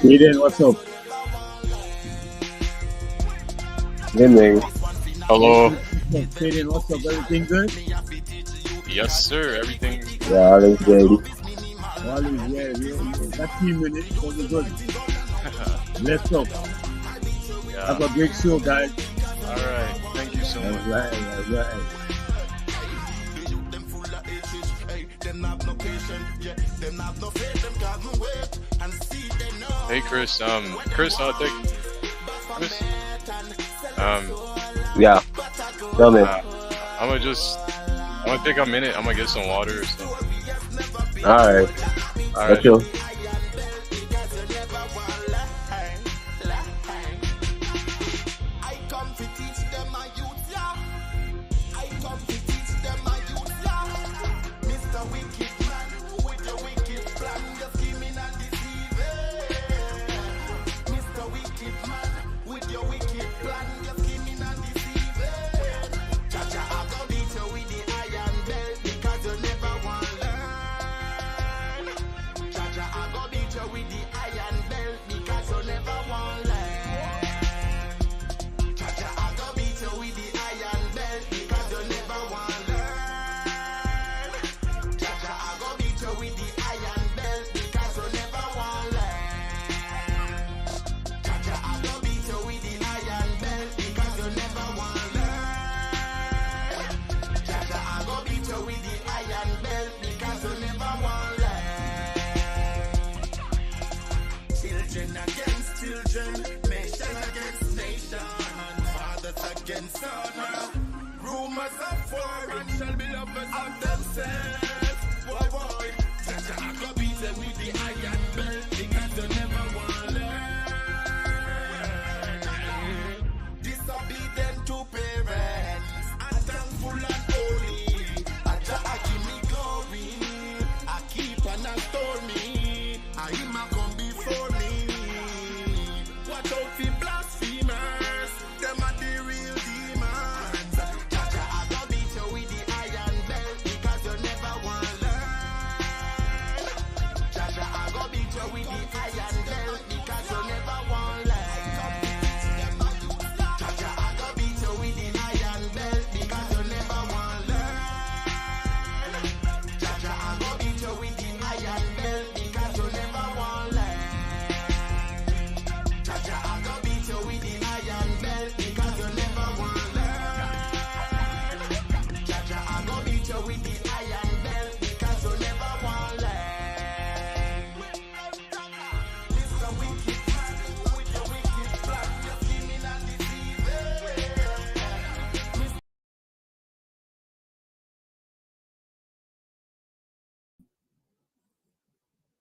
Eden, what's up? Evening. Hello. Eden, what's up? Everything good? Yes, sir. Everything. Yeah, all is good. All is well. Got 3 minutes, so we're good. Let's go. Have Yeah. a great show, guys. All right. Thank you so All much. right, all right. Hey, Chris. Chris, Chris. Um, Yeah, tell me. I'm gonna take a minute. I'm gonna get some water or something. Alright, All let's right. go.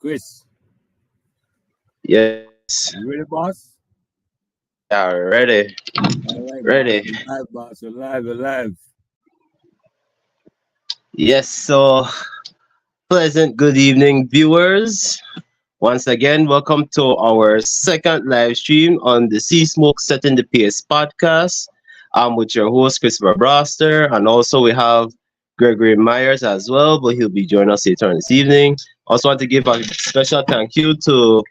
Chris, Yes. you ready, boss? Yeah, ready. All right, Ready. boss. We're live, we're live. Yes, so pleasant good evening, viewers. Once again, welcome to our second live stream on the Sea Smoke Setting the Pace podcast. I'm with your host, Christopher Broster, and also we have Gregory Myers as well, but he'll be joining us later on this evening. Also want to give a special thank you to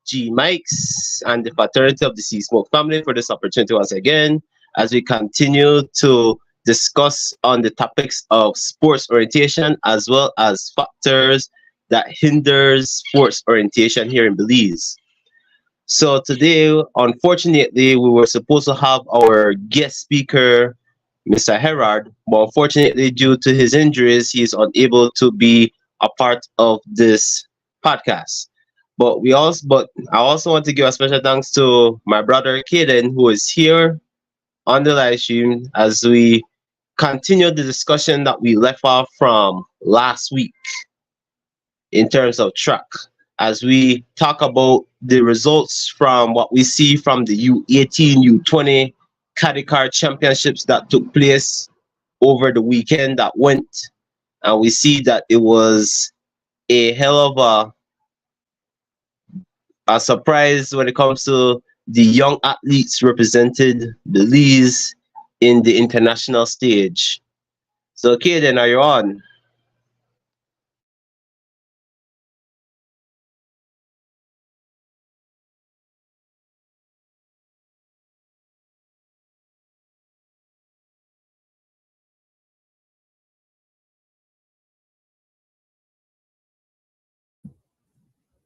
G Mikes and the fraternity of the Sea Smoke family for this opportunity once again as we continue to discuss on the topics of sports orientation as well as factors that hinders sports orientation here in Belize. So today, unfortunately, we were supposed to have our guest speaker, Mr. Herard, but unfortunately, due to his injuries, he is unable to be a part of this podcast. But I also want to give a special thanks to my brother Kaden, who is here on the live stream as we continue the discussion that we left off from last week in terms of track, as we talk about the results from what we see from the U18, U20 Caddy Car Championships that took place over the weekend that went, and we see that it was a hell of a surprise when it comes to the young athletes represented Belize in the international stage. So, Kaden, are you on?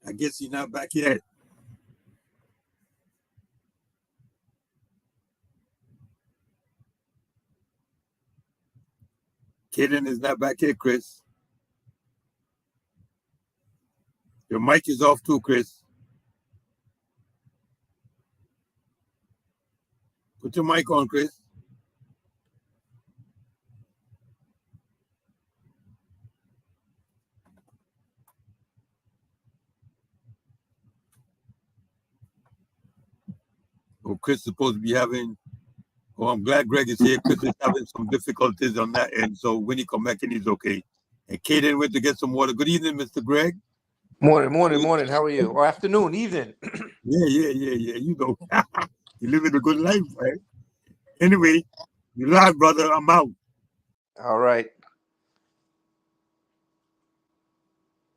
I guess he's not back yet. Kaden is not back yet, Chris. Your mic is off too, Chris. Put your mic on, Chris. Oh, Chris is supposed to be having. Oh, I'm glad Greg is here. Chris is having some difficulties on that end. So when he come back in, he's okay. And Kaden went to get some water. Good evening, Mr. Greg. Morning. How are you? Or afternoon, evening. Yeah. You know, you're living a good life, right? Anyway, you live, brother. I'm out. All right.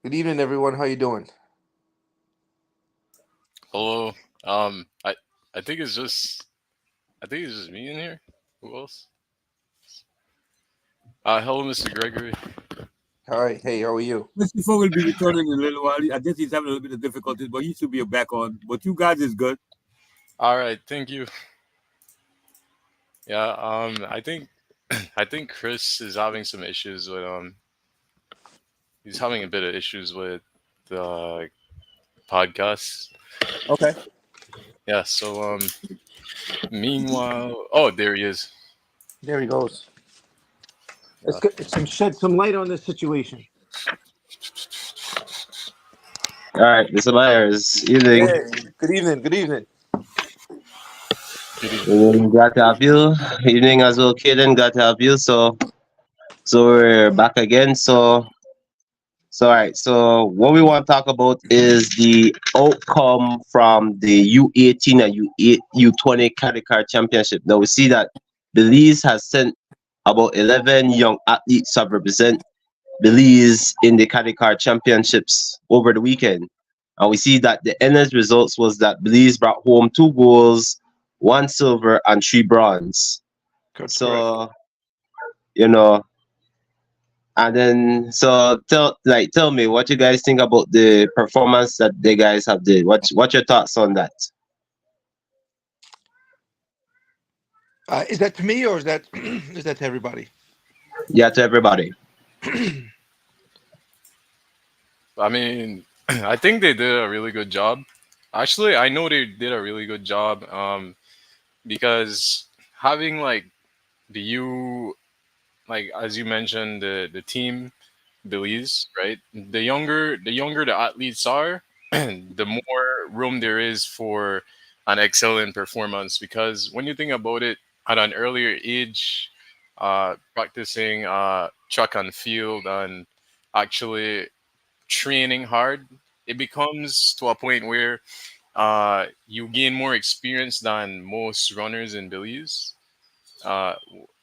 Good evening, everyone. How you doing? Hello. I think it's just me in here. Who else? Hello, Mr. Gregory. Hi. Hey, how are you? Mr. Fogg will be returning in a little while. I guess he's having a little bit of difficulties, but he should be back on. But you guys is good. All right, thank you. Yeah. I think Chris is having some issues with he's having a bit of issues with the podcast. Okay. Yeah. So meanwhile, oh, there he is. There he goes. Let's shed some light on this situation. All right, Mr. Myers, evening. Hey, good evening. Glad to have you. Evening as well, Kaden. Glad to have you. So we're back again. So all right. So what we want to talk about is the outcome from the U18 and U20 Cadicar Championship. Now we see that Belize has sent about 11 young athletes to represent Belize in the Cadicar Championships over the weekend. And we see that the endless results was that Belize brought home 2 golds, 1 silver, and 3 bronze. That's so, and then tell me what you guys think about the performance that the guys have did. What's your thoughts on that? Is that to me or is that to everybody? Yeah, to everybody. I mean, I think they did a really good job. Actually, I know they did a really good job because having like as you mentioned, the team Belize, right? The younger the athletes are, the more room there is for an excellent performance. Because when you think about it, at an earlier age, practicing track and field and actually training hard, it becomes to a point where you gain more experience than most runners in Belize.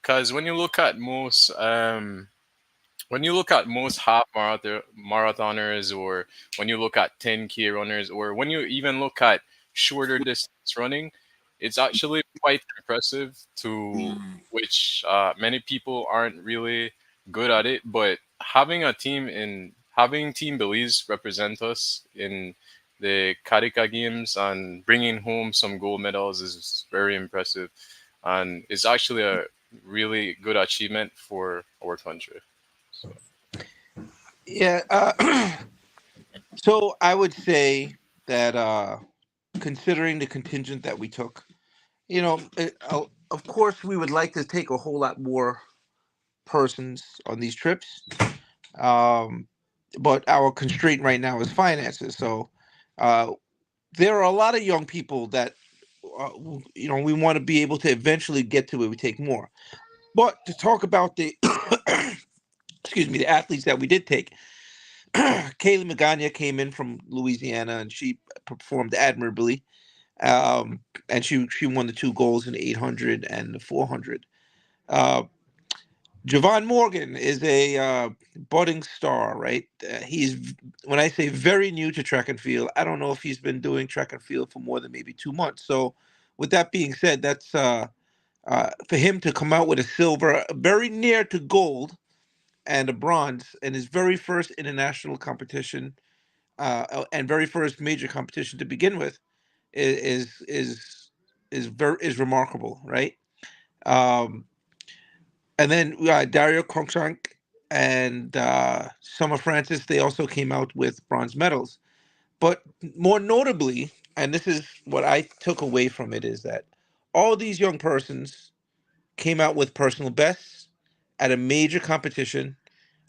Because when you look at most half marathoners, or when you look at 10K runners, or when you even look at shorter distance running, it's actually quite impressive, to which many people aren't really good at it. But having Team Belize represent us in the Karika Games and bringing home some gold medals is very impressive, and it's actually a really good achievement for our country. So. Yeah. So I would say that considering the contingent that we took, of course we would like to take a whole lot more persons on these trips, but our constraint right now is finances. So there are a lot of young people that we want to be able to eventually get to where we take more. But to talk about the excuse me, the athletes that we did take, Kaylee Magana came in from Louisiana, and she performed admirably. And she won the two goals in the 800 and the 400. Uh, Javon Morgan is a budding star, right? When I say very new to track and field, I don't know if he's been doing track and field for more than maybe 2 months. So, with that being said, that's for him to come out with a silver, very near to gold, and a bronze in his very first international competition, and very first major competition to begin with, is is remarkable, right? Um, and then Dario Cruikshank and Summer Francis, they also came out with bronze medals. But more notably, and this is what I took away from it, is that all these young persons came out with personal bests at a major competition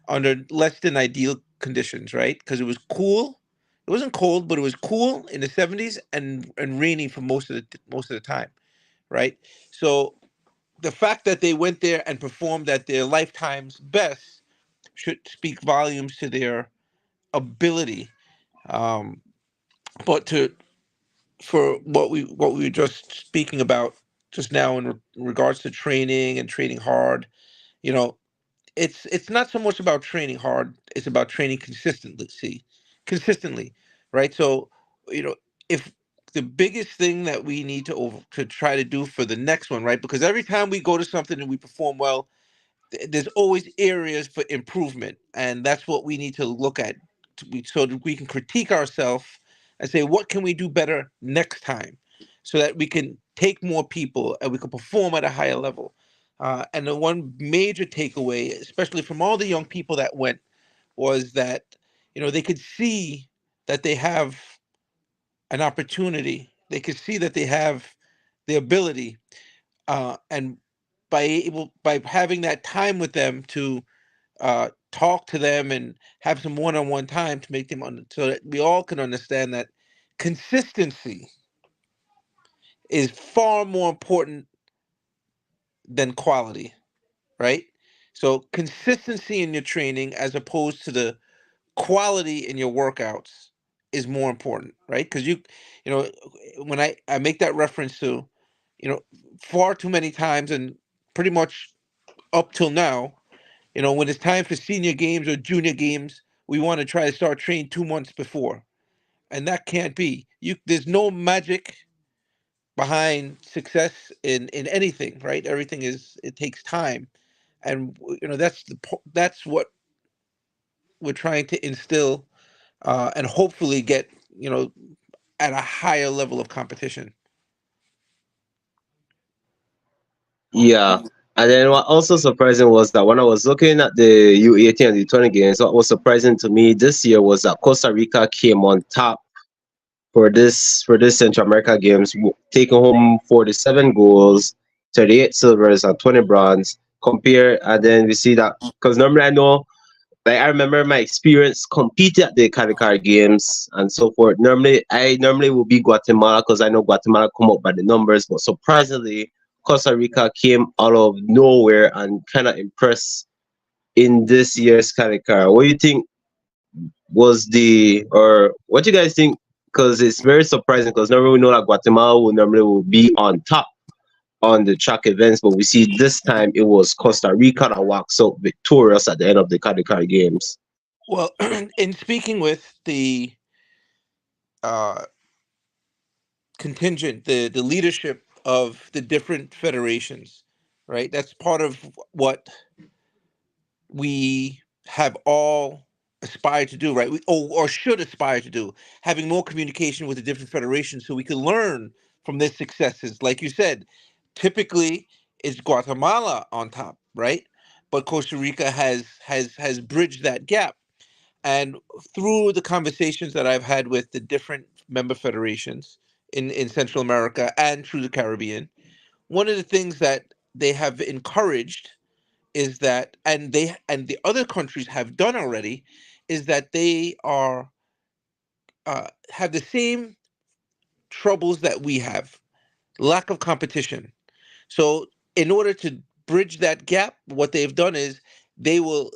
under less than ideal conditions, right? Because it was cool. It wasn't cold, but it was cool in the 70s, and rainy for most of the time, right? So the fact that they went there and performed at their lifetime's best should speak volumes to their ability. Um, but to for what we were just speaking about just now in regards to training and training hard, you know, it's not so much about training hard, it's about training consistently, right? So, you know, if the biggest thing that we need to try to do for the next one, right? Because every time we go to something and we perform well, there's always areas for improvement, and that's what we need to look at so that we can critique ourselves and say what can we do better next time, so that we can take more people and we can perform at a higher level. And the one major takeaway, especially from all the young people that went, was that, you know, they could see that they have an opportunity, they could see that they have the ability, and by having that time with them to talk to them and have some one-on-one time to make them so that we all can understand that consistency is far more important than quality, right? So consistency in your training as opposed to the quality in your workouts is more important, right? Because you know, when I make that reference to, you know, far too many times and pretty much up till now, you know, when it's time for senior games or junior games, we want to try to start training 2 months before, and that can't be. There's no magic behind success in anything, right? Everything it takes time, and you know that's what we're trying to instill, and hopefully get, you know, at a higher level of competition. Yeah. And then what also surprising was that when I was looking at the U18 and the 20 games, what was surprising to me this year was that Costa Rica came on top for this Central America games, taking home 47 goals, 38 silvers, and 20 bronze. Compare, and then we see that because normally I know, like I remember my experience competing at the Caricar games and so forth. I normally would be Guatemala because I know Guatemala come up by the numbers, but surprisingly, Costa Rica came out of nowhere and kind of impressed in this year's Caricar. What do you think was or what you guys think? Because it's very surprising because normally we know that Guatemala will be on top on the track events, but we see this time it was Costa Rica that walks out victorious at the end of the Caricar games. Well, in speaking with the uh, contingent, the leadership of the different federations, right? That's part of what we have all aspired to do, right? Or should aspire to do, having more communication with the different federations so we can learn from their successes. Like you said, typically it's Guatemala on top, right? But Costa Rica has bridged that gap. And through the conversations that I've had with the different member federations in Central America and through the Caribbean, one of the things that they have encouraged is that, and the other countries have done already, is that they are have the same troubles that we have, lack of competition. So in order to bridge that gap, what they've done is they will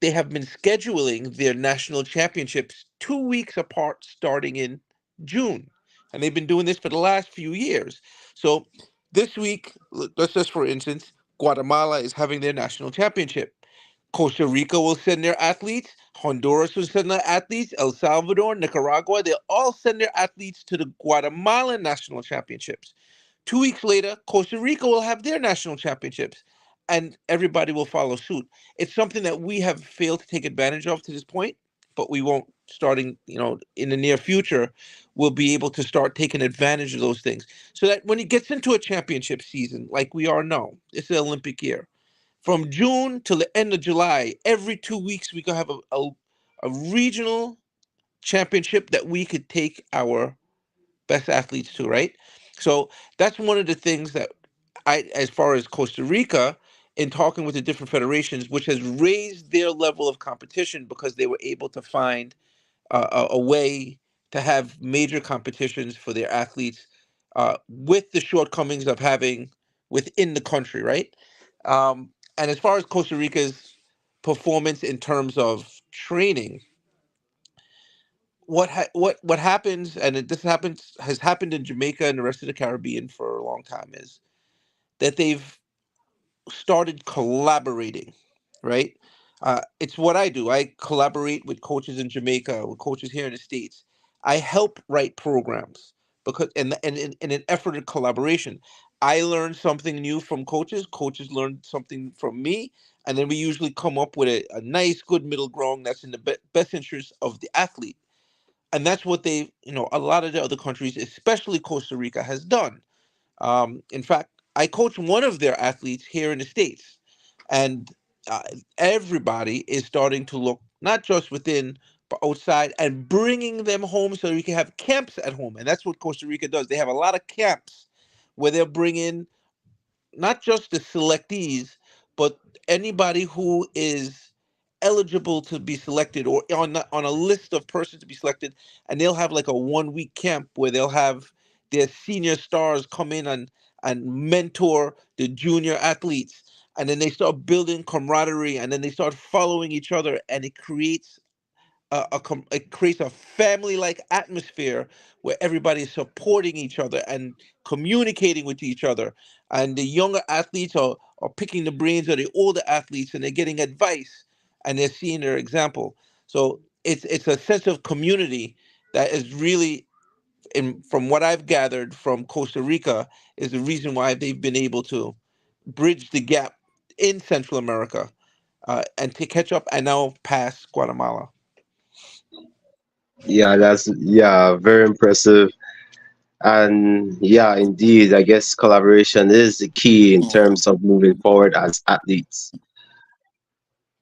they have been scheduling their national championships 2 weeks apart starting in June. And they've been doing this for the last few years. So this week, let's just for instance, Guatemala is having their national championship. Costa Rica will send their athletes. Honduras will send their athletes. El Salvador, Nicaragua, they'll all send their athletes to the Guatemalan national championships. 2 weeks later, Costa Rica will have their national championships, and everybody will follow suit. It's something that we have failed to take advantage of to this point, but we won't starting, in the near future, we'll be able to start taking advantage of those things. So that when it gets into a championship season, like we are now, it's the Olympic year. From June till the end of July, every 2 weeks we could have a regional championship that we could take our best athletes to, right? So that's one of the things that as far as Costa Rica, in talking with the different federations, which has raised their level of competition because they were able to find a way to have major competitions for their athletes with the shortcomings of having within the country, right? And as far as Costa Rica's performance in terms of training, what happens, and this happens has happened in Jamaica and the rest of the Caribbean for a long time, is that they've started collaborating, right? It's what I do. I collaborate with coaches in Jamaica, with coaches here in the States. I help write programs because, and in an effort of collaboration, I learn something new from coaches. Coaches learn something from me, and then we usually come up with a nice, good middle ground that's in the best interest of the athlete. And that's what a lot of the other countries, especially Costa Rica, has done. In fact, I coach one of their athletes here in the States, and uh, everybody is starting to look not just within but outside and bringing them home so we can have camps at home. And that's what Costa Rica does. They have a lot of camps where they'll bring in not just the selectees, but anybody who is eligible to be selected or on a list of persons to be selected, and they'll have like a 1 week camp where they'll have their senior stars come in and mentor the junior athletes, and then they start building camaraderie, and then they start following each other, and it creates a family like atmosphere where everybody is supporting each other and communicating with each other, and the younger athletes are picking the brains of the older athletes, and they're getting advice, and they're seeing their example. So it's a sense of community that is really, from what I've gathered from Costa Rica, is the reason why they've been able to bridge the gap in Central America, and to catch up and now pass Guatemala. Yeah, that's very impressive. And yeah, indeed, I guess collaboration is the key in terms of moving forward as athletes.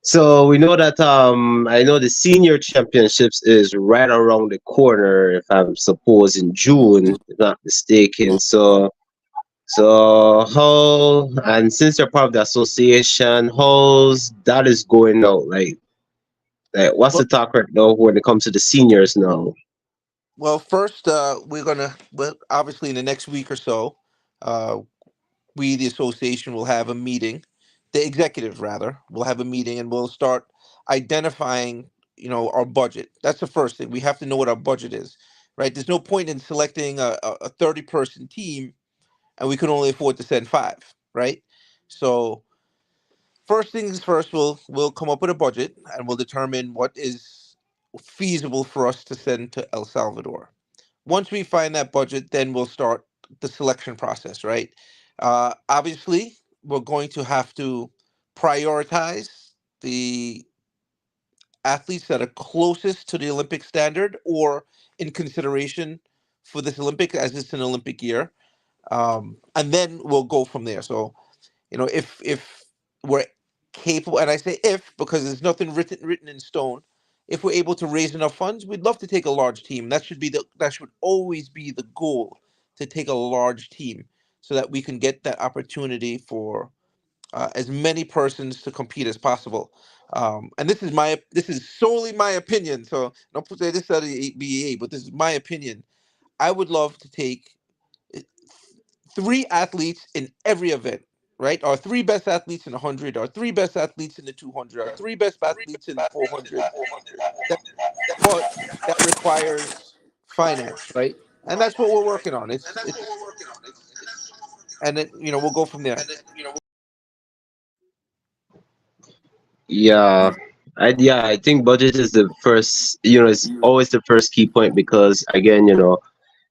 So we know that I know the senior championships is right around the corner, if I'm suppose in June, if not mistaken. So how, and since you're part of the association, how's that is going out? Like what's the Well, talk right now when it comes to the seniors now? Well, first, well, obviously, in the next week or so, uh, we, the association, will have a meeting. The executive, rather, will have a meeting, and we'll start identifying, our budget. That's the first thing. We have to know what our budget is, right? There's no point in selecting a 30-person team, and we can only afford to send five, right? So, first things first, we'll come up with a budget, and we'll determine what is feasible for us to send to El Salvador. Once we find that budget, then we'll start the selection process, right? Obviously, we're going to have to prioritize the athletes that are closest to the Olympic standard or in consideration for this Olympic, as it's an Olympic year. And then we'll go from there. So, if we're capable, and I say if because there's nothing written in stone, if we're able to raise enough funds, we'd love to take a large team. That should always be the goal, to take a large team so that we can get that opportunity for as many persons to compete as possible. And this is solely my opinion. So don't say this out of the BEA, but this is my opinion. I would love to take 3 athletes in every event. right? Our three best athletes in 100, our three best athletes in the 200, our three best athletes in the 400. That, but that requires finance, right? And that's what we're working on. It's and then we'll go from there. Yeah, I think budget is the first, it's always the first key point because again,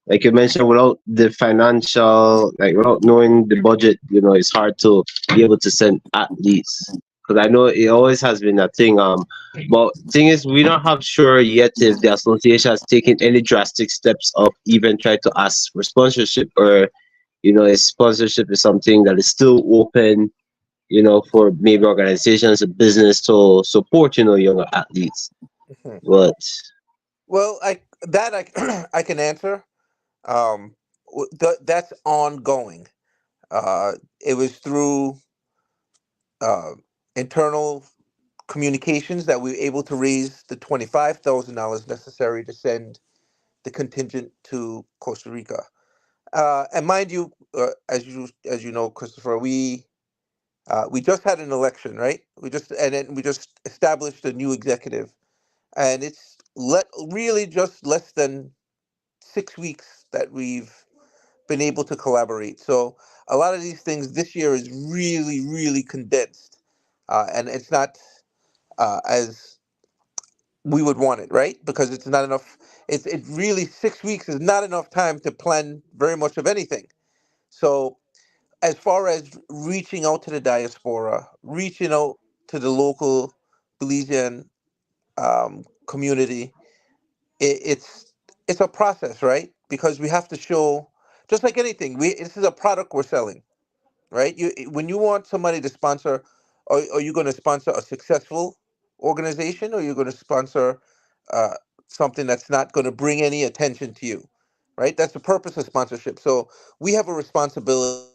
like you mentioned, without the financial, like without knowing the budget, it's hard to be able to send athletes. Because I know it always has been a thing. But thing is, we don't have sure yet if the association has taken any drastic steps of even try to ask for sponsorship, or if sponsorship is something that is still open, for maybe organizations, a business to support, younger athletes. Mhm. But Well, I can answer. That's ongoing. It was through uh, internal communications that we were able to raise the $25,000 necessary to send the contingent to Costa Rica. And mind you, as you know, Christopher, we just had an election, right? We just established a new executive, and it's really just less than 6 weeks that we've been able to collaborate. So a lot of these things this year is really, really condensed, and it's not as we would want it, right? Because it's not enough. It really 6 weeks is not enough time to plan very much of anything. So as far as reaching out to the diaspora, reaching out to the local Belizean community, it's a process, right? Because we have to show, just like anything, this is a product we're selling, right? When you want somebody to sponsor, are you going to sponsor a successful organization, or you're going to sponsor uh, something that's not going to bring any attention to you, right? That's the purpose of sponsorship. So we have a responsibility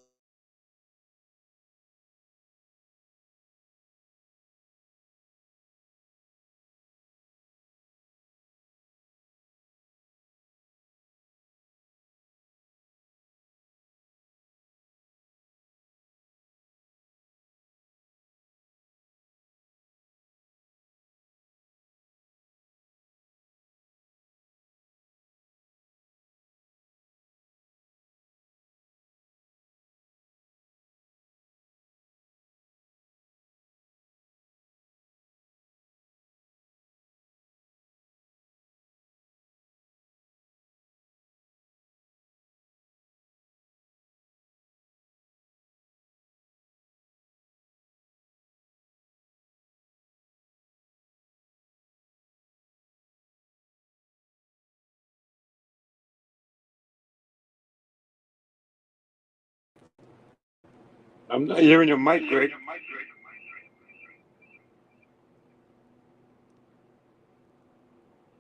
I'm not hearing your mic, Greg.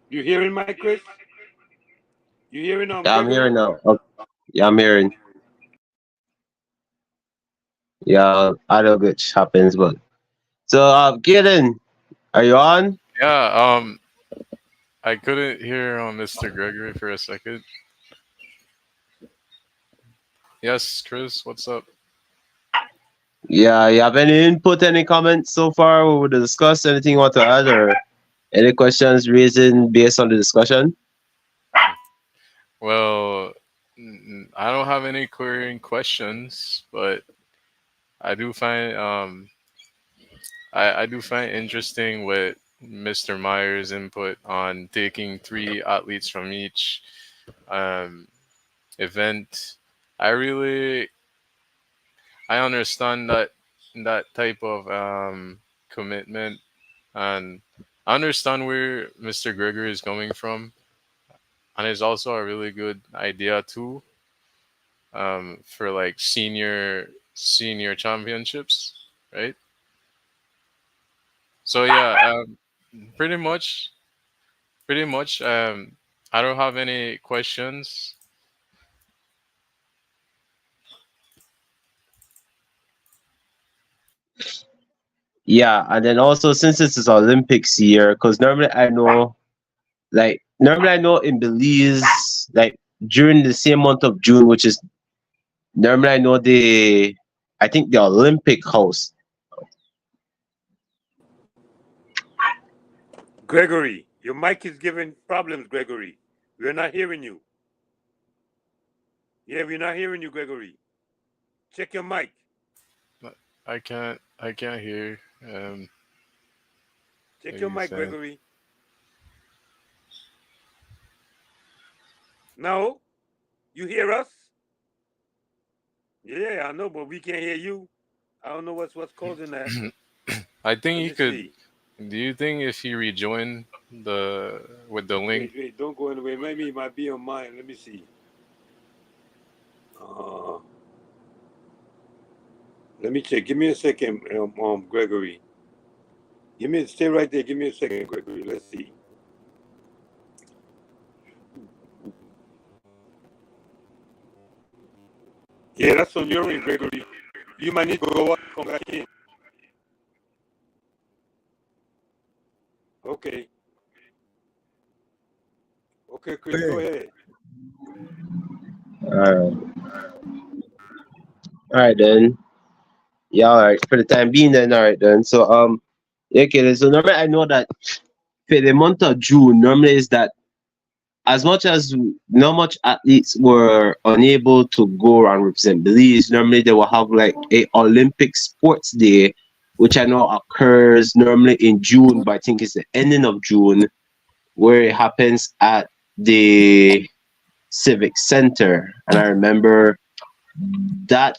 You hearing Mike, Chris? You hearing yeah, I'm Gregory? hearing now. Yeah, I'm hearing. Yeah, I know which happens, but so Gideon, are you on? Yeah, I couldn't hear Mr. Gregory for a second. Yes, Chris, what's up? Yeah, you have any input, any comments so far we would discuss? Anything you want to add, or any questions raising based on the discussion? Well, I don't have any querying questions, but I do find I do find interesting what Mr. Myers' input on taking three athletes from each um, event. I really I understand that type of commitment, and I understand where Mr. Gregory is coming from, and it's also a really good idea too, for like senior championships, right? So yeah, pretty much pretty much. I don't have any questions. Yeah, and then also since this is Olympics year, because normally I know in Belize, like during the same month of June, which is normally I know I think the Olympic House. Gregory, your mic is giving problems, Gregory. We're not hearing you. Yeah, we're not hearing you, Gregory. Check your mic. I can't hear. Check your Maybe mic, saying. Gregory. No? You hear us? Yeah, I know, but we can't hear you. I don't know what's causing that. I think Let he me could. see. Do you think if he rejoined with the link? Wait, don't go anywhere. Maybe it might be on mine. Let me see. Uh, Let me check. Give me a second, Gregory. Stay right there. Give me a second, Gregory. Let's see. Yeah, that's on your end, Gregory. You might need to go out and come back in. Okay. Okay, Chris, go ahead. All right then. Yeah, all right. For the time being, then all right then. So okay. Then, so normally I know that for the month of June, normally is that as much as not much athletes were unable to go and represent Belize, normally they will have like a Olympic Sports Day, which I know occurs normally in June, but I think it's the ending of June, where it happens at the Civic Center. And I remember that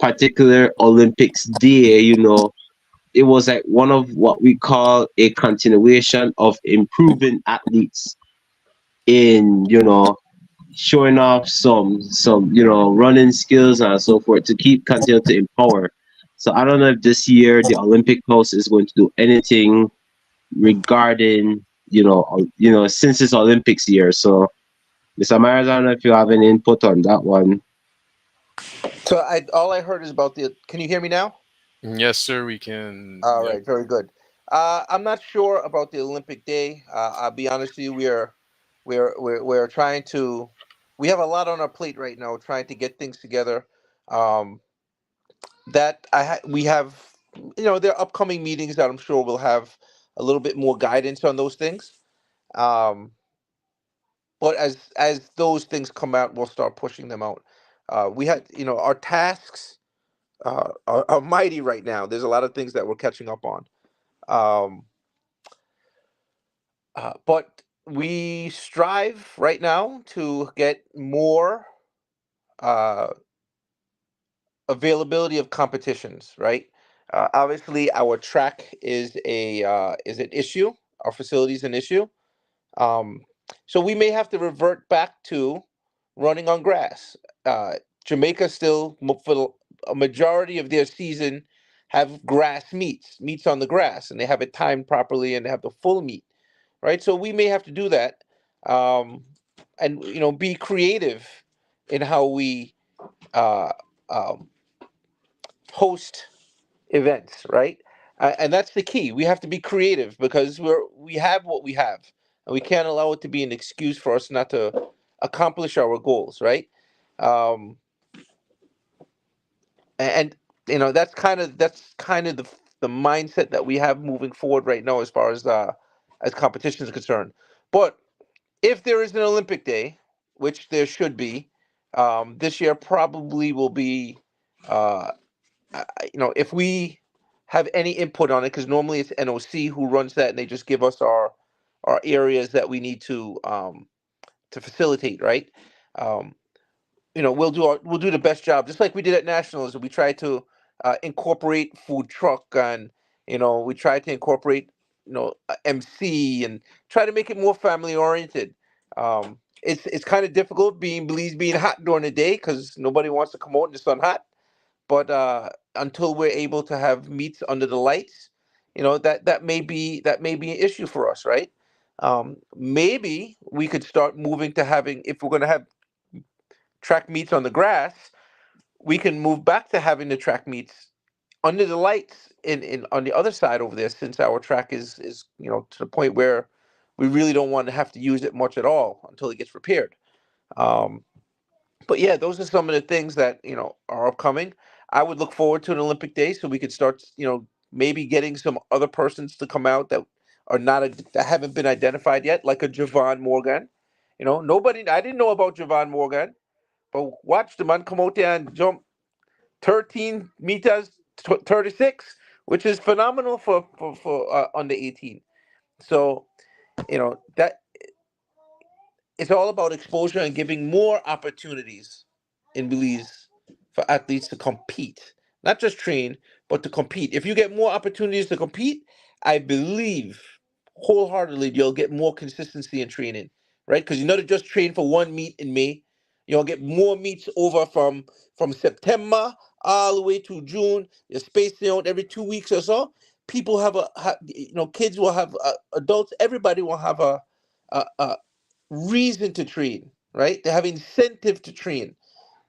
particular Olympics Day, it was like one of what we call a continuation of improving athletes in, showing off some running skills and so forth to keep continue to empower. So I don't know if this year the Olympic House is going to do anything regarding since it's Olympics year. So Mr. Myers, I don't know if you have any input on that one. So all I heard is about the. Can you hear me now? Yes, sir. We can. All Yep. right, very good. I'm not sure about the Olympic Day. I'll be honest with you. We're trying to. We have a lot on our plate right now, trying to get things together. Um, we have, there are upcoming meetings that I'm sure will have a little bit more guidance on those things. Um, but as those things come out, we'll start pushing them out. We had, our tasks are mighty right now. There's a lot of things that we're catching up on. Um, but we strive right now to get more uh, availability of competitions. Right. Obviously, our track is an issue. Our facility is an issue. Um, so we may have to revert back to running on grass. Uh, Jamaica still, for a majority of their season, have grass meets on the grass, and they have it timed properly, and they have the full meet, right? So we may have to do that, um, and be creative in how we uh, um, host events, right? And that's the key. We have to be creative because we have what we have, and we can't allow it to be an excuse for us not to accomplish our goals, right? Um, and that's kind of the mindset that we have moving forward right now as competition is concerned. But if there is an Olympic Day, which there should be, this year probably will be. Uh, if we have any input on it, because normally it's NOC who runs that, and they just give us our areas that we need to facilitate, right? Um, we'll do the best job, just like we did at nationals. We tried to incorporate food truck, and we tried to incorporate MC, and try to make it more family oriented. It's kind of difficult being hot during the day because nobody wants to come out in the sun hot, but until we're able to have meets under the lights, that may be an issue for us, right? Maybe we could start moving to having, if we're going to have track meets on the grass, we can move back to having the track meets under the lights in on the other side over there, since our track is to the point where we really don't want to have to use it much at all until it gets repaired. um, but yeah, those are some of the things that are upcoming. I would look forward to an Olympic day so we could start, maybe getting some other persons to come out that are not that haven't been identified yet, like a Javon Morgan. Nobody. I didn't know about Javon Morgan, but watch the man come out there and jump 13 meters, 36, which is phenomenal for under 18. So that it's all about exposure and giving more opportunities in Belize for athletes to compete, not just train, but to compete. If you get more opportunities to compete, I believe wholeheartedly you'll get more consistency in training, right? Because you know to just train for one meet in May, you'll get more meets over from September all the way to June. You're spacing out every 2 weeks or so. People kids will have adults. Everybody will have a reason to train, right? They have incentive to train,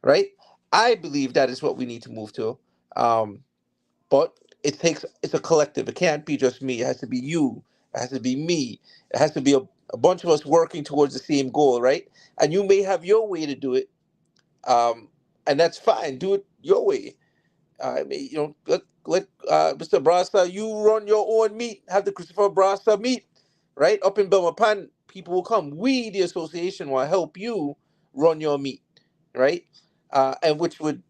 right? I believe that is what we need to move to. Um, but it's a collective. It can't be just me. It has to be you. It has to be me. It has to be a bunch of us working towards the same goal, right? And you may have your way to do it, and that's fine. Do it your way. I mean, let Mr. Brasa, you run your own meet. Have the Christopher Brasa meet, right? Up in Belmapan, people will come. We, the association, will help you run your meet, right? And which would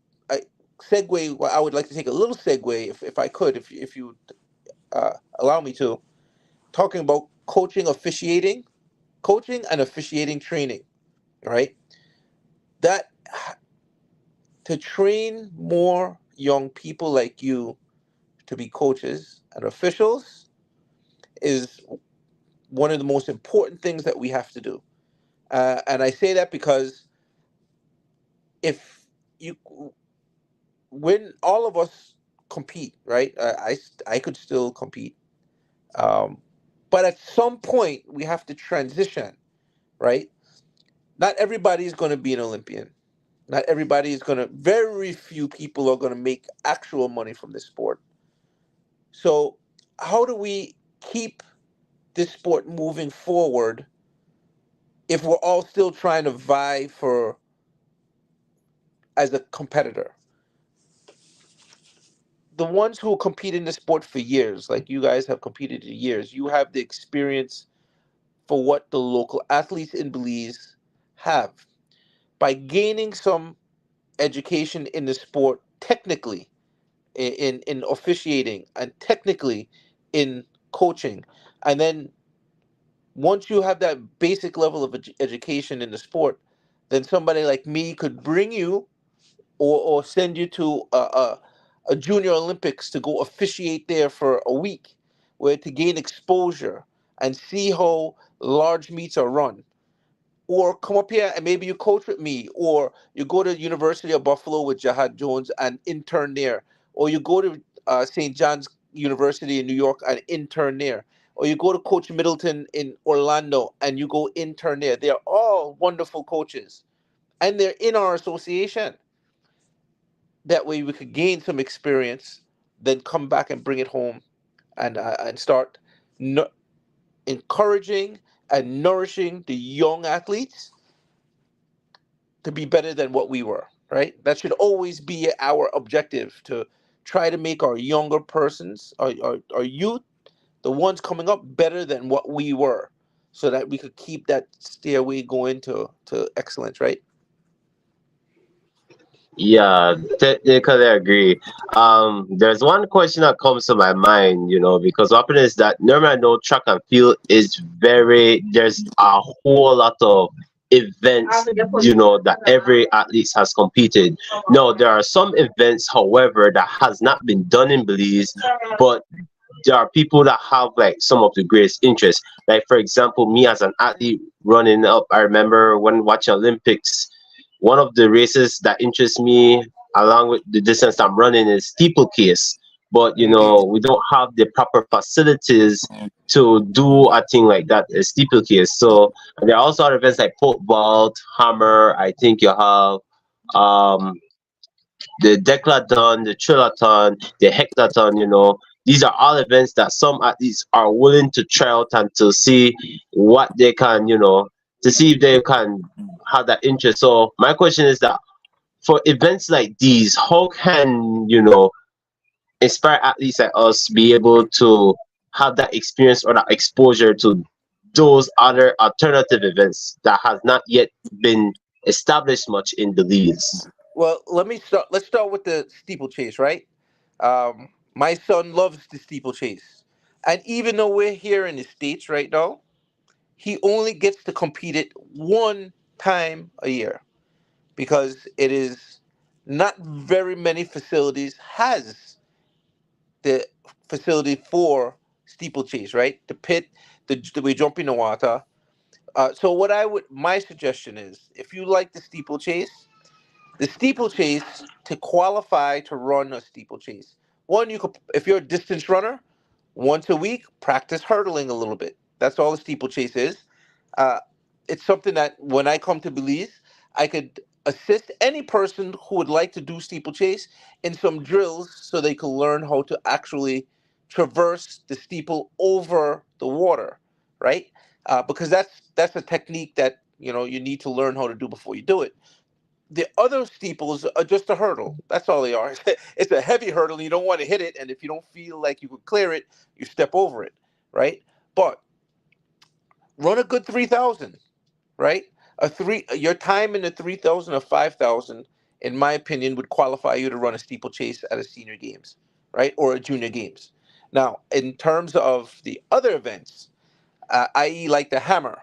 segue. Well, I would like to take a little segue, if I could, if you allow me to, talking about coaching and officiating training, right? That to train more young people like you to be coaches and officials is one of the most important things that we have to do. And I say that because if you, when all of us compete, right? I could still compete, but at some point we have to transition, right? Not everybody is going to be an Olympian. Not everybody is going to. Very few people are going to make actual money from this sport. So, how do we keep this sport moving forward if we're all still trying to vie for as a competitor? The ones who compete in the sport for years, like you guys have competed for years, you have the experience for what the local athletes in Belize have. By gaining some education in the sport, technically in officiating, and technically in coaching, and then once you have that basic level of education in the sport, then somebody like me could bring you or send you to a junior Olympics to go officiate there for a week, where to gain exposure and see how large meets are run. Or come up here and maybe you coach with me, or you go to University of Buffalo with Jahad Jones and intern there, or you go to St. John's University in New York and intern there, or you go to Coach Middleton in Orlando and you go intern there. They're all wonderful coaches, and they're in our association. That way, we could gain some experience, then come back and bring it home, and start nu- encouraging and nourishing the young athletes to be better than what we were, right? That should always be our objective, to try to make our younger persons, our youth, the ones coming up, better than what we were, so that we could keep that stairway going to excellence, right? Yeah, technically agree. There's one question that comes to my mind, because what happened is that normally I know track and field is there's a whole lot of events, that every athlete has competed. No, there are some events, however, that has not been done in Belize, but there are people that have like some of the greatest interest. Like for example, me as an athlete running up, I remember when watching Olympics, one of the races that interests me along with the distance I'm running is steeplechase. But we don't have the proper facilities to do a thing like that, a steeplechase. So and there are also other events like pole vault, hammer. I think you have um the decathlon, the triathlon, the hectathlon, these are all events that some athletes are willing to try out and to see what they can, to see if they can have that interest. So my question is that for events like these, how can inspire athletes like us be able to have that experience or that exposure to those other alternative events that has not yet been established much in Belize? Well, let's start with the steeplechase, right? My son loves the steeplechase, and even though we're here in the states right now, he only gets to compete it one time a year because it is not very many facilities has the facility for steeplechase, right? The pit, the we jump in the water. So my suggestion is, if you like the steeplechase to qualify to run a steeplechase, one you could, if you're a distance runner, once a week practice hurdling a little bit. That's all the steeplechase is. Uh, it's something that when I come to Belize, I could assist any person who would like to do steeplechase in some drills so they can learn how to actually traverse the steeple over the water, right? Because that's a technique that you need to learn how to do before you do it. The other steeples are just a hurdle. That's all they are. It's a heavy hurdle. And you don't want to hit it, and if you don't feel like you could clear it, you step over it, right? But run a good 3,000, right? Your time in the 3,000 or 5,000, in my opinion, would qualify you to run a steeplechase at a senior games, right, or a junior games. Now, in terms of the other events, i.e., like the hammer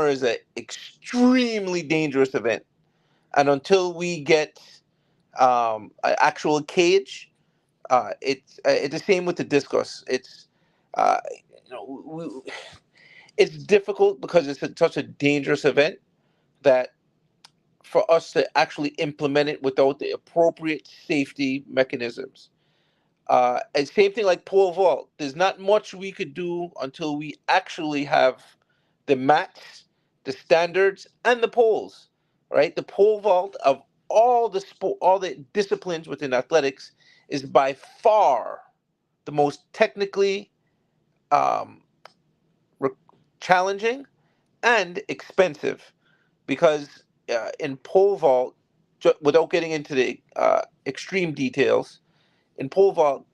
is an extremely dangerous event, and until we get an actual cage, it's the same with the discus. Uh, it's difficult because such a dangerous event that for us to actually implement it without the appropriate safety mechanisms. And same thing like pole vault. There's not much we could do until we actually have the mats, the standards, and the poles. Right, the pole vault of all the disciplines within athletics is by far the most technically um, re- challenging and expensive because in pole vault, without getting into the extreme details, in pole vault,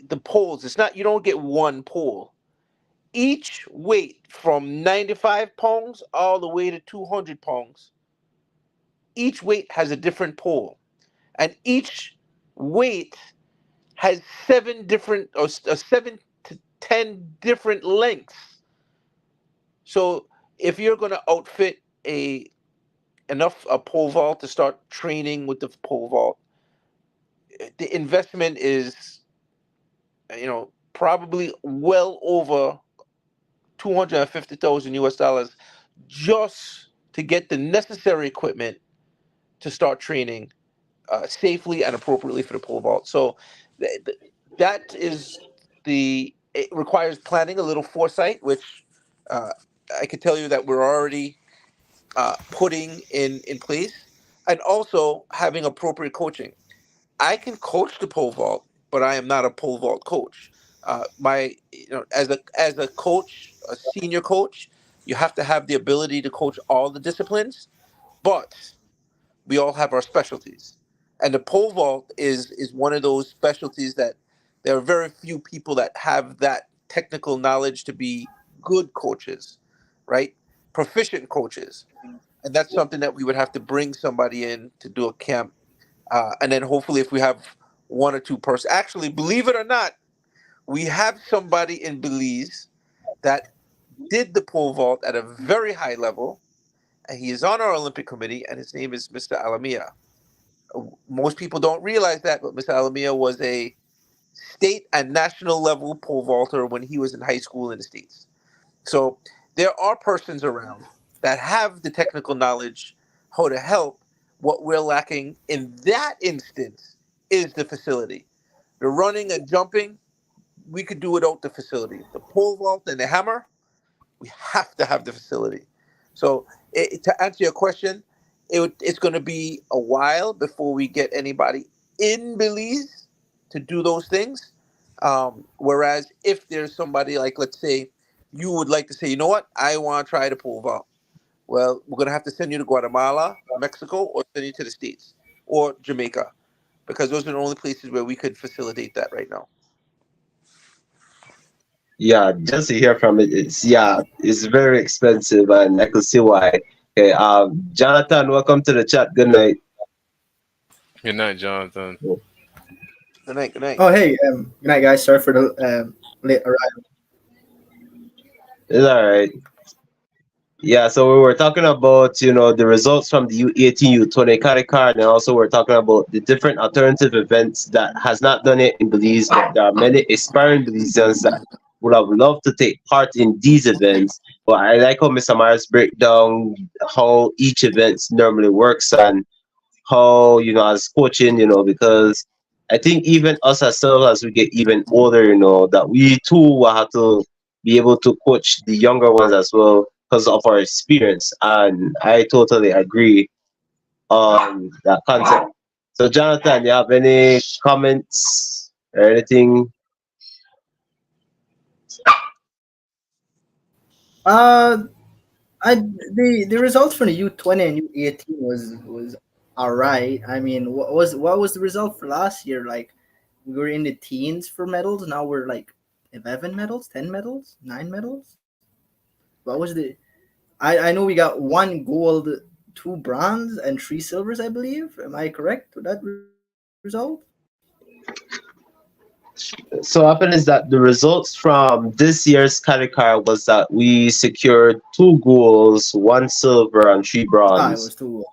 the poles, it's not, you don't get one pole. Each weight from 95 pounds all the way to 200 pounds, each weight has a different pole. And each weight has seven to 10 different lengths. So if you're going to outfit a pole vault to start training with the pole vault, the investment is probably well over 250,000 US dollars just to get the necessary equipment to start training safely and appropriately for the pole vault. So th- th- that is it requires planning, a little foresight, which uh, I can tell you that we're already putting in place, and also having appropriate coaching. I can coach the pole vault, but I am not a pole vault coach. As a coach, a senior coach, you have to have the ability to coach all the disciplines, but we all have our specialties, and the pole vault is one of those specialties that there are very few people that have that technical knowledge to be good coaches, right? Proficient coaches, and that's something that we would have to bring somebody in to do a camp, and then hopefully if we have one or two person, actually, believe it or not, we have somebody in Belize that did the pole vault at a very high level, and he is on our Olympic committee, and his name is Mr. Alamia. Most people don't realize that, but Mr. Alamia was a state and national level pole vaulter when he was in high school in the States. So there are persons around that have the technical knowledge how to help. What we're lacking in that instance is the facility. The running and jumping, we could do without the facility. The pole vault and the hammer, we have to have the facility. So to answer your question, it's going to be a while before we get anybody in Belize to do those things. Whereas if there's somebody like, let's say, you would like to say, you know what, I want to try the pole vault. Well, we're gonna have to send you to Guatemala, Mexico, or send you to the States or Jamaica, because those are the only places where we could facilitate that right now. Yeah, just to hear from it, it's very expensive, and I could see why. Okay, Jonathan, welcome to the chat. Good night. Good night, Jonathan. Good night. Good night. Oh, hey, good night, guys. Sorry for the late arrival. It's all right. Yeah, so we were talking about, the results from the U18, U20 category, and also we're talking about the different alternative events that has not done it in Belize, but there are many aspiring Belizeans that would have loved to take part in these events. But I like how Mr. Myers break down how each event normally works and how, as coaching, because I think even us ourselves as we get even older, that we too will have to be able to coach the younger ones as well because of our experience. And I totally agree on that concept. So Jonathan, you have any comments or anything? Uh, I the results from the U20 and U18 was all right. I mean, what was the result for last year? Like, we were in the teens for medals. Now we're like 11 medals, 10 medals, 9 medals. What was the? I know we got one gold, two bronze, and three silvers. I believe. Am I correct with that result? So what happened is that the results from this year's category was that we secured 2 goals, 1 silver, and 3 Ah, it bronze. was two.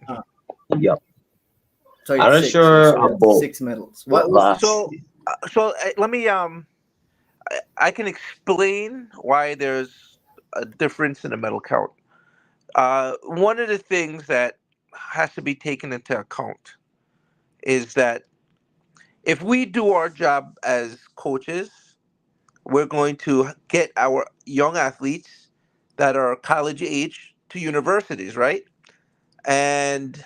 Ah, Yep. sorry, I'm not six. sure So we have about 6 medals. Well, last. let me I can explain why there's a difference in the medal count. One of the things that has to be taken into account is that if we do our job as coaches, we're going to get our young athletes that are college age to universities, right? And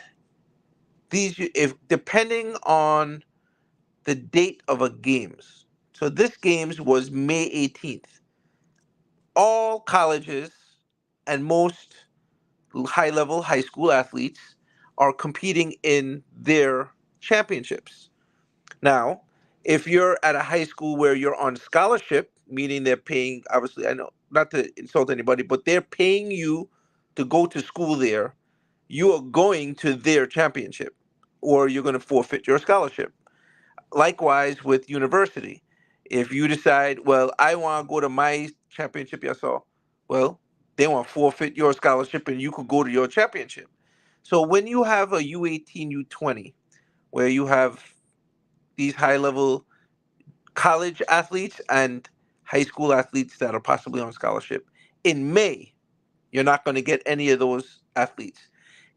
these, if depending on the date of a games, so this games was May 18th. All colleges and most high level high school athletes are competing in their championships. Now, if you're at a high school where you're on scholarship, meaning they're paying, obviously, I know not to insult anybody, but they're paying you to go to school there, you are going to their championship or you're going to forfeit your scholarship. Likewise with university. If you decide, well, I want to go to my championship, yes, so, well, they want to forfeit your scholarship and you could go to your championship. So when you have a U18, U20, where you have these high level college athletes and high school athletes that are possibly on scholarship, in May, you're not going to get any of those athletes.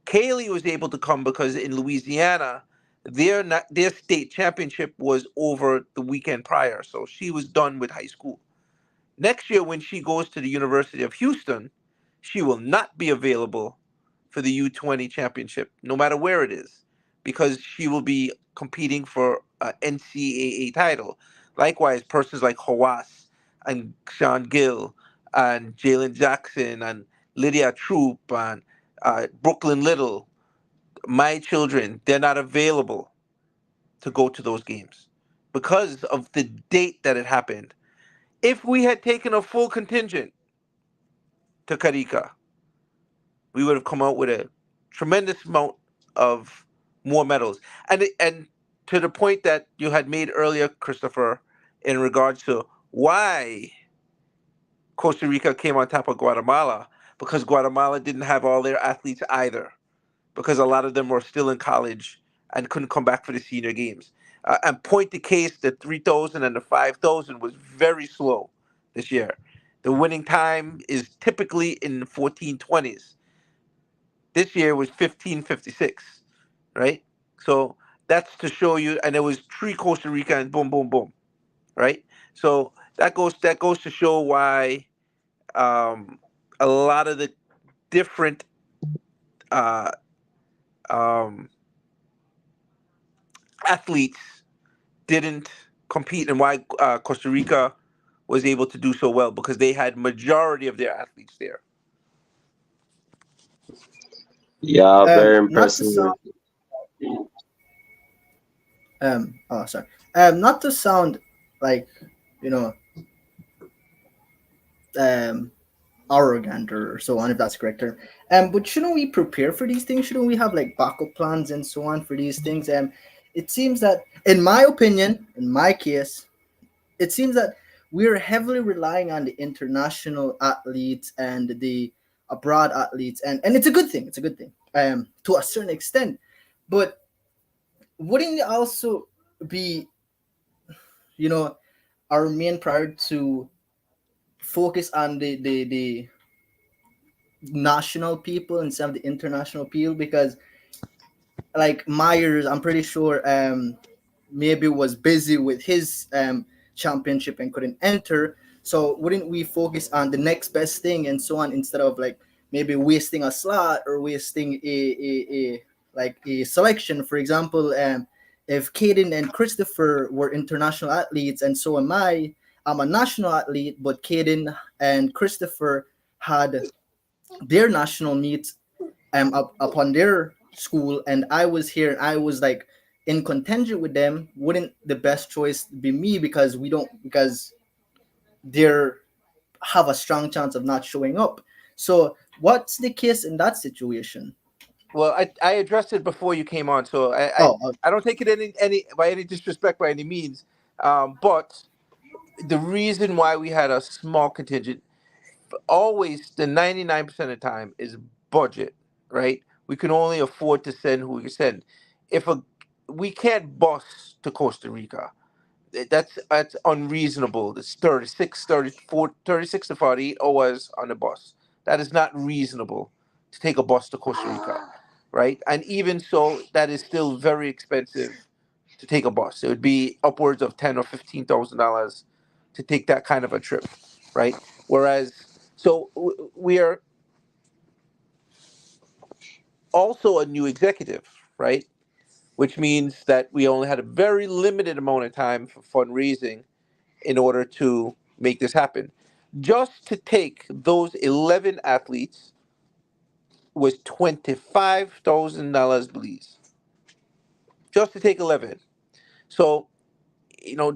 Kaylee was able to come because in Louisiana, their state championship was over the weekend prior, so she was done with high school. Next year, when she goes to the University of Houston, she will not be available for the U20 championship, no matter where it is, because she will be competing for an NCAA title. Likewise, persons like Hawass and Sean Gill and Jalen Jackson and Lydia Troop and Brooklyn Little, my children, they're not available to go to those games because of the date that it happened. If we had taken a full contingent to Carica, we would have come out with a tremendous amount of more medals. And to the point that you had made earlier, Christopher, in regards to why Costa Rica came on top of Guatemala, because Guatemala didn't have all their athletes either, because a lot of them were still in college and couldn't come back for the senior games. And point the case, the 3,000 and the 5,000 was very slow this year. The winning time is typically in the 1420s. This year was 1556, right? So that's to show you, and it was three Costa Rica and boom, boom, boom, right? So that goes to show why um, a lot of the different uh, um, athletes didn't compete, and why Costa Rica was able to do so well because they had majority of their athletes there. Yeah, very Not to impressive. sound oh sorry, not to sound like, you know, um arrogant or so on, if that's the correct term. But shouldn't we prepare for these things? Shouldn't we have like backup plans and so on for these things? It seems that, in my opinion, in my case, it seems that we're heavily relying on the international athletes and the abroad athletes, and it's a good thing. It's a good thing, to a certain extent. But wouldn't it also be, you know, our main priority to focus on the national people instead of the international people? Because like Myers, I'm pretty sure maybe was busy with his championship and couldn't enter. So wouldn't we focus on the next best thing and so on, instead of like maybe wasting a slot or wasting a like a selection? For example, if Caden and Christopher were international athletes and so am I, I'm a national athlete, but Caden and Christopher had their national meets upon their school, and I was here and I was like in contention with them. Wouldn't the best choice be me, because we don't, because they're have a strong chance of not showing up? So what's the case in that situation? Well, I addressed it before you came on, so Oh, I don't take it any by any disrespect by any means. But the reason why we had a small contingent, always the 99% of the time, is budget, right? We can only afford to send who we can send. If a We can't bus to Costa Rica. That's unreasonable. It's 36, 34, 36 to 48 hours on the bus. That is not reasonable to take a bus to Costa Rica, right? And even so, that is still very expensive to take a bus. It would be upwards of $10,000 or $15,000 to take that kind of a trip, right? Whereas, we are also a new executive, right? Which means that we only had a very limited amount of time for fundraising in order to make this happen. Just to take those 11 athletes was $25,000, please. Just to take 11. So,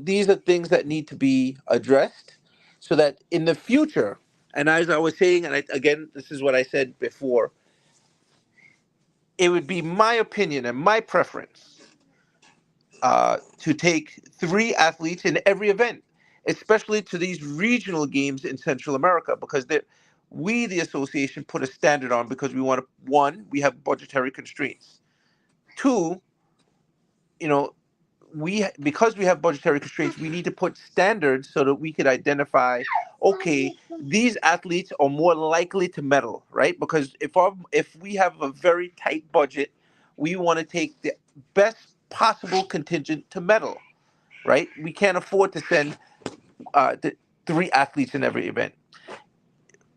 these are things that need to be addressed so that in the future, and as I was saying, and again, this is what I said before, it would be my opinion and my preference to take three athletes in every event, especially to these regional games in Central America, because we, the association, put a standard on because we want to, one, we have budgetary constraints. Two, you know, because we have budgetary constraints, we need to put standards so that we could identify, okay, these athletes are more likely to medal, right? Because if we have a very tight budget, we want to take the best possible contingent to medal, right? We can't afford to send the three athletes in every event.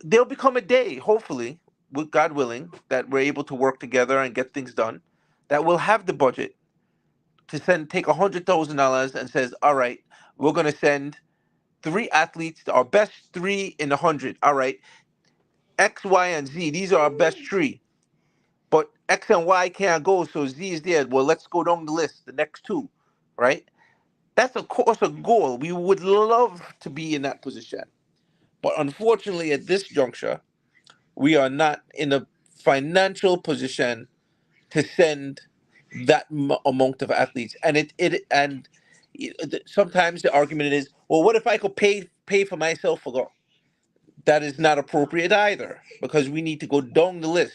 There'll become a day, hopefully, with God willing, that we're able to work together and get things done, that we'll have the budget to take $100,000 and says, all right, we're going to send three athletes, our best three in 100. All right, X, Y, and Z, these are our best three. But X and Y can't go, so Z is there. Well, let's go down the list, the next two, right? That's, of course, a goal. We would love to be in that position. But unfortunately, at this juncture, we are not in a financial position to send that amount of athletes. And sometimes the argument is, well, what if I could pay for myself for go? That is not appropriate either, because we need to go down the list.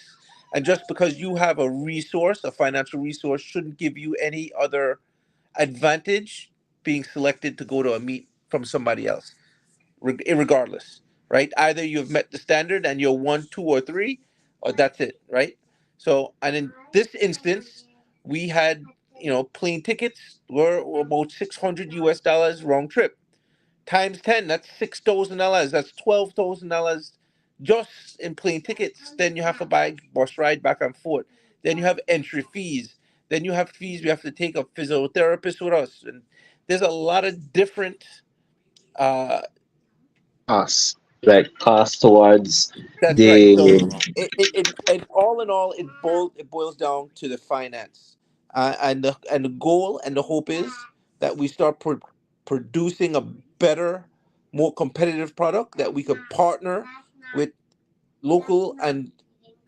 And just because you have a resource, a financial resource, shouldn't give you any other advantage being selected to go to a meet from somebody else, irregardless, right? Either you've met the standard and you're one, two, or three, or that's it, right? So, and in this instance, we had, plane tickets were about $600 round trip. Times 10, that's $6,000. That's $12,000 just in plane tickets. Then you have to buy bus ride back and forth. Then you have entry fees. Then you have fees. We have to take a physiotherapist with us. And there's a lot of different uh, Us. like cost towards That's right. the So it all in all, it boils down to the finance, and the goal and the hope is that we start producing a better, more competitive product that we could partner with local and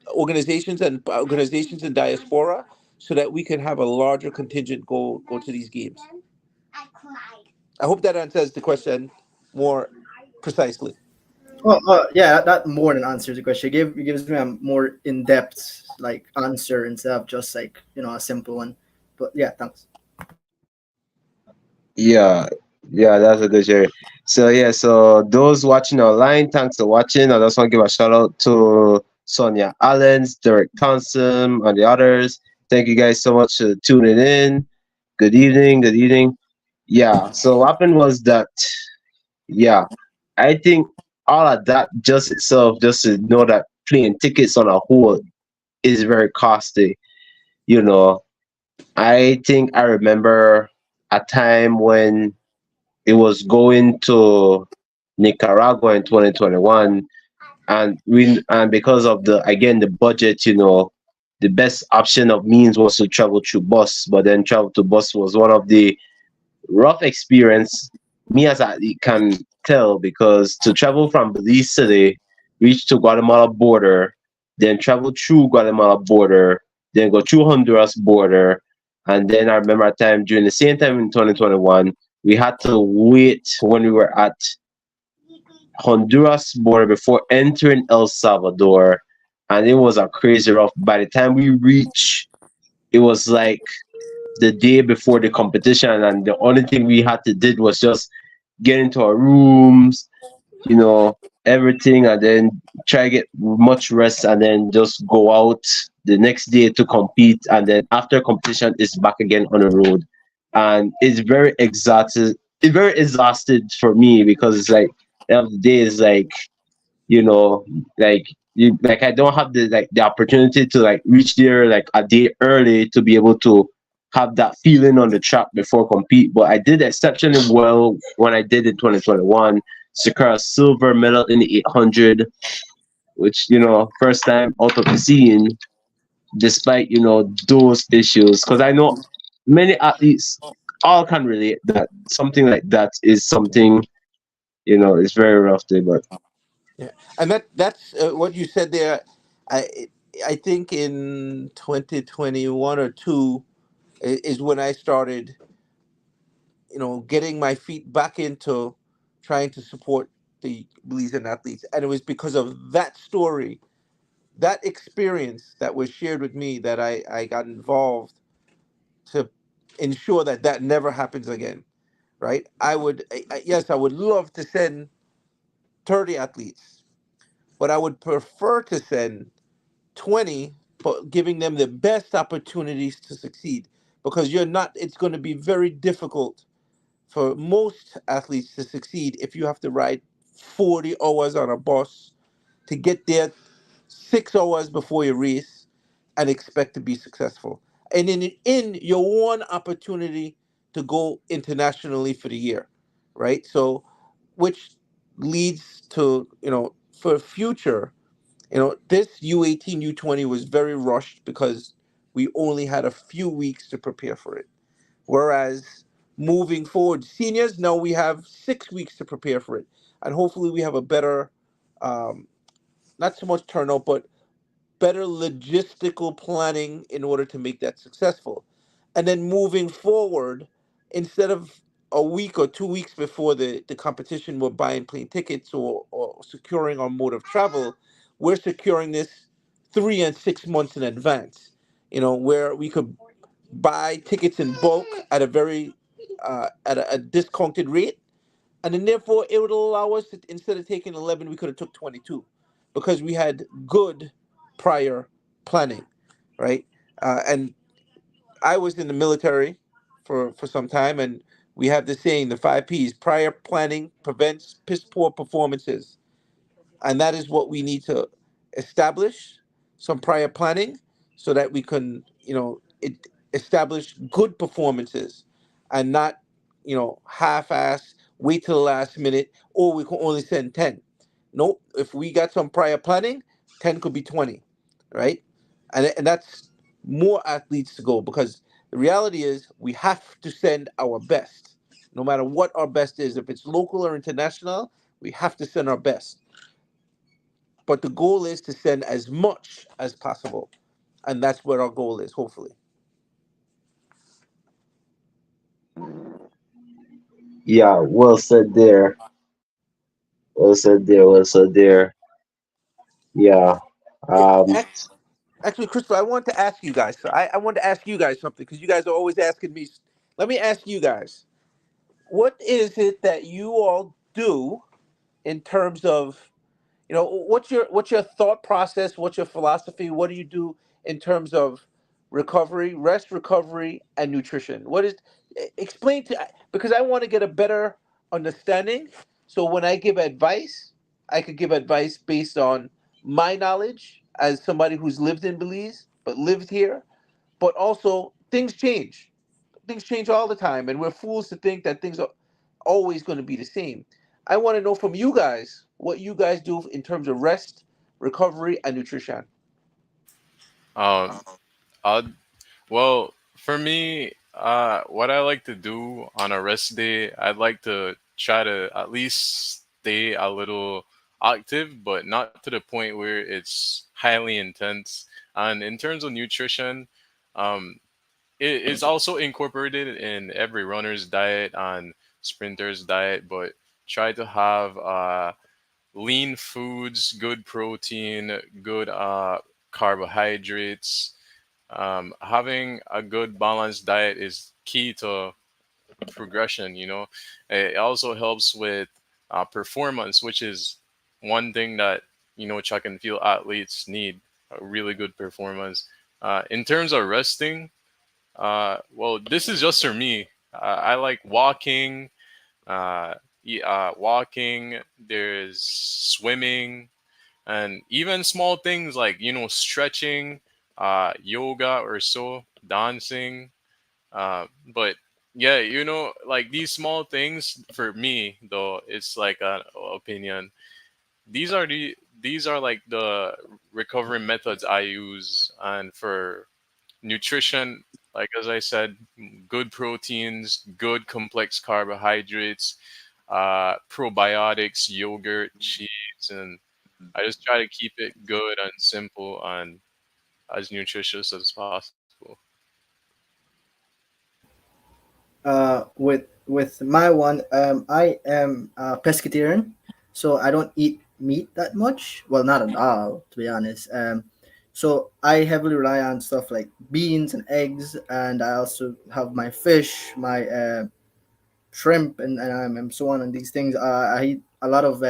organizations in diaspora, so that we can have a larger contingent go to these games. I hope that answers the question more precisely. Oh, yeah, that more than answers the question. It gives me a more in depth like answer instead of just like a simple one. But yeah, thanks. Yeah, yeah, that's a good share. So yeah, so those watching online, thanks for watching. I just want to give a shout out to Sonia Allens, Derek Thompson, and the others. Thank you guys so much for tuning in. Good evening, good evening. Yeah, so what happened was that, yeah, I think all of that just itself, just to know that plane tickets on a whole is very costly. You know, I think I remember a time when it was going to Nicaragua in 2021, and because of the again the budget, the best option of means was to travel through bus, but then travel to bus was one of the rough experience me as I can tell, because to travel from Belize City, reach to Guatemala border, then travel through Guatemala border, then go through Honduras border, and then I remember a time during the same time in 2021, we had to wait when we were at Honduras border before entering El Salvador, and it was a crazy rough. By the time we reached, it was like the day before the competition, and the only thing we had to did was just get into our rooms, you know, everything, and then try to get much rest, and then just go out the next day to compete, and then after competition is back again on the road, and it's very exhausted. It's very exhausted for me because it's like the end of the day is like, you know, like I don't have the opportunity to like reach there like a day early to be able to have that feeling on the track before compete. But I did exceptionally well when I did in 2021. Secure a silver medal in the 800, which first time out of the scene, despite those issues. Because I know many athletes all can relate that something like that is something it's very rough day. But Yeah, and that's what you said there. I I think in 2021 or two is when I started, getting my feet back into trying to support the Belizean athletes, and it was because of that story, that experience that was shared with me, that I got involved to ensure that that never happens again. Right? Yes, I would love to send 30 athletes, but I would prefer to send 20, but giving them the best opportunities to succeed, because you're not it's going to be very difficult for most athletes to succeed if you have to ride 40 hours on a bus to get there 6 hours before your race and expect to be successful. And in your one opportunity to go internationally for the year, right? So, which leads to, for future, this U18, U20 was very rushed because we only had a few weeks to prepare for it. Whereas moving forward, seniors, now we have 6 weeks to prepare for it. And hopefully we have a better, um, not so much turnout, but better logistical planning in order to make that successful. And then moving forward, instead of a week or 2 weeks before the competition, we're buying plane tickets or securing our mode of travel, we're securing this 3 and 6 months in advance, where we could buy tickets in bulk at a very at a discounted rate, and then therefore it would allow us to, instead of taking 11, we could have took 22, because we had good prior planning, right? And I was in the military for some time, and we have the saying, the 5 P's: prior planning prevents piss poor performances. And that is what we need to establish, some prior planning, so that we can establish good performances, and not half-ass, wait till the last minute, or we can only send 10. Nope. If we got some prior planning, 10 could be 20, right? And that's more athletes to go, because the reality is we have to send our best, no matter what our best is. If it's local or international, we have to send our best. But the goal is to send as much as possible. And that's what our goal is, hopefully. Yeah, well said there. Well said there. Well said there. Yeah. Yeah, Um. actually, Christopher, I want to ask you guys. So I want to ask you guys something, because you guys are always asking me. Let me ask you guys, what is it that you all do in terms of, what's your thought process, what's your philosophy, what do you do in terms of recovery, rest, recovery, and nutrition? What is explain to, because I want to get a better understanding, so when I give advice, I could give advice based on my knowledge as somebody who's lived in Belize but lived here. But also, things change all the time, and we're fools to think that things are always going to be the same. I want to know from you guys what you guys do in terms of rest, recovery, and nutrition. Um, I'd, well, for me, what I like to do on a rest day, I'd like to try to at least stay a little active, but not to the point where it's highly intense. And in terms of nutrition, um, it is also incorporated in every runner's diet and sprinter's diet, but try to have lean foods, good protein, good carbohydrates. Having a good balanced diet is key to progression. It also helps with performance, which is one thing that track and field athletes need, a really good performance. In terms of resting, well, this is just for me. I like walking. Walking. There's swimming, and even small things like stretching, yoga or so, dancing. But yeah, like these small things for me though, it's like an opinion. These are like the recovery methods I use, and for nutrition, like as I said, good proteins, good complex carbohydrates, probiotics, yogurt, cheese, and I just try to keep it good and simple and as nutritious as possible. With my one, I am a pescatarian, so I don't eat meat that much. Well, not at all, to be honest. So I heavily rely on stuff like beans and eggs, and I also have my fish, my shrimp, and so on. And these things, I eat a lot of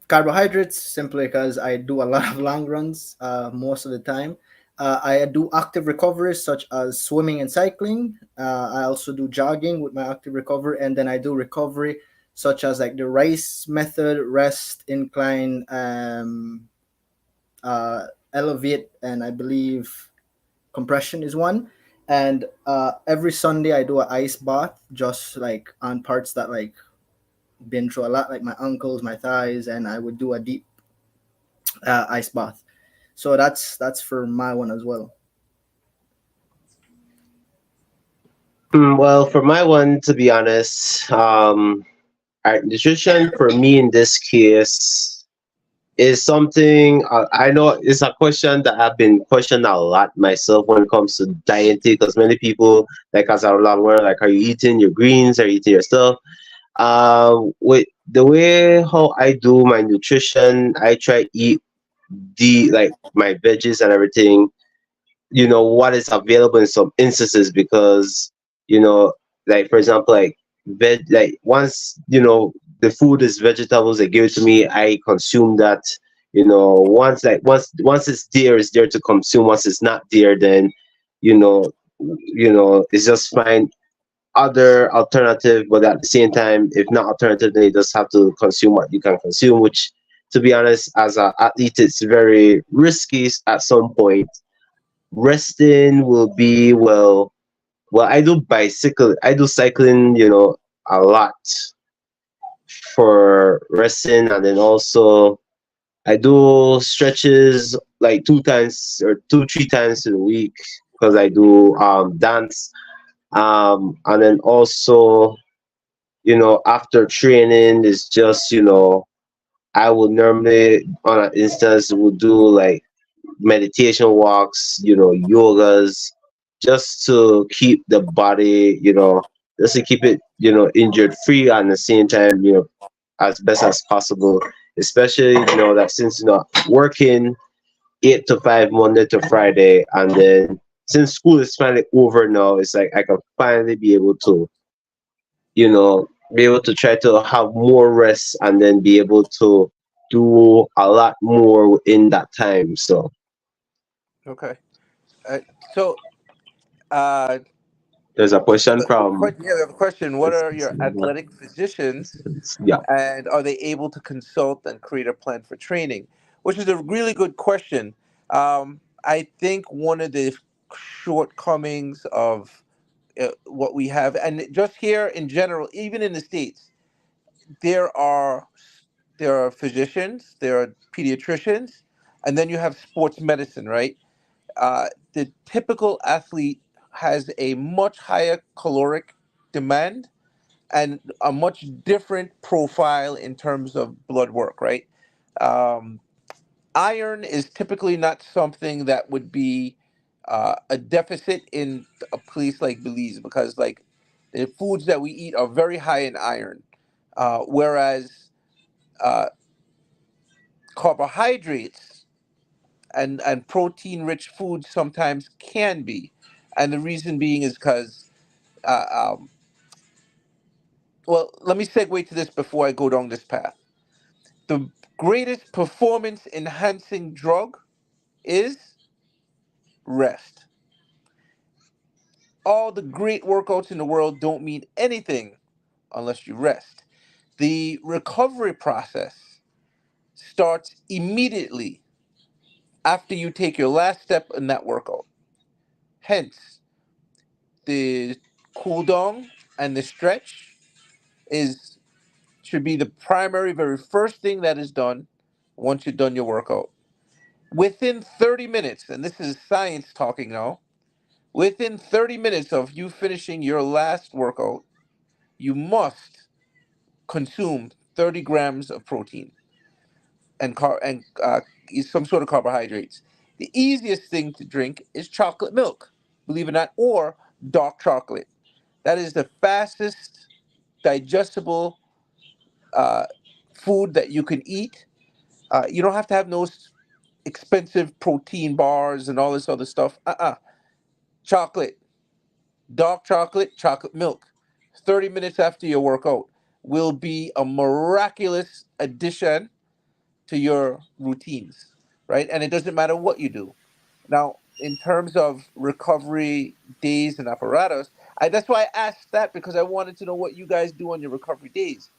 carbohydrates simply because I do a lot of long runs most of the time. I do active recoveries such as swimming and cycling. I also do jogging with my active recovery, and then I do recovery such as like the rice method, rest, incline, elevate, and I believe compression is one. And every Sunday I do an ice bath, just like on parts that like been through a lot, like my ankles, my thighs, and I would do a deep ice bath. So that's for my one as well. Well, for my one, to be honest, nutrition for me in this case is something I know it's a question that I've been questioning a lot myself when it comes to dieting, because many people like us are a lot more like, are you eating your greens? Are you eating your stuff? With the way how I do my nutrition, I try to eat the like my veggies and everything, what is available in some instances, because you know like for example, like like once the food is vegetables, they give it to me, I consume that. Once it's there, it's there to consume. Once it's not there, then you know it's just fine. Other alternative, but at the same time, if not alternative, then you just have to consume what you can consume, which, to be honest, as an athlete, it's very risky at some point. Resting will be, I do cycling, a lot. for resting, and then also I do stretches like 2 times or 3 times in a week because I do dance. And then also, after training is just, I would normally on an instance would do like meditation walks, yogas, just to keep the body, just to keep it, injured free, and at the same time, as best as possible. Especially, that since working 8 to 5 Monday to Friday, and then since school is finally over now, it's like I can finally be able to try to have more rest and then be able to do a lot more in that time. So Okay. Uh, so, uh, there's a so question the from question, yeah, we have a question. What are your athletic physicians, yeah. and are they able to consult and create a plan for training? Which is a really good question. I think one of the shortcomings of what we have, and just here in general, even in the states, there are there are physicians, there are pediatricians, and then you have sports medicine, right? The typical athlete has a much higher caloric demand and a much different profile in terms of blood work, right? Um, Iron is typically not something that would be a deficit in a place like Belize because, like, the foods that we eat are very high in iron, whereas uh, carbohydrates and protein rich foods sometimes can be. And the reason being is because, uh, um, well, let me segue to this before I go down this path. The greatest performance enhancing drug is rest. All the great workouts in the world don't mean anything unless you rest. The recovery process starts immediately after you take your last step in that workout. Hence, the cool down and the stretch is should be the primary very first thing that is done once you've done your workout. Within 30 minutes, and this is science talking now, within 30 minutes of you finishing your last workout, you must consume 30 grams of protein and some sort of carbohydrates. The easiest thing to drink is chocolate milk, believe it or not, or dark chocolate. That is the fastest digestible uh, food that you can eat. You don't have to have no expensive protein bars and all this other stuff. Chocolate, dark chocolate, chocolate milk. 30 minutes after your workout will be a miraculous addition to your routines, right? And it doesn't matter what you do. Now, in terms of recovery days and apparatus, that's why I asked that because I wanted to know what you guys do on your recovery days.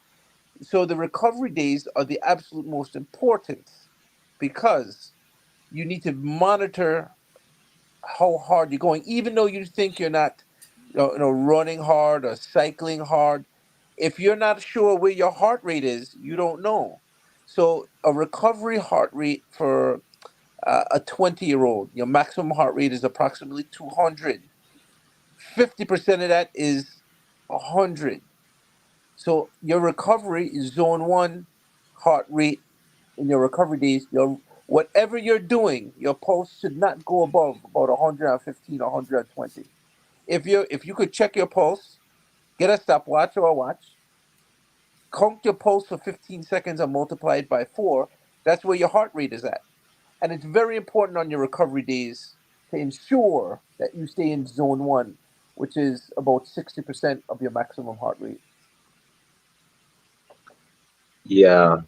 So the recovery days are the absolute most important because you need to monitor how hard you're going, even though you think you're not, running hard or cycling hard. If you're not sure where your heart rate is, you don't know. So a recovery heart rate for a 20-year-old, your maximum heart rate is approximately 200. 50% of that is 100. So your recovery is zone one heart rate in your recovery days. Your whatever you're doing, your pulse should not go above about 115 or 120. If you could check your pulse, get a stopwatch or a watch, count your pulse for 15 seconds and multiply it by four. That's where your heart rate is at. And it's very important on your recovery days to ensure that you stay in zone one, which is about 60% of your maximum heart rate. Yeah,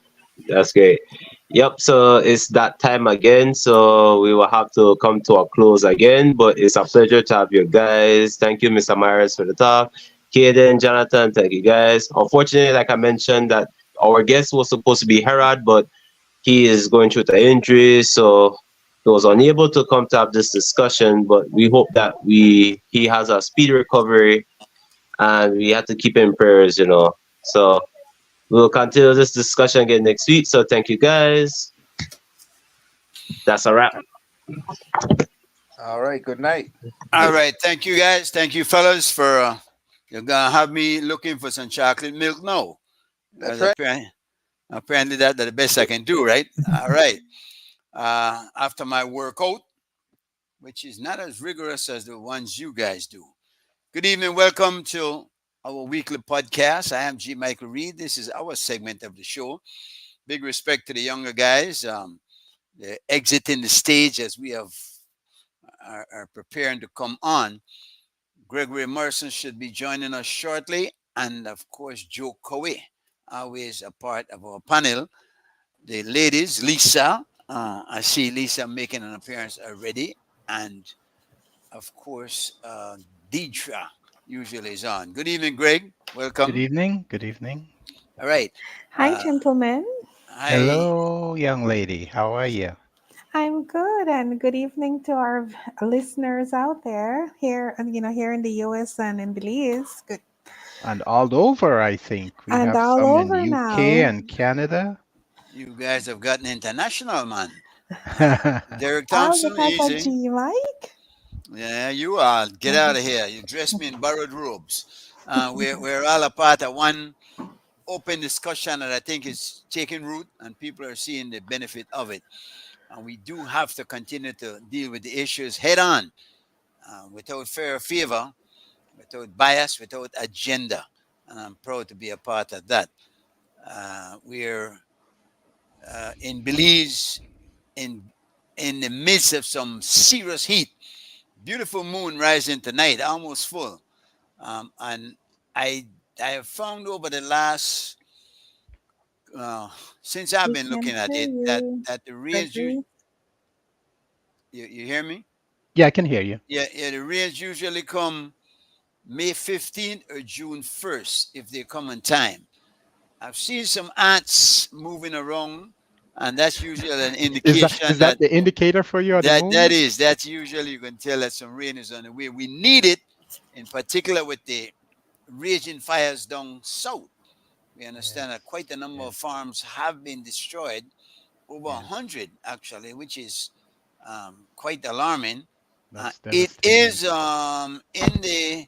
that's great. Yep, so it's that time again. So we will have to come to a close again, but it's a pleasure to have you guys. Thank you, Mr. Myers, for the talk. Kaden, Jonathan, thank you guys. Unfortunately, like I mentioned, that our guest was supposed to be Herod, but he is going through the injury, so he was unable to come to have this discussion. But we hope that he has a speedy recovery, and we have to keep him in prayers. So We'll continue this discussion again next week. So thank you guys. That's a wrap. All right. Good night. All right. Thank you, guys. Thank you, fellas, for you're gonna have me looking for some chocolate milk now. That's Because right. apparently that's the best I can do, right? All right. After my workout, which is not as rigorous as the ones you guys do. Good evening. Welcome to our weekly podcast. I am G. Michael Reed. This is our segment of the show. Big respect to the younger guys. They're exiting the stage as we are preparing to come on. Gregory Morrison should be joining us shortly. And of course, Joe Coe, always a part of our panel. The ladies, Lisa, I see Lisa making an appearance already. And of course, Deidre usually is on. Good evening, Greg. Good Welcome. evening. Good evening. All right. Hi, Uh, gentlemen. hi. Hello, young lady. How are you? I'm good, and good evening to our listeners out there here, here in the U.S. and in Belize. Good, And all over, I think. We and have all some in over UK now. and Canada. You guys have gotten international, man. Derek All Thompson, because of easy. G, Mike. Yeah, you are. Get out of here. You dress me in borrowed robes. We're all a part of one open discussion that I think is taking root and people are seeing the benefit of it. And we do have to continue to deal with the issues head on, without fear or favor, without bias, without agenda. And I'm proud to be a part of that. We're in Belize in the midst of some serious heat. Beautiful moon rising tonight, almost full. And I have found over the last since I've We been can looking at hear it you, that the rains Gregory. you hear me? Yeah, I can hear you. Yeah, the rains usually come May 15th or June 1st if they come on time. I've seen some ants moving around, and that's usually an indication Is that the indicator for you or the moon? that's usually you can tell that some rain is on the way. We need it, in particular with the raging fires down south. We understand that quite a number of farms have been destroyed, over 100 actually, which is quite alarming. That's It devastating. is in the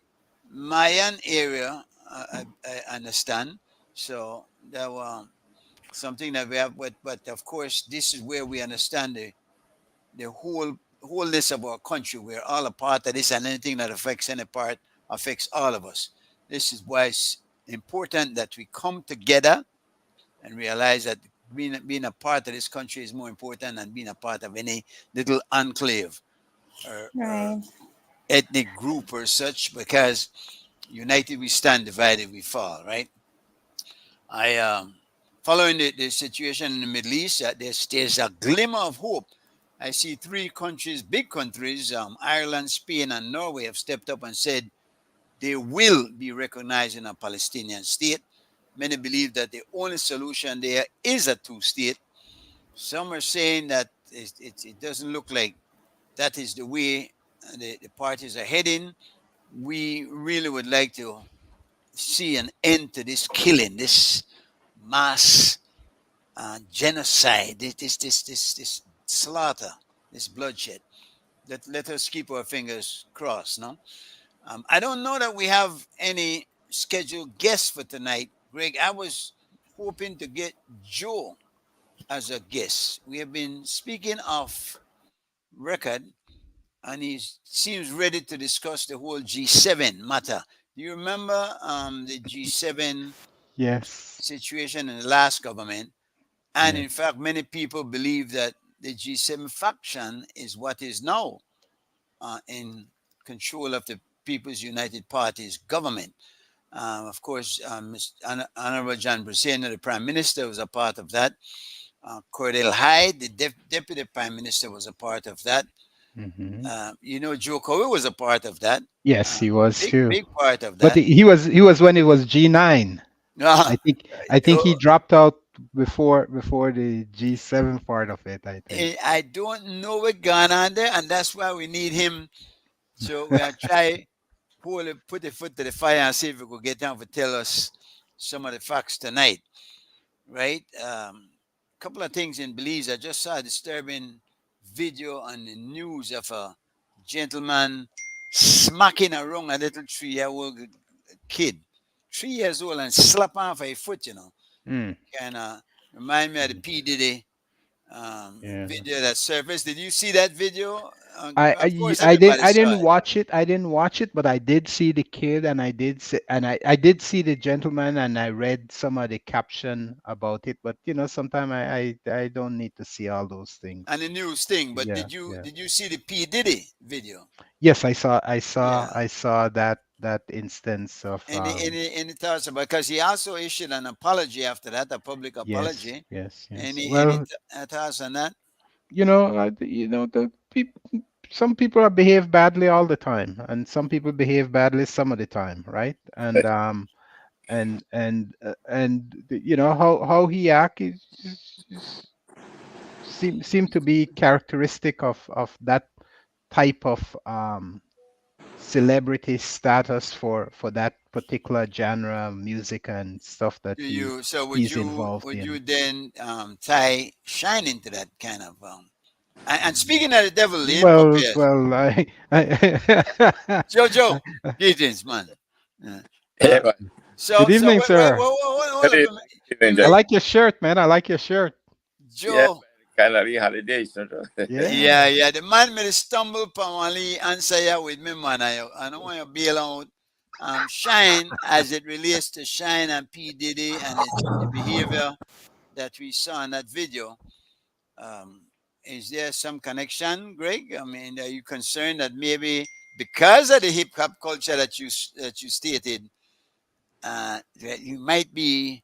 Mayan area, I understand. So that was something that we have, but of course, this is where we understand the wholeness of our country. We're all a part of this, and anything that affects any part affects all of us. This is why it's important that we come together and realize that being a part of this country is more important than being a part of any little enclave or Right. ethnic group or such, because united we stand, divided we fall, right? I following the situation in the Middle East, there's a glimmer of hope. I see three countries, big countries, Ireland, Spain, and Norway, have stepped up and said they will be recognizing a Palestinian state. Many believe that the only solution there is a two-state. Some are saying that it doesn't look like that is the way the parties are heading. We really would like to see an end to this killing, this mass genocide, this slaughter, this bloodshed. Let us keep our fingers crossed. No, I don't know that we have any scheduled guests for tonight, Greg. I was hoping to get Joe as a guest. We have been speaking of record, and he seems ready to discuss the whole G7 matter. Do you remember the G7 Yes. situation in the last government? And Yes. in fact, many people believe that the G7 faction is what is now in control of the People's United Party's government. Of course, Honorable John Bracena, the Prime Minister, was a part of that. Cordell Hyde, the Deputy Prime Minister, was a part of that. Hmm. Joe Coe was a part of that. Yes, he was too. Big part of But that. he was when it was G9. I think he dropped out before the G7 part of it. I think. I don't know what gone on there, and that's why we need him. So we are try put the foot to the fire and see if we could get him to tell us some of the facts tonight, right? Couple of things in Belize. I just saw a disturbing video on the news of a gentleman smacking around a little 3-year-old kid, 3 years old, and slap off a foot, Mm, Kind of remind me of the P. Diddy yeah. video that surfaced. Did you see that video? Of I course, I did everybody I saw didn't it. watch it. I didn't watch it, but I did see the kid, and I did see the gentleman, and I read some of the caption about it. But sometimes I don't need to see all those things. And the news thing. But Yeah, did you yeah. did you see the P. Diddy video? Yes, I saw Yeah. I saw that instance of Any thoughts about? Because he also issued an apology after that, a public yes, apology. yes, yes. Any Well, thoughts on that? the people, some people behave badly all the time, and some people behave badly some of the time, right? How he act seem to be characteristic of that type of celebrity status for that particular genre of music and stuff that he's involved Would you in. then tie Shine into that kind of and speaking of the devil, the Well, impopious, well, Jojo, greetings, man. Yeah, but So Good evening, wait, wait, sir. hold really, up a minute. even I just, like your shirt, man. I like your shirt. yeah, Joe. kind of holidays. Yeah. Yeah. The man may stumble upon one answer here with me, man. I don't want to bail out. Shine as it relates to Shine and P. Diddy and the behavior that we saw in that video. Is there some connection, Greg? I mean, are you concerned that maybe because of the hip hop culture that you stated, that you might be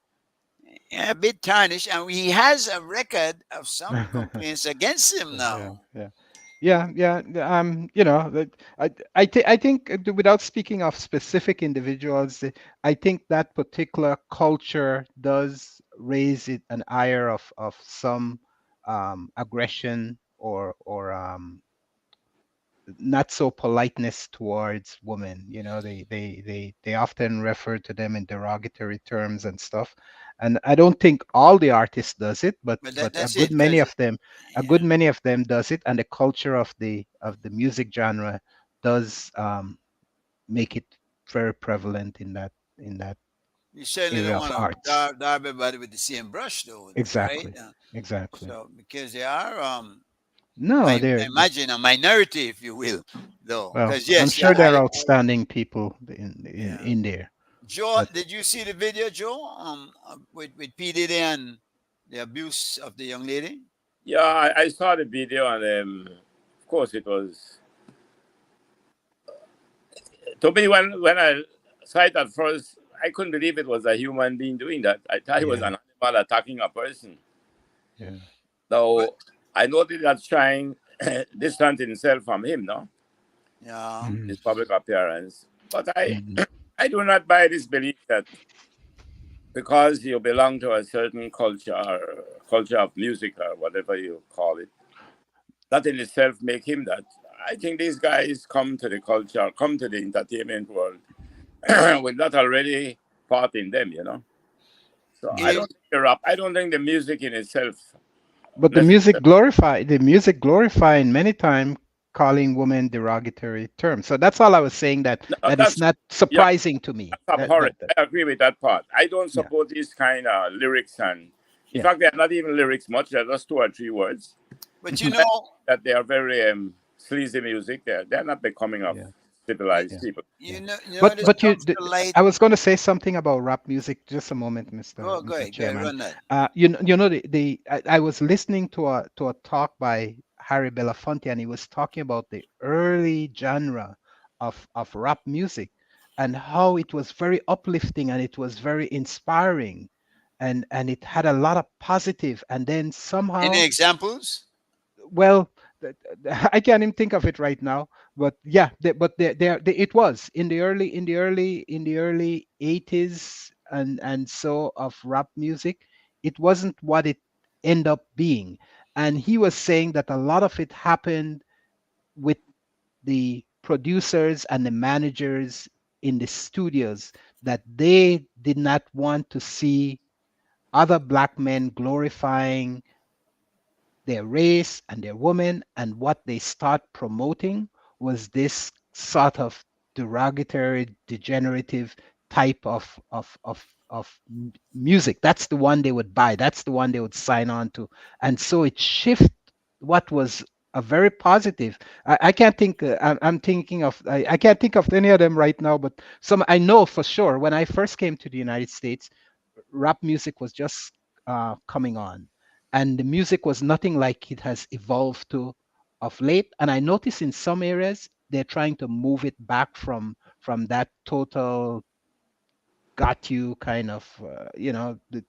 a bit tarnished, and he has a record of some complaints against him Yeah, now. yeah. I think without speaking of specific individuals, I think that particular culture does raise an ire of some aggression or not so politeness towards women. They often refer to them in derogatory terms and stuff. And I don't think all the artists does it, but But a that's good it, many because of them, does it, and the culture of the music genre does make it very prevalent in that you certainly area don't of want to arts. dar everybody with the same brush, though, right? Exactly, exactly. So because they are, No, I they're imagine, a minority, if you will, though. well. Because I'm yes, sure there are outstanding people in there, Joe, but did you see the video, Joe? With P Diddy and the abuse of the young lady. Yeah, I saw the video, and of course it was. To me, when I saw it at first, I couldn't believe it was a human being doing that. I thought it was an animal attacking a person. Yeah. So I noticed that Shine distant himself from him, no? Yeah. His public appearance. But I do not buy this belief that because you belong to a certain culture of music or whatever you call it, that in itself make him that. I think these guys come to the culture, come to the entertainment world with that already part in them, So I don't think the rap, I don't think the music in itself. But the music glorifying many times calling women derogatory terms. So that's all I was saying, that it's not surprising to me. I agree with that part. I don't support these kind of lyrics, and in fact, they're not even lyrics much. They're just 2 or 3 words. But you know that they are very sleazy music. They're not becoming of civilized people. I was going to say something about rap music. Just a moment, Mr. Chairman. Run that. I was listening to a talk by Harry Belafonte, and he was talking about the early genre of rap music and how it was very uplifting and it was very inspiring, and it had a lot of positive. And then somehow, any examples? Well, I can't even think of it right now, but yeah, it was in the early 80s and so of rap music. It wasn't what it ended up being, and he was saying that a lot of it happened with the producers and the managers in the studios that they did not want to see other black men glorifying their race and their women, and what they start promoting was this sort of derogatory, degenerative type of music. That's the one they would buy. That's the one they would sign on to, and so it shifted what was a very positive. I can't think. I'm thinking of. I can't think of any of them right now, but some I know for sure. When I first came to the United States, rap music was just coming on, and the music was nothing like it has evolved to of late. And I notice in some areas they're trying to move it back from that total got you kind of the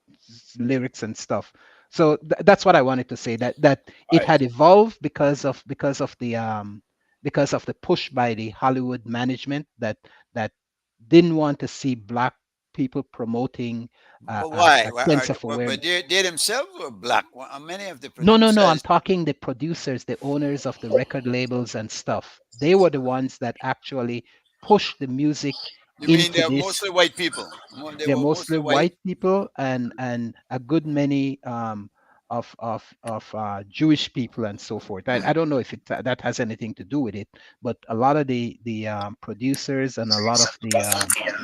lyrics and stuff. So that's what I wanted to say, that it Right. had evolved because of the push by the Hollywood management that didn't want to see black people promoting But why? a Why sense of but awareness. they themselves were black. Many of the No, I'm producers. talking the producers, the owners of the record labels and stuff. They were the ones that actually pushed the music You mean into they're this. mostly white people? They They're were mostly mostly white. white people, and a good many of Jewish people and so forth. I don't know if that has anything to do with it, but a lot of the producers and a lot of the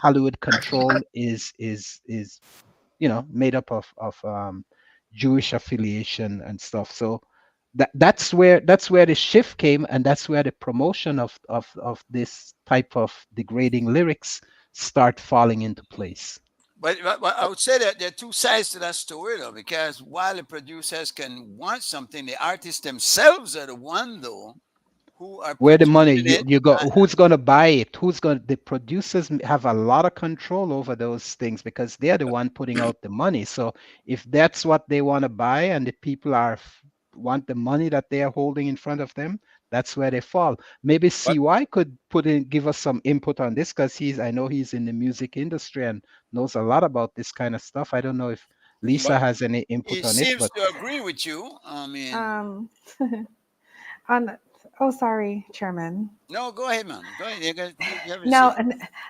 Hollywood control is made up of Jewish affiliation and stuff. So that's where the shift came, and that's where the promotion of this type of degrading lyrics start falling into place. But I would say that there are two sides to that story, though, because while the producers can want something, the artists themselves are the one, though, who are Where the money producing it. you go, who's going to buy it? The producers have a lot of control over those things because they're the one putting out the money. So if that's what they want to buy and the people want the money that they are holding in front of them, that's where they fall. Maybe But CY could give us some input on this, because I know he's in the music industry and knows a lot about this kind of stuff. I don't know if But Lisa has any input he on it, seems but to agree with you. I mean, Um, on oh, sorry, Chairman. no, go ahead, man. Go ahead. You have a No, say.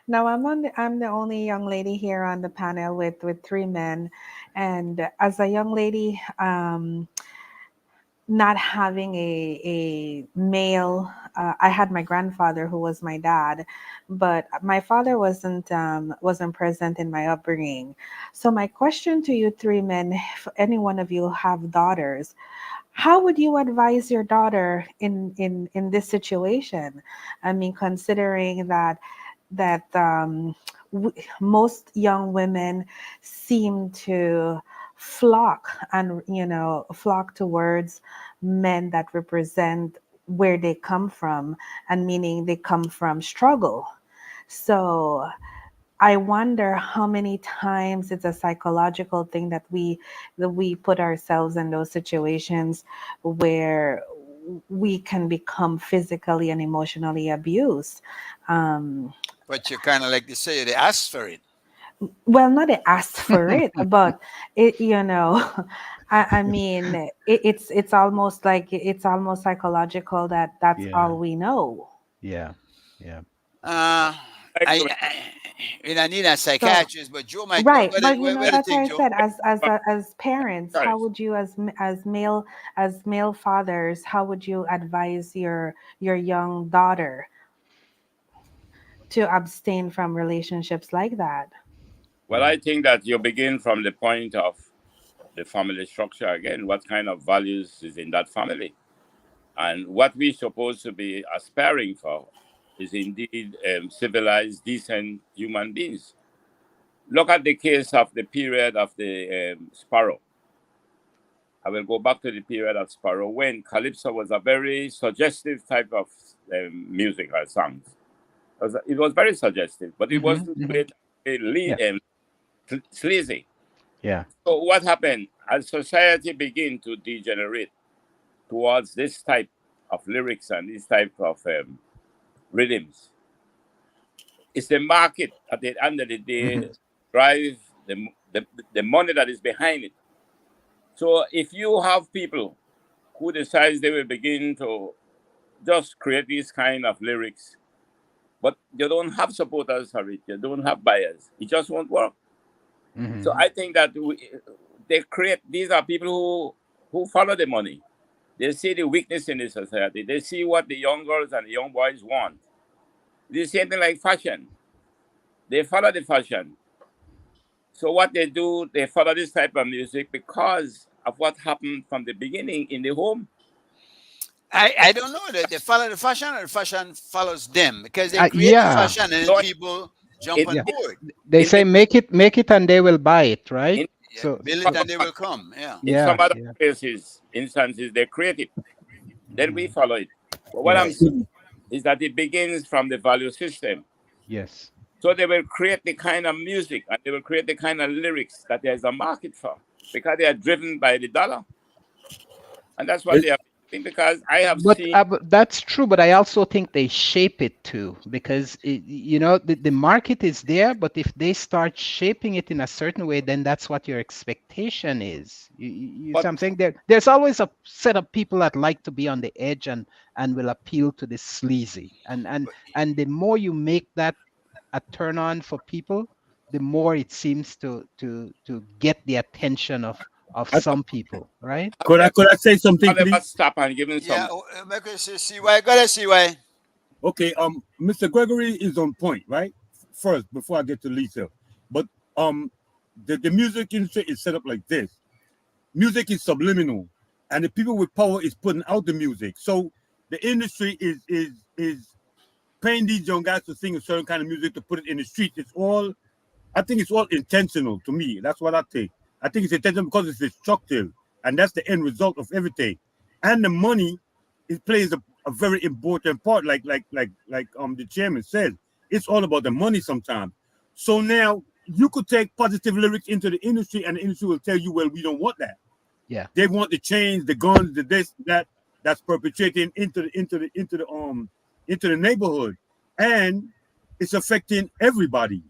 no, I'm the only young lady here on the panel with three men, and as a young lady, not having a male, I had my grandfather who was my dad, but my father wasn't present in my upbringing. So my question to you three men, if any one of you have daughters, how would you advise your daughter in this situation? I mean, considering that most young women seem to flock towards men that represent where they come from, and meaning they come from struggle. So I wonder how many times it's a psychological thing that we put ourselves in those situations where we can become physically and emotionally abused. Um, But you kind of like to say they asked for it. well, not they asked for it, but I mean, it's almost psychological that that's yeah, all we know. yeah, yeah. Uh, like to I need a So psychiatrist, but Joe might. right, What, but what, what do you that's why think, I Joe? said, as parents, sorry. how would you, as male fathers, how would you advise your young daughter to abstain from relationships like that? Well, I think that you begin from the point of the family structure again. What kind of values is in that family? And what we're supposed to be aspiring for is indeed civilized, decent human beings. Look at the case of the period of the Sparrow. I will go back to the period of Sparrow when Calypso was a very suggestive type of music or songs. It was very suggestive, but it Hmm. wasn't Hmm. great, Yeah, sleazy. yeah. So what happened as society began to degenerate towards this type of lyrics and this type of rhythms? It's the market at the end of the Hmm. day drive the money that is behind it. So if you have people who decides they will begin to just create these kind of lyrics but you don't have supporters for it. You don't have buyers. It just won't work. Mhm. So I think that these are people who follow the money. They see the weakness in the society. They see what the young girls and the young boys want. The same thing like fashion. They follow the fashion. So what they do, they follow this type of music because of what happened from the beginning in the home. I don't know that they follow the fashion or the fashion follows them, because they create the Yeah. fashion and then So people jump it- on Yeah. board. They In say the- make it and they will buy it, right? in, Yeah, So build it and they will come. Yeah. in yeah, some other yeah. places, instances, they create it. Then we Mhm. follow it. But what I'm Right. saying is that it begins from the value system. Yes. So they will create the kind of music and they will create the kind of lyrics that there's a market for, because they are driven by the dollar. And that's what they are doing, because I have seen. But that's true. But I also think they shape it too, because the market is there. But if they start shaping it in a certain way, then that's what your expectation is. You see But- what I'm saying? There's always a set of people that like to be on the edge and will appeal to the sleazy. And the more you make that a turn on for people, the more it seems to get the attention of some people, right? Could I say something, I'll never please? stop and give him Yeah. some. Make us see why. Gotta see why. Okay, Mr. Gregory is on point, right? First, before I get to Lisa, but the music industry is set up like this. Music is subliminal, and the people with power is putting out the music. So the industry is paying these young guys to sing a certain kind of music to put it in the streets. I think it's all intentional to me. That's what I think. I think it's intentional because it's destructive, and that's the end result of everything. And the money, it plays a very important part. Like the chairman said, it's all about the money sometimes. So now you could take positive lyrics into the industry, and the industry will tell you, well, we don't want that. Yeah. They want the chains, the guns, the this, that's perpetrating into the neighborhood, and it's affecting everybody.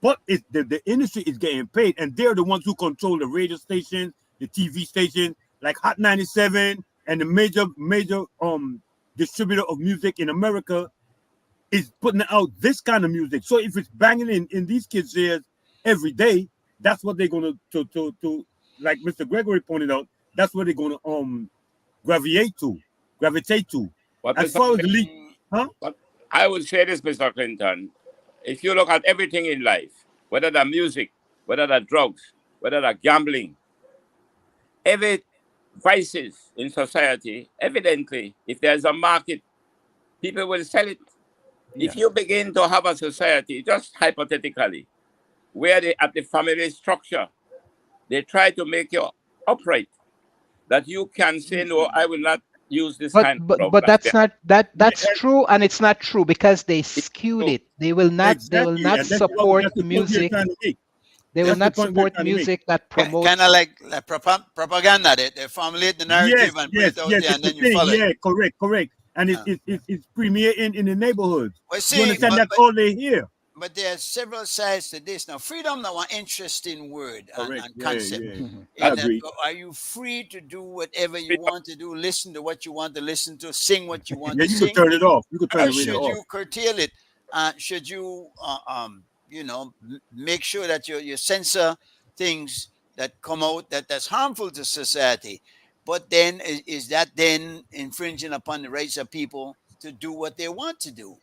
But the industry is getting paid, and they're the ones who control the radio station, the TV station, like Hot 97, and the major distributor of music in America is putting out this kind of music. So if it's banging in these kids' ears every day, that's what they're gonna to like Mr. Gregory pointed out. That's what they're gonna gravitate to. But As Mr. far as the Clinton, league, huh? but I would say this, Mr. Clinton. If you look at everything in life, whether that music, whether that drugs, whether that gambling, every vices in society, evidently, if there's a market, people will sell it. If you begin to have a society, just hypothetically, where they at the family structure, they try to make you upright, that you can say, no, I will not use this kind of drug. But that's not that's true, and it's not true because they skewed it. They will not Exactly, and that's support the point we're music. trying to make. They will That's the not point we're support trying to make. music that promotes. Kind of like propaganda. They formulate the narrative and put it out there, and it's then the you thing. follow Yeah, it. correct. And it's premiering in the neighborhoods. Well, You see, understand? That's all they hear. but there are several sides to this. Now, freedom now an interesting word Correct. and Yeah, concept. yeah. In I that, agree. are you free to do whatever you want to do, listen to what you want to listen to, sing what you want Yeah, to you sing? could turn it off. You could turn Or the radio should off. you curtail it? Should you, make sure that you censor things that come out that's harmful to society? But then, is that then infringing upon the rights of people to do what they want to do?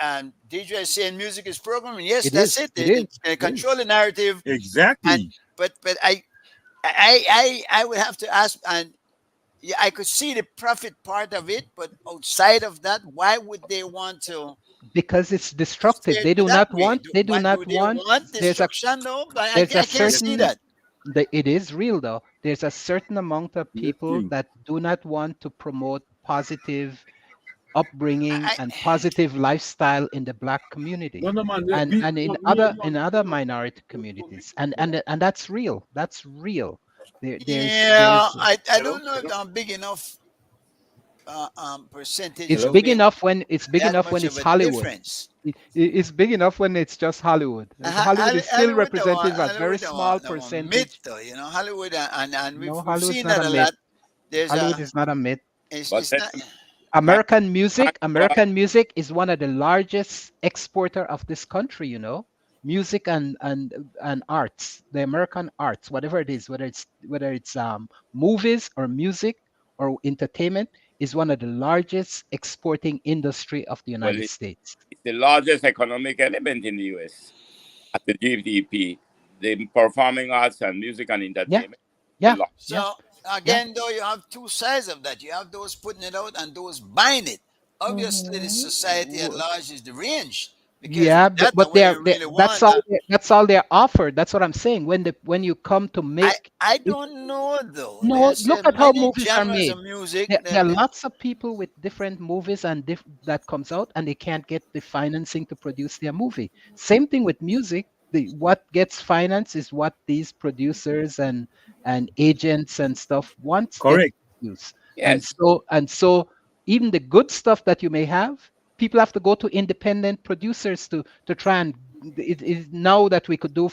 And DJ is saying music is programming. Yes, It that's is. it. It is. They control the narrative. Exactly. But I would have to ask, and yeah, I could see the profit part of it, but outside of that, why would they want to? Because it's destructive. steer They to do that not way? want. They do Why not do they want. want There's a destruction, though? I there's a can't see certain. that. It is real though. There's a certain amount of people King. that do not want to promote positive upbringing and positive lifestyle in the black community, No, man. and in other minority communities, and that's real. That's real. Yeah, I don't know if I'm big enough percentage. It's to big make enough when it's big that enough when much it's of a Hollywood. difference. It's big enough when it's just Hollywood. Hollywood is still Hollywood, though, representing a Hollywood, very though, small though, a myth, percentage. though, Hollywood, and we've No, Hollywood's seen not that a a myth. lot. There's Hollywood is not a myth. it's But not. American music is one of the largest exporter of this country, you know. Music and arts, the American arts, whatever it is, whether it's movies or music or entertainment, is one of the largest exporting industry of the Well, United States. it's the largest economic element in the U.S. at the GDP. The performing arts and music and entertainment. Yeah. The lar- So again, though, you have two sides of that. You have those putting it out and those buying it. Obviously, the society at large is the range. Because Yeah, that's but the way they're, you really that's want all that. that's all they're offered. That's what I'm saying. When you come to make I don't know though. no, There's look at how many movies are genres made. of music. There are lots of people with different movies and that comes out, and they can't get the financing to produce their movie. Same thing with music. What gets financed is what these producers and agents and stuff want to Correct. use. Yes. And so even the good stuff that you may have, people have to go to independent producers to try and now that we could do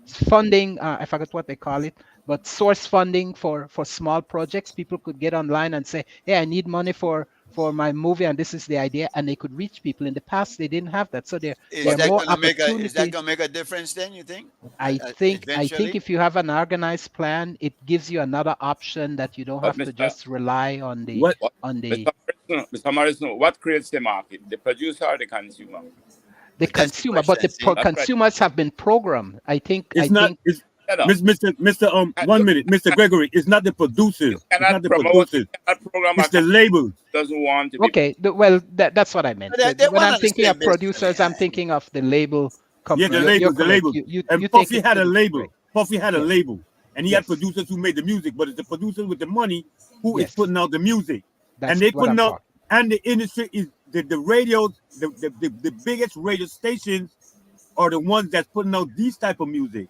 funding, I forgot what they call it, but source funding for small projects. People could get online and say, hey, I need money for my movie, and this is the idea, and they could reach people. In the past, they didn't have that, so there are more opportunities. Is that gonna make a difference then, you think? I think Eventually? if you have an organized plan, it gives you another option that you don't But have to Mr. just rely on the What? Mr. Morrison, what creates the market? The producer or the consumer? That's the consumer, but the question, see? consumers have been programmed. I think It's not. It's Shut up. Mr. 1 minute, Mr. Gregory. It's not the producers. It's Cannot not the promote producers. that program. It's the labels. Doesn't want to be. okay. That's what I meant. But they When want I'm thinking of understand business, producers, yeah. I'm thinking of the label company. Yeah, the You're labels, the correct. labels. You And take Puffy it had to a the- label. right. Puffy had a Yes. label, and he had Yes. producers who made the music. But it's the producers with the money who is Yes. putting out the music, That's and they what I'm putting out. talking. And the industry is the radios. The biggest radio stations are the ones that's putting out these type of music,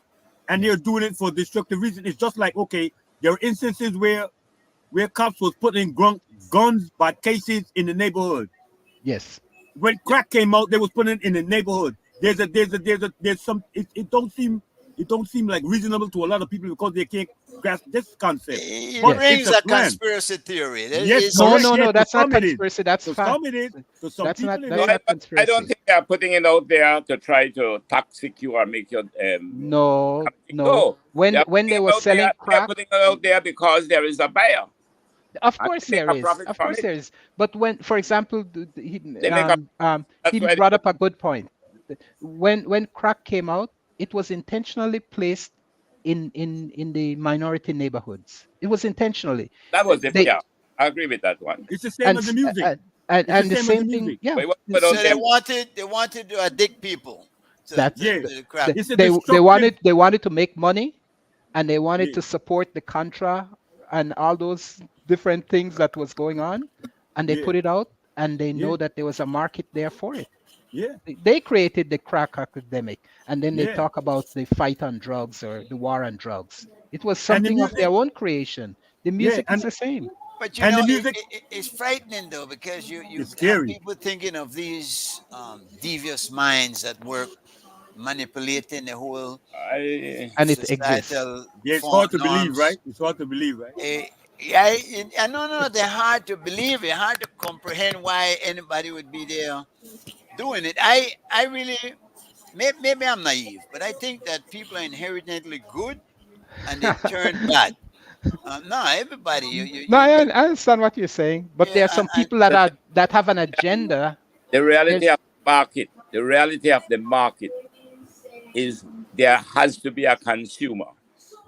and they're doing it for destructive reasons. It's just like, okay, there are instances where cops was putting guns by cases in the neighborhood. Yes. When crack came out, they was putting it in the neighborhood. There's some. It don't seem like reasonable to a lot of people because they can't grasp this concept. It But brings it's a a plan. conspiracy theory. Yes, No, correct. no, Yes, no. to That's not some it is. conspiracy. That's To fact. some it is. To some That's people not. it That's is. not I conspiracy. don't think they are putting it out there to try to toxic you or make you. No, no. No. When They're they putting were it out selling there- they're crack, putting it out there because there is a buyer. of And course they make there a is. profit Of from course it. there is. But when, for example, he They make a- That's he why they brought up put- a good point. When crack came out, it was intentionally placed in the minority neighborhoods. It was intentionally. That was the They- yeah. I agree with that one. It's the same and as the s- music. and It's the the same as same the thing. music. Yeah. But what put So out they there- wanted to addict people. That's Yeah. to the crack. It's a they destructive- wanted to make money, and they wanted Yeah. to support the Contra and all those different things that was going on, and they Yeah. put it out, and they know Yeah. that there was a market there for it. Yeah. They created the crack epidemic, and then they Yeah. talk about the fight on drugs or the war on drugs. It was And the something of music- their own creation. The music and- is the same. But you And the know, music- it's frightening though because you It's have scary. people thinking of these devious minds at work manipulating the whole And it exists. societal Yeah, it's hard to believe, norms. right? It's hard to believe, right? I no, they're hard to believe. It's hard to comprehend why anybody would be there doing it. I really, maybe I'm naive, but I think that people are inherently good and they turn bad. No, everybody. No, I understand what you're saying, but Yeah, there are some and- people that have an agenda. The reality Yes. of the market, the reality of the market is there has to be a consumer.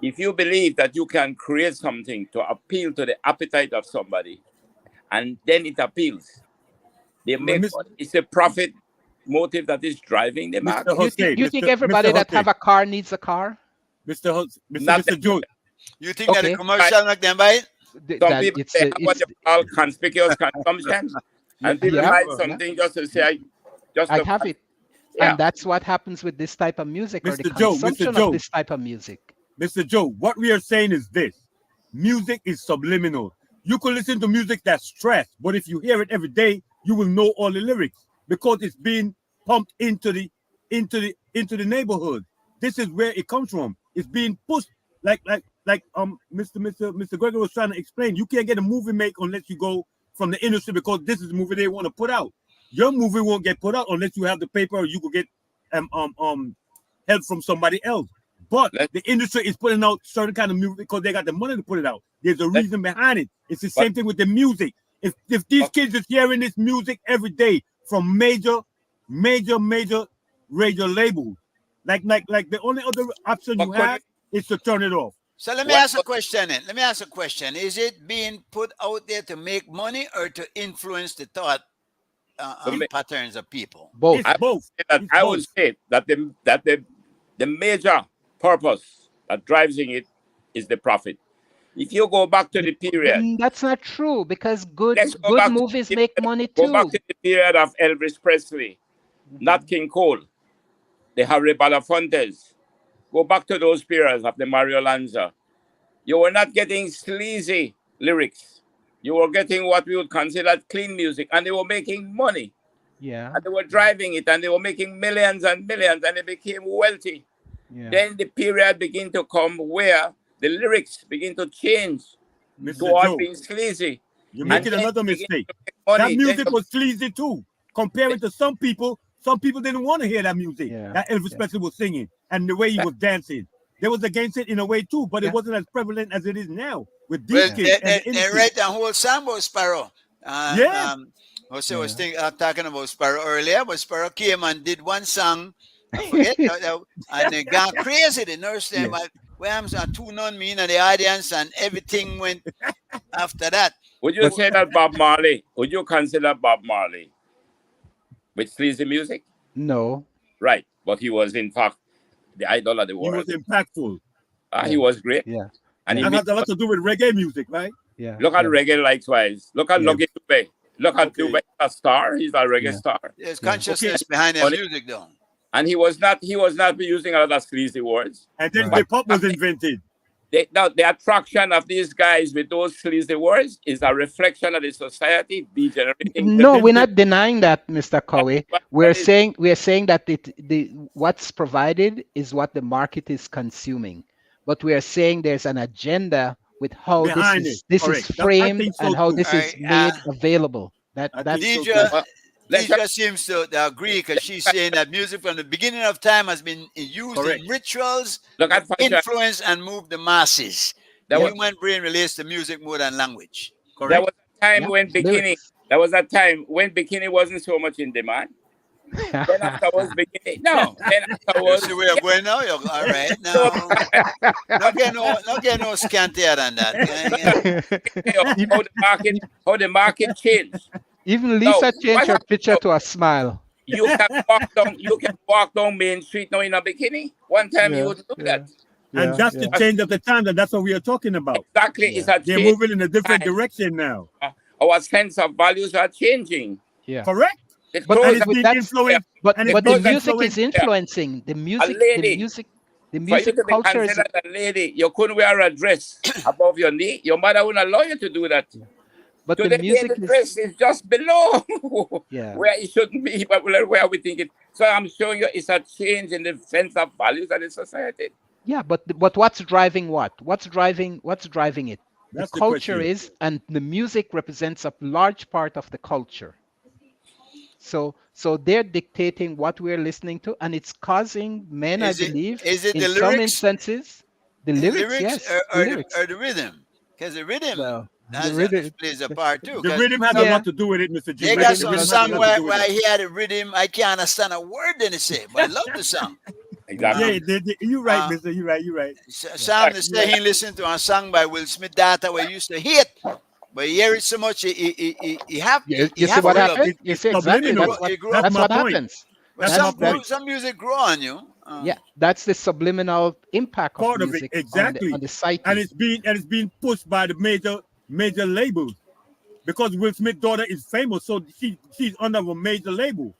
If you believe that you can create something to appeal to the appetite of somebody, and then it appeals, they make Miss- it's a profit motive that is driving the market. Mr. Jose, You think Mr. everybody that Jose, have a car needs a car? Mr. Jose, Not Mr. Joe, You think that Okay. the commercial make them buy it? Some That people it's, they have what it's, you call conspicuous consumption, and people Yeah. buy something just to say, just I to- have it. Yeah. And that's what happens with this type of music or the Mr. Joe, Mr. consumption Joe. of this type of music. Mr. Joe, what we are saying is this: music is subliminal. You can listen to music that's stress, but if you hear it every day, you will know all the lyrics because it's being pumped into the neighborhood. This is where it comes from. It's being pushed like Mr. Gregory was trying to explain, you can't get a movie make unless you go from the industry because this is the movie they want to put out. Your movie won't get put out unless you have the paper or you could get help from somebody else. But the industry is putting out certain kind of music because they got the money to put it out. There's a reason behind it. It's the same thing with the music. If these kids is hearing this music every day from major radio labels, like the only other option you have is to turn it off. So let me ask a question then. Let me ask a question. Is it being put out there to make money or to influence the thought patterns of people? Both. I would say that the major purpose that drives it is the profit. If you go back to the period, That's not true because good movies make money go too. back to the period of Elvis Presley, Nat King Cole, the Harry Belafontes. Go back to those periods of the Mario Lanza. You were not getting sleazy lyrics. You were getting what we would consider clean music, and they were making money. Yeah. And they were driving it, and they were making millions and millions, and they became wealthy. Yeah. Then the period began to come where the lyrics begin to change toward being sleazy. You're making another mistake. That music was sleazy too. Comparing to some people didn't want to hear that music that Elvis Presley was singing and the way he was dancing. They was against it in a way too, but it wasn't as prevalent as it is now with these kids. They write a whole song about Sparrow. Also, I was talking about Sparrow earlier, but Sparrow came and did one song. I forget, and they got crazy. They nursed them. Williams tuned on me in the audience, and everything went after that. Would you say that Bob Marley? Would you consider Bob Marley with sleazy music? No. Right, but he was in fact the idol of the world. He was impactful. He was great. Yeah. And it has a lot to do with reggae music, right? Yeah. Look at reggae likewise. Look at Lucky Dube. Look at Dube, a star. He's a reggae star. There's consciousness behind the music, though. And he was not using a lot of sleazy words. And then hip hop was invented. The attraction of these guys with those sleazy words is a reflection of the society degenerating. No, we're not denying that, Mr. Cowie. We're saying that what's provided is what the market is consuming, but we are saying there's an agenda with how this is framed and how this is made available. Deidre seems to agree because she's saying that music from the beginning of time has been used in rituals, influence, and move the masses. The human brain relates to music more than language. There was a time when bikini wasn't so much in demand. Then afterwards, bikini. No. Then afterwards, that's the way I'm going now. You're all right now. Not get no scantier than that. How the market changed. Even Lisa changed her picture to a smile. You can walk down Main Street now in a bikini. One time you would do that. And that's the change of the time, and that's what we are talking about. Exactly. It's a They're moving in a different direction now. Our sense of values are changing. Yeah. Correct? But the music is influencing. The music culture is a lady. You couldn't wear a dress above your knee. Your mother wouldn't allow you to do that. But the music dress is just below where it shouldn't be, but where we think it. So I'm showing you it's a change in the sense of values of the society. Yeah, but what's driving what? What's driving it? That's the culture is, and the music represents a large part of the culture. So they're dictating what we're listening to, and it's causing men, I believe, in some instances, the lyrics, yes, or the rhythm, because the rhythm. That plays a part too. The rhythm has a lot to do with it, Mr. G. They got some song where I hear the rhythm, I can't understand a word they say, but I love the song. Exactly. You're right, Mister. You're right. Sam say he listened to a song by Will Smith that we used to hit, but he hear it so much he have. You see what happens? You see exactly that's what happens. Some music grow on you. That's the subliminal impact part of music it exactly on the psyche. And it's being pushed by the major labels because Will Smith's daughter is famous, so she's under a major label.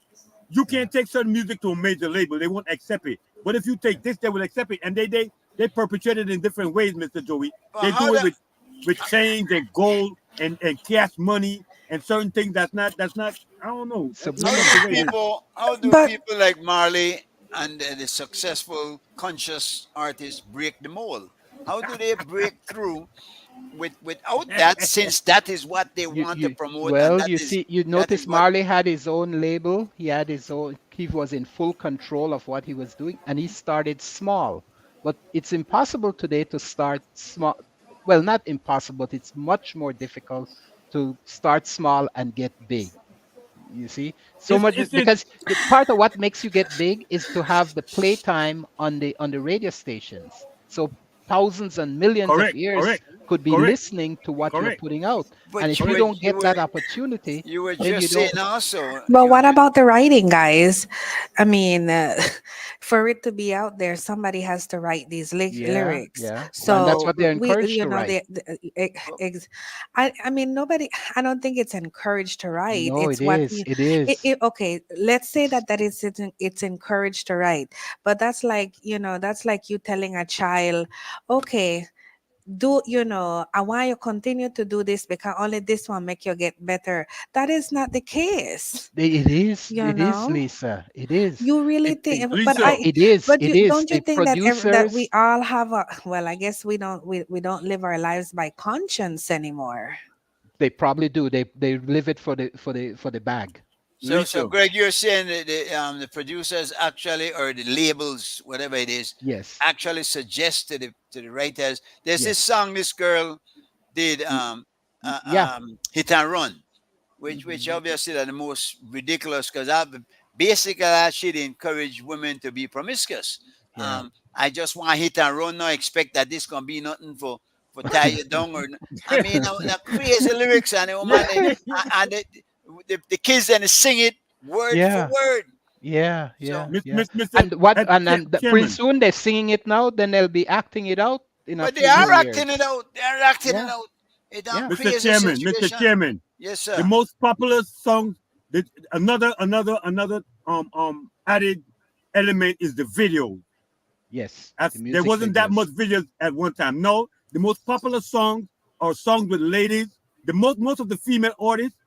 You can't take certain music to a major label; they won't accept it. But if you take this, they will accept it, and they perpetrate it in different ways, Mr. Joey. They do it with chains and gold and cash money and certain things that's not. I don't know. How do people like Marley and the successful conscious artists break the mold? How do they break through without that, since that is what they want to promote, and well, that you is see, you that is notice what. Marley had his own label. He had his own. He was in full control of what he was doing, and he started small. But it's impossible today to start small. Well, not impossible, but it's much more difficult to start small and get big. You see, so much It's it. because the part of what makes you get big is to have the playtime on the radio stations. So thousands and millions of Correct. ears Correct. could be Correct. listening to what you're Correct. putting out. And But if you you were don't you get were that opportunity, you were then you just don't. saying also. But You were what about the writing, guys? I mean, for it to be out there, somebody has to write these Yeah, lyrics. yeah. And that's So what they're we, encouraged you to know, write. I mean, nobody. I don't think it's encouraged to write. No, It's it what is. It is. okay. Let's say that it's encouraged to write, but that's like that's like you telling a child, okay, do I want you continue to do this because only this one make you get better. That is not the case. It is. You It is, know, Lisa. It is. you really It, think, but no, Lisa, it is. It is. don't you The think that that we producers, all have a, well, I guess we don't live our lives by conscience anymore. they probably do. They live it for the bag. so Lisa. Greg, you're saying that the producers actually, or the labels, whatever it is, Yes. actually suggest to the writers. There's this Yes. song this girl did, Yeah. Hit and Run, which obviously are the most ridiculous, because basically she'd encourage women to be promiscuous. Yeah. I just want hit and run now, expect that this gonna be nothing for tie you down, or I mean, the crazy lyrics, and the woman and the kids then sing it word for Yeah. word. Yeah. So, Yeah. Yeah. Mr. And what? And pretty Chairman. soon they're singing it now. Then they'll be acting it out in a but they few are more acting years. it out. They are acting it Yeah. out. It's a Yeah. Mr. crazy Chairman. Mr. situation. Chairman. Yes, The sir. most popular song, another added element is the video. Yes. As The there music wasn't that videos. much videos at one time. No, the most popular songs are songs with ladies. The most of the female artists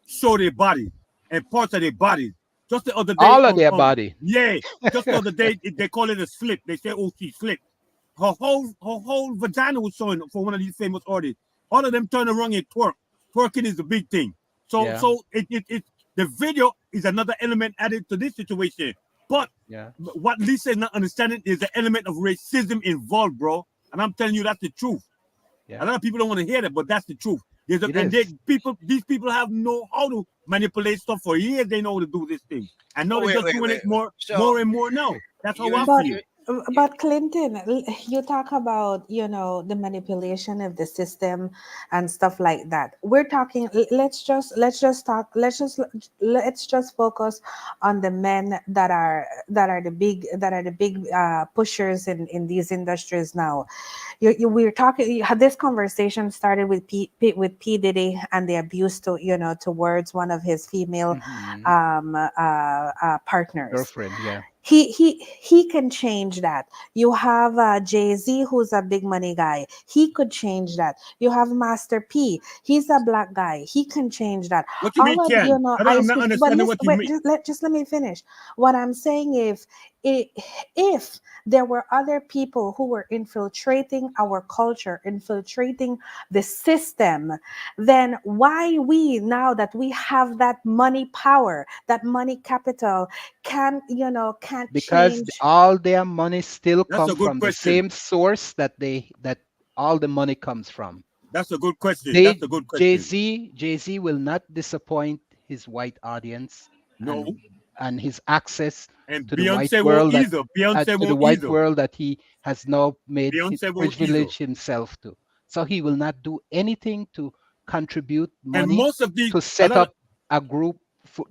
show their bodies and parts of their bodies. Just the other day, All of their body. yeah, just the other day they call it a slip. They say, "Oh, she slipped." Her whole vagina was showing for one of these famous artists. All of them turn around and twerk. Twerking is the big thing. So Yeah. so the video is another element added to this situation. But Yeah. what Lisa is not understanding is the element of racism involved, bro. And I'm telling you, that's the truth. Yeah. A lot of people don't want to hear that, but that's the truth. These people have know how to manipulate stuff for years. They know how to do this thing, and now Oh, they're wait, just wait, doing wait. it more So and more now. That's how you I But feel. but Clinton, you talk about the manipulation of the system and stuff like that. We're talking. Let's just focus on the men that are the big pushers in these industries now. We're talking. You had this conversation started with P Diddy and the abuse towards one of his female Mhm. partners. Girlfriend. Yeah. He can change that. You have Jay-Z, who's a big money guy. He could change that. You have Master P. He's a black guy. He can change that. What you mean, All of Ken? I'm not but understanding listen, what you wait, mean. just let me finish. What I'm saying, if there were other people who were infiltrating our culture, infiltrating the system, then why we, now that we have that money power, that money capital, can't Because change? all their money still That's come a good from the question. same source that all the money comes from. That's a good question. That's a good question. Jay-Z will not disappoint his white audience No, and his access and to the white Beyonce won't world that either. Beyonce to the won't white either. world that he has now made Beyonce won't either. privilege himself to. So he will not do anything to contribute And money most of these, to a set lot of, up a group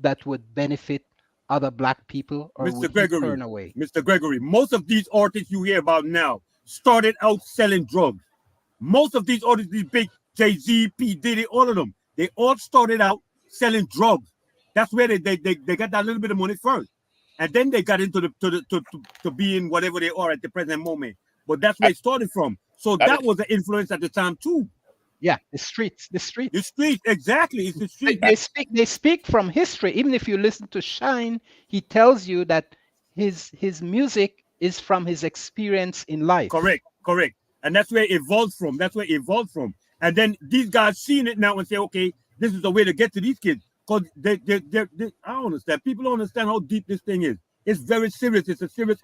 that would benefit other black people, or Mr. would he Gregory, turn away? Mr. Gregory, most of these artists you hear about now started out selling drugs. Most of these artists, these big Jay-Z, P. Diddy, all of them, they all started out selling drugs. That's where they got that little bit of money first. And then they got into to being whatever they are at the present moment. But that's where it started from. So that was the influence at the time too. Yeah, the streets. The street, exactly. It's the street. They speak from history. Even if you listen to Shine, he tells you that his music is from his experience in life. Correct. and that's where it evolved from. That's where it evolved from. And then these guys seeing it now and say, okay, this is the way to get to these kids. Because I don't understand. People don't understand how deep this thing is. It's very serious. It's a serious.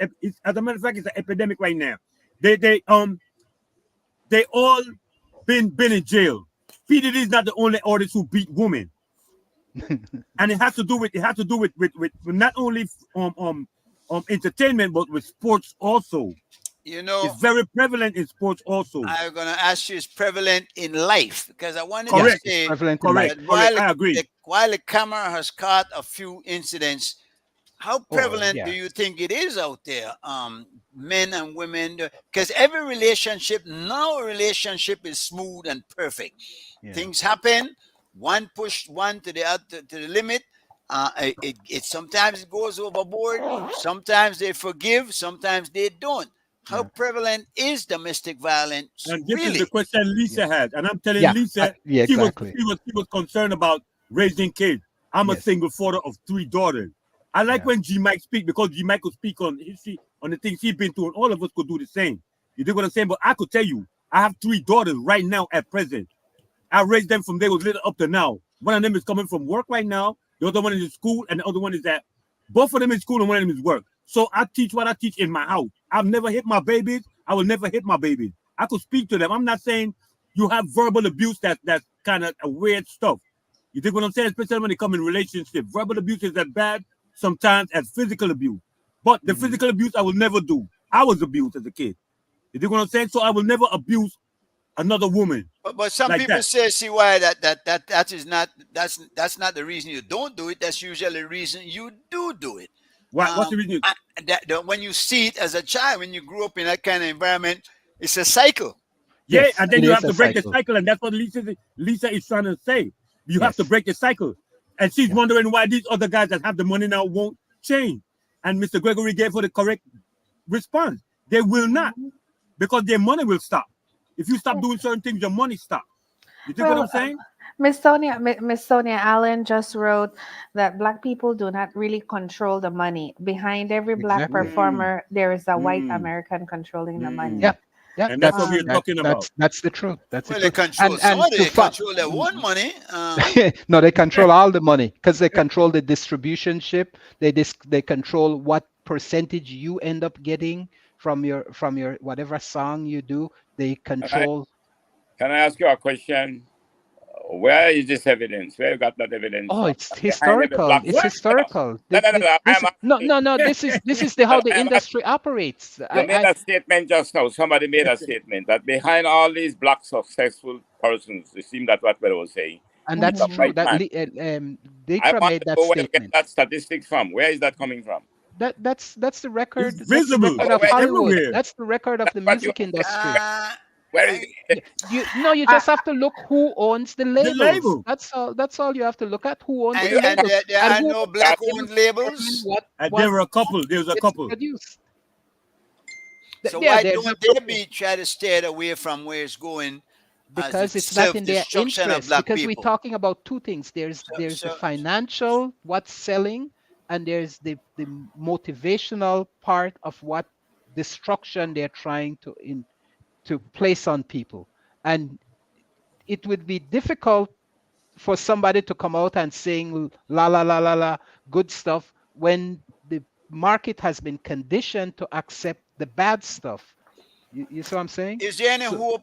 As a matter of fact, it's an epidemic right now. They all been in jail. P Diddy is not the only artist who beat women, and it has to do with not only entertainment but with sports also. You know, It's very prevalent in sports also. I'm going to ask you, it's prevalent in life, because I wanted Correct. to say Prevalent in life. that Correct. I agree. while the camera has caught a few incidents, how prevalent yeah. do you think it is out there? Men and women, because every relationship, no relationship is smooth and perfect. Yeah. Things happen, one pushed one to the limit. It sometimes it goes overboard. Sometimes they forgive, sometimes they don't. How prevalent is domestic violence? And this really? is the question Lisa had, and I'm telling Yeah, Lisa, yeah, she exactly. was concerned about raising kids. I'm a Yes. single father of 3 daughters. I like Yeah. when G Mike speak, because G Mike could speak on history, on the things he's been through, and all of us could do the same. You dig what I'm saying? But I could tell you, I have 3 daughters right now at present. I raised them from they was little up to now. One of them is coming from work right now. The other one is in school, and the other one is at both of them in school, and one of them is work. So I teach what I teach in my house. I've never hit my babies. I will never hit my babies. I could speak to them. I'm not saying you have verbal abuse that's kind of a weird stuff. You think what I'm saying? Especially when they come in relationship. Verbal abuse is as bad sometimes as physical abuse. But the physical abuse I will never do. I was abused as a kid. You think what I'm saying? So I will never abuse another woman. But some like people that. say, see why that is not that's not the reason you don't do it. That's usually the reason you do it. What's the reason? When you see it as a child, when you grew up in that kind of environment, it's a cycle. Yeah, Yes, and then it you is have a to break cycle. the cycle, and that's what Lisa is trying to say. You have to Yes. break the cycle. And she's Yeah. wondering why these other guys that have the money now won't change. And Mr. Gregory gave her the correct response. They will not, because their money will stop. If you stop doing certain things, your money stops. You think what I'm saying? Miss Sonia Allen just wrote that Black people do not really control the money. Behind every Black Exactly. performer, there is a white Mm. American controlling the money. Yeah. Yeah, And that's what we're Um, talking about. That's the truth. That's Well, the they truth. control some of it. to They control their own money. no, they control all the money because they control the distribution ship. They control what percentage you end up getting from your whatever song you do. They control. Can I ask you a question? Where is this evidence? Where you got that evidence? Oh, from? it's Behind every historical. black It's man. historical. No, no, no, no. This I'm asking. no. This is how the I'm industry operates. You made a statement just now. Somebody made a statement that behind all these black successful persons, it seemed that what they were saying. And it's that's a true. white That man. I Datra want made to that know where you get statement. that statistics from. Where is that coming from? That's the record. It's That's the visible record of It's Hollywood. everywhere. That's the record of the That's what you music industry. Where is it? You just have to look who owns the labels. label. That's all you have to look at, who owns And, the and labels there are who no black-owned determine labels. what And there were a couple. There's a gets couple. produced. So Yeah, why there's don't a they be try to steer it away from where it's going? because as it's not in their self-destruction of interest. black Because we're people? talking about two things. There's the so- financial, what's selling, and there's the motivational part of what destruction they're trying to place on people. And it would be difficult for somebody to come out and sing la la la la la good stuff when the market has been conditioned to accept the bad stuff. You see what I'm saying? Is there any So- hope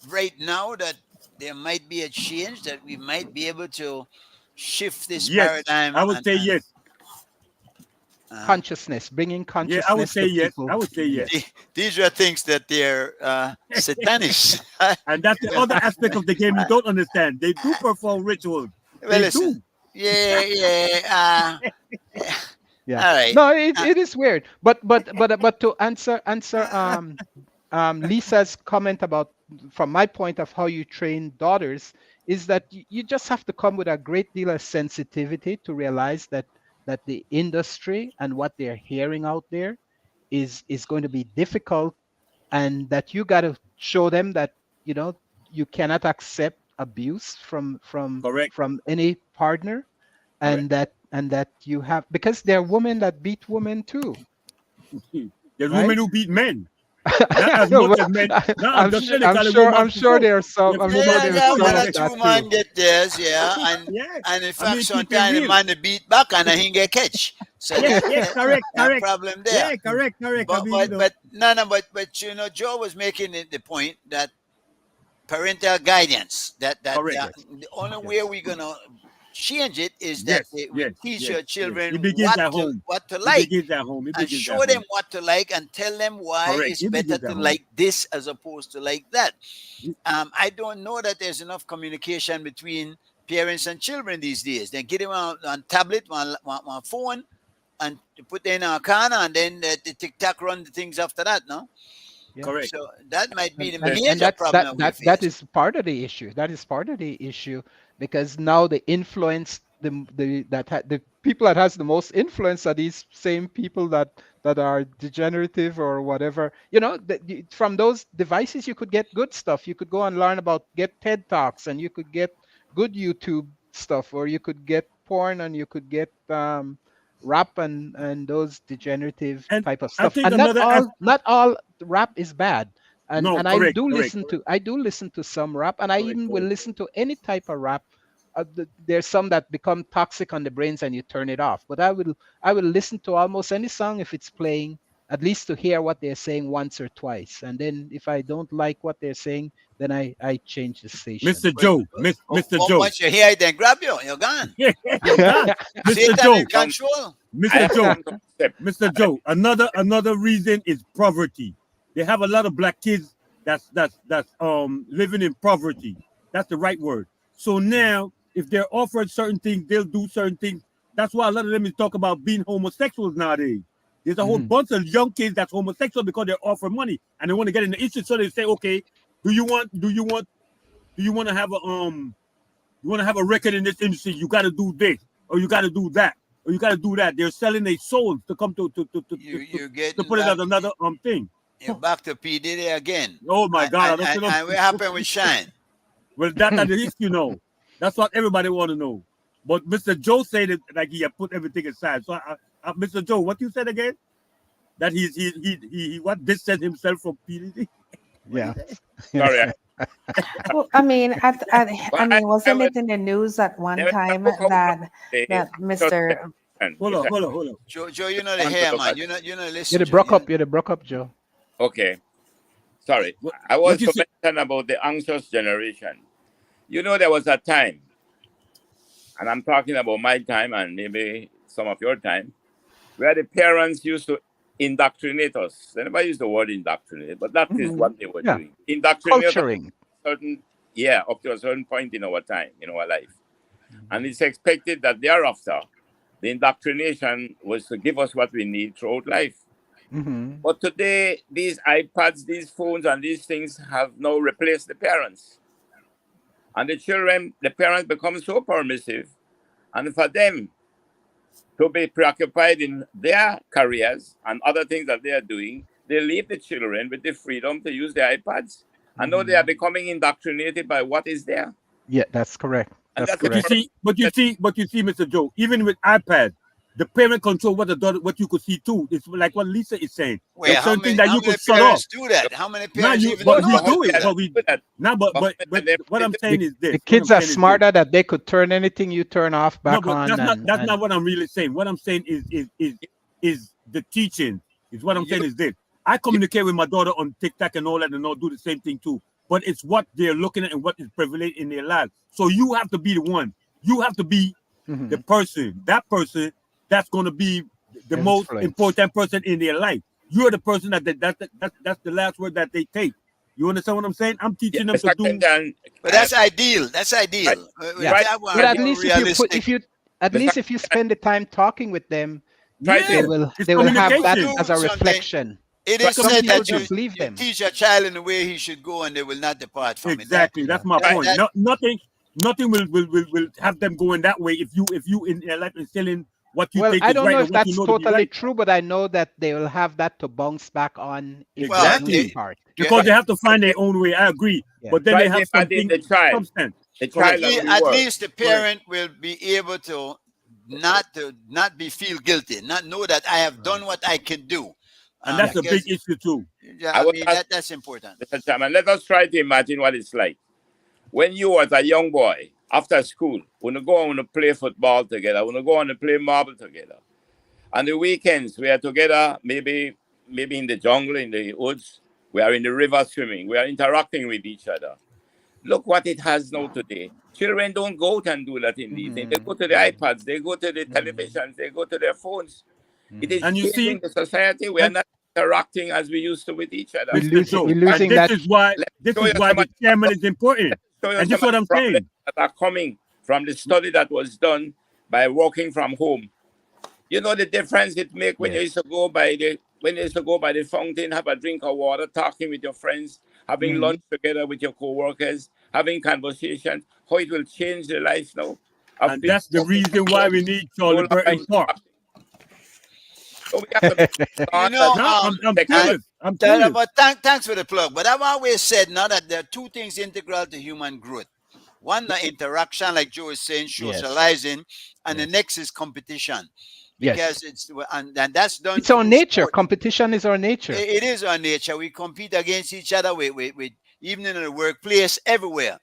right now that there might be a change, that we might be able to shift this Yes, paradigm? I would say yes. Consciousness, bringing Yeah, consciousness. I would say to yes. people. I would say yes. These are things that they're satanists. And that's the other aspect of the game you don't understand. They do perform rituals. Well, They listen. do. Yeah. Yeah. All right. No, it is weird. But to answer Lisa's comment about, from my point of how you train daughters, is that you just have to come with a great deal of sensitivity to realize that the industry and what they're hearing out there is going to be difficult, and that you got to show them that you cannot accept abuse from Correct. from any partner, and that you have, because there are women that beat women too. There's Right? women who beat men. Not as No, much but as men. Not I'm, as sh- much I'm as sure. women I'm sure before. there's some. If I'm you sure want Yeah, to there's yeah, show one some or of that, that two too. man get theirs, yeah, yeah. and in I mean, fact keep it sometimes the real. man the beat back and he get catch. So Yeah, yeah, correct, that correct. problem there. Yeah, correct, correct. I But mean, you know, but you know, Joe was making the point that parental guidance that correct. the only way Yes, we're gonna change it is that yes, we yes, teach yes, your yes. children It begins at home. what to It like begins at home. It and begins show at them home. what to like and tell them why Correct. it's It better begins at to home. like this as opposed to like that. It- I don't know that there's enough communication between parents and children these days. They get them on tablet, on phone, and put in a corner, and then the TikTok run the things after that. No, Yeah. Correct. so that might be the And major that's problem that we that face. is part of the issue. That is part of the issue because now the influence the people that has the most influence are these same people that are degenerative or whatever. You know, from those devices you could get good stuff. You could go and learn about get TED Talks, and you could get good YouTube stuff, or you could get porn, and you could get rap and those degenerative And type of I stuff. think And another not all rap is bad. no, And correct, correct, I do listen to some rap, and I correct, even will correct. listen to any type of rap. There's some that become toxic on the brains and you turn it off. But I will listen to almost any song if it's playing, at least to hear what they're saying once or twice. And then if I don't like what they're saying, then I change the station. Mr. Joe, Mr. Joe. Once you hear it, then grab you. You're gone. Yeah, you're gone. Mr. Satan Joe, in control. I Mr. have Joe, come to accept. Mr. Joe. Another reason is poverty. They have a lot of black kids that's living in poverty. That's the right word. So now, if they're offered certain things, they'll do certain things. That's why a lot of them is talk about being homosexuals nowadays. There's a whole Mhm. bunch of young kids that's homosexual because they're offered money and they want to get in the issue. So they say, okay, do you want to have a record in this industry? You got to do this, or you got to do that, or you got to do that. They're selling their souls to come to You're to getting put it back, as another thing. you're back to P Diddy again. Oh my God! I don't know. And what happened with Shine? Well, that's the issue, That's what everybody want to know. But Mr. Joe said it like he had put everything aside. So, Mr. Joe, what you said again? That he what distanced himself from PDD? Yeah. Sorry. Well, I mean, wasn't it in the news at one There was a time book out that today, that Mr. Hold on. Joe, you know the Want to hair, look man. at- You know You're listen. the Joe, broke you up. You're the broke up, Joe. Okay. Sorry. What- I what was you to say- mention about the anxious generation. You know, there was a time, and I'm talking about my time and maybe some of your time, where the parents used to indoctrinate us. They never use the word indoctrinate, but that is Mhm. what they were Yeah. doing. Indoctrinate us Culturing. up to a certain point in our time, in our life. And it's expected that thereafter, the indoctrination was to give us what we need throughout life. Hmm. But today, these iPads, these phones, and these things have now replaced the parents. And the parents become so permissive. And for them to be preoccupied in their careers and other things that they are doing, they leave the children with the freedom to use their iPads. And now they are becoming indoctrinated by what is there. Yeah, that's correct. And That's that's the But you correct. see, Mr. Joe, even with iPad, the parent control what you could see too. It's like what Lisa is saying. Wait, There's how certain many, things that how you many could shut off. parents do that? How many Now parents you, even but know we how to do do it. that? But we now, what I'm saying is this. The What kids I'm are saying is this. smarter that they could turn anything you turn off No, back but on. that's not what I'm really saying. What I'm saying is the teaching. Is what I'm saying is this. I communicate with my daughter on TikTok and all that, and all do the same thing too. But it's what they're looking at and what is prevalent in their lives. So you have to be the one. You have to be Mhm. the person. That person that's going to be the most Influence. important person in their life. You're the person that's the last word that they take. You understand what I'm saying? I'm teaching them to do. But that's ideal. That's ideal. Yeah. Right. That one But at more least realistic. if you spend the time talking with them, Try Yeah, to- they will have that communication. as a Something. reflection. It is Some said people that just believe you them. teach a child in the way he should go, and they will not depart from Exactly. That's my that- point. that- Nothing will have them going that way if you in their life instilling what you Well, think I is don't right know and if what you that's know to be totally right. true, but I know that they will have that to bounce back on if Well, they Exactly. lose part. Because they have to find their own way. I agree. Yeah. But then Try they to have imagine something the child. substance. The Correct. child of the at world. least the parent will be able to not be feel guilty, not know that I have done what I can do. And that's a big because issue too. yeah, I I would mean ask that's important. Mr. Chairman, let us try to imagine what it's like. When you was a young boy, after school, when you go on to play football together, when you go on to play marble together. On the weekends, we are together, maybe in the jungle, in the woods. We are in the river swimming. We are interacting with each other. Look what it has now today. Children don't go out and do that in the evening. They go to the iPads, they go to the televisions, they go to their phones. It is And you see, changing the society. We are and not interacting as we used to with each other. Mr. Joe, we're and losing that. Let's show you some the chairman is important. show you And this is some what of I'm the problems saying. that are coming from the study that was done by working from home. You know the difference it make when you used to go by the fountain, have a drink of water, talking with your friends, having lunch together with your co-workers, having conversations, how it will change the life now. And that's the reason why we need Charlie Burton Park. So we have to make You know, No, I'm and serious. I'm that, serious. but thanks for the plug. But I've always said now that there are two things integral to human growth. One, the interaction, like Joe is saying, Yes. socializing, and the Yes. next is competition. Yes. Because it's and that's done. It's our through nature. sport. Competition is our nature. It is our nature. We compete against each other with even in the workplace, everywhere.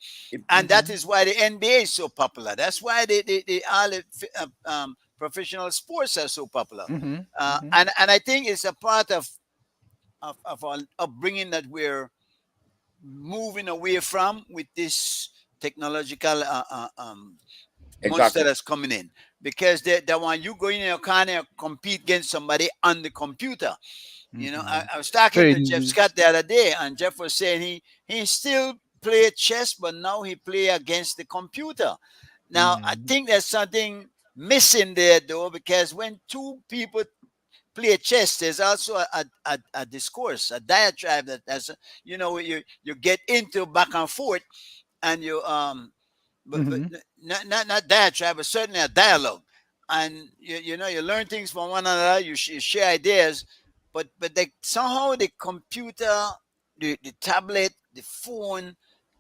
And that is why the NBA is so popular. That's why all the professional sports are so popular. And I think it's a part of our upbringing that we're moving away from with this technological monster that's coming in. Because the one you go in your car and compete against somebody on the computer. You know, I was talking to Jeff Scott the other day, and Jeff was saying he still play chess, but now he play against the computer. Now I think there's something missing there though, because when two people play chess, there's also a discourse, a diatribe that as you know you get into back and forth, and you but not diatribe, but certainly a dialogue, and you know you learn things from one another, you share ideas. But somehow the computer, the tablet, the phone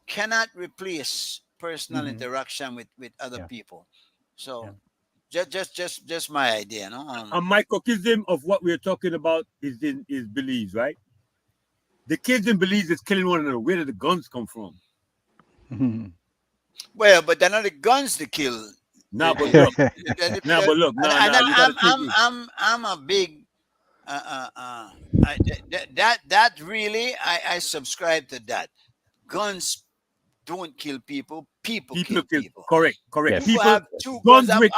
cannot replace personal interaction with other people. So just my idea, no? A microcosm of what we're talking about is Belize, right? The kids in Belize is killing one another. Where did the guns come from? Well, but they're not the guns to kill. Now, but look, I'm a big that really I subscribe to that. Guns don't kill people. People kill people. Correct. Yes. People have two guns guns. with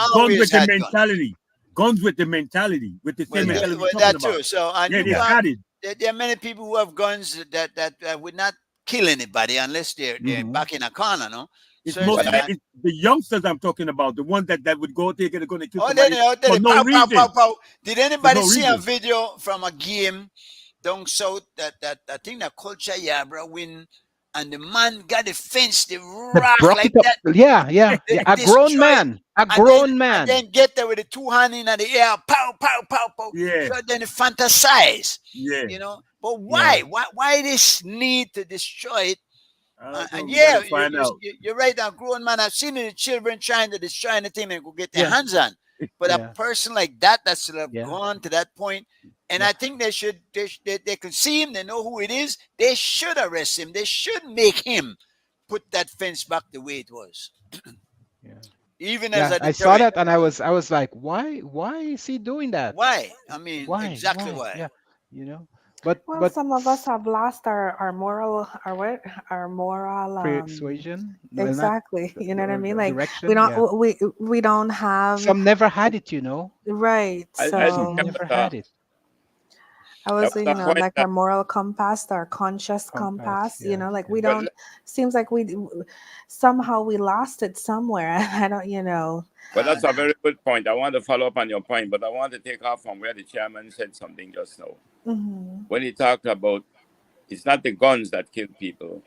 the Had mentality. Guns with the mentality. With the same mentality we're talking that about. too. So and there are many people who have guns that would not kill anybody unless they're back in a corner, no? It's mostly the youngsters I'm talking about, the ones that would go there, they're going to kill somebody for no reason. Did anybody see a video from a game down south that I think the Culture Yabra win, and the man got the fence, the rock like that. Yeah. A grown man. And then get there with the two hands in the air, pow, pow, pow, pow. Yeah. So then fantasize. Yeah. You know, but why? Yeah. Why this need to destroy it? And you're right. A grown man. I've seen the children trying to destroy anything they could get their hands on. But a person like that should have gone to that point. And I think they should. They can see him. They know who it is. They should arrest him. They should make him put that fence back the way it was. Even as I saw that, and I was like, why is he doing that? Why? I mean, why? Yeah, you know. But some of us have lost our moral persuasion. Exactly. You know what I mean? Like direction, we don't have. Some never had it, you know. Right. So never had it. I was, like our moral compass, our conscious compass, like we don't, seems like somehow we lost it somewhere. I don't, But that's a very good point. I want to follow up on your point, but I want to take off from where the chairman said something just now. When he talked about it's not the guns that kill people,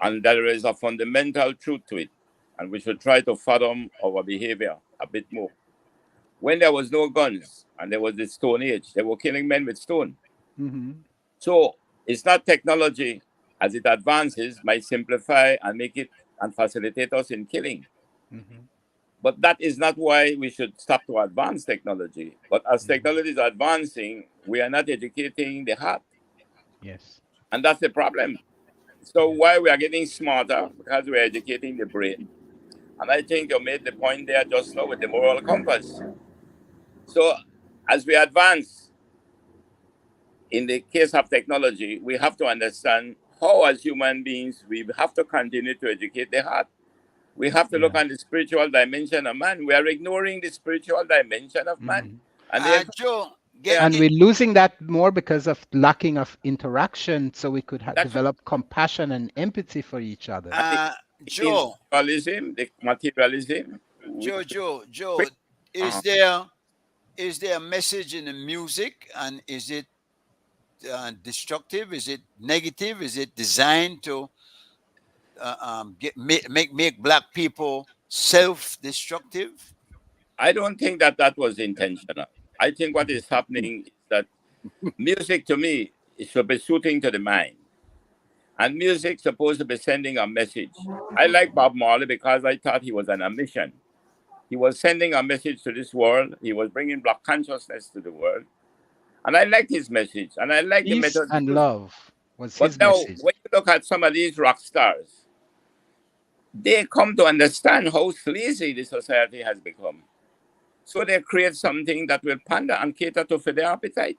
and there is a fundamental truth to it, and we should try to fathom our behavior a bit more. When there was no guns and there was the Stone Age, they were killing men with stone. So it's not technology as it advances might simplify and make it and facilitate us in killing. But that is not why we should stop to advance technology. But as technology is advancing, we are not educating the heart. Yes. And that's the problem. So why we are getting smarter? Because we are educating the brain. And I think you made the point there just now with the moral compass. So as we advance, in the case of technology, we have to understand how, as human beings, we have to continue to educate the heart. We have to look Yeah. on the spiritual dimension of man. We are ignoring the spiritual dimension of man. And therefore, Joe, And we're losing that more because of lacking of interaction, so we could That's- develop compassion and empathy for each other. Joe, individualism, the materialism. Joe, is there a message in the music, and is it destructive? Is it negative? Is it designed to make black people self-destructive? I don't think that was intentional. I think what is happening is that music, to me, is should be soothing to the mind. And music supposed to be sending a message. I like Bob Marley because I thought he was on a mission. He was sending a message to this world. He was bringing black consciousness to the world. And I liked his message. And I like the Peace method. and love was But his now, message. when you look at some of these rock stars, they come to understand how sleazy the society has become. So they create something that will pander and cater to for their appetite.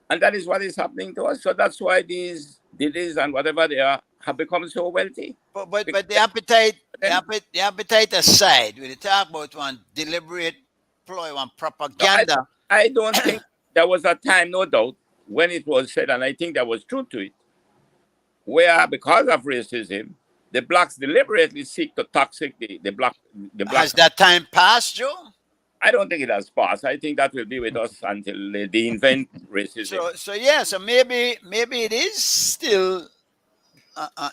And that is what is happening to us. So that's why these Diddies and whatever they are have become so wealthy. But the appetite aside, when you talk about one deliberate ploy, one propaganda. I don't think there was a time, no doubt, when it was said, and I think there was truth to it, where because of racism, the blacks deliberately seek to toxic the black. Has that time passed, Joe? I don't think it has passed. I think that will be with us until they invent racism. So maybe it is still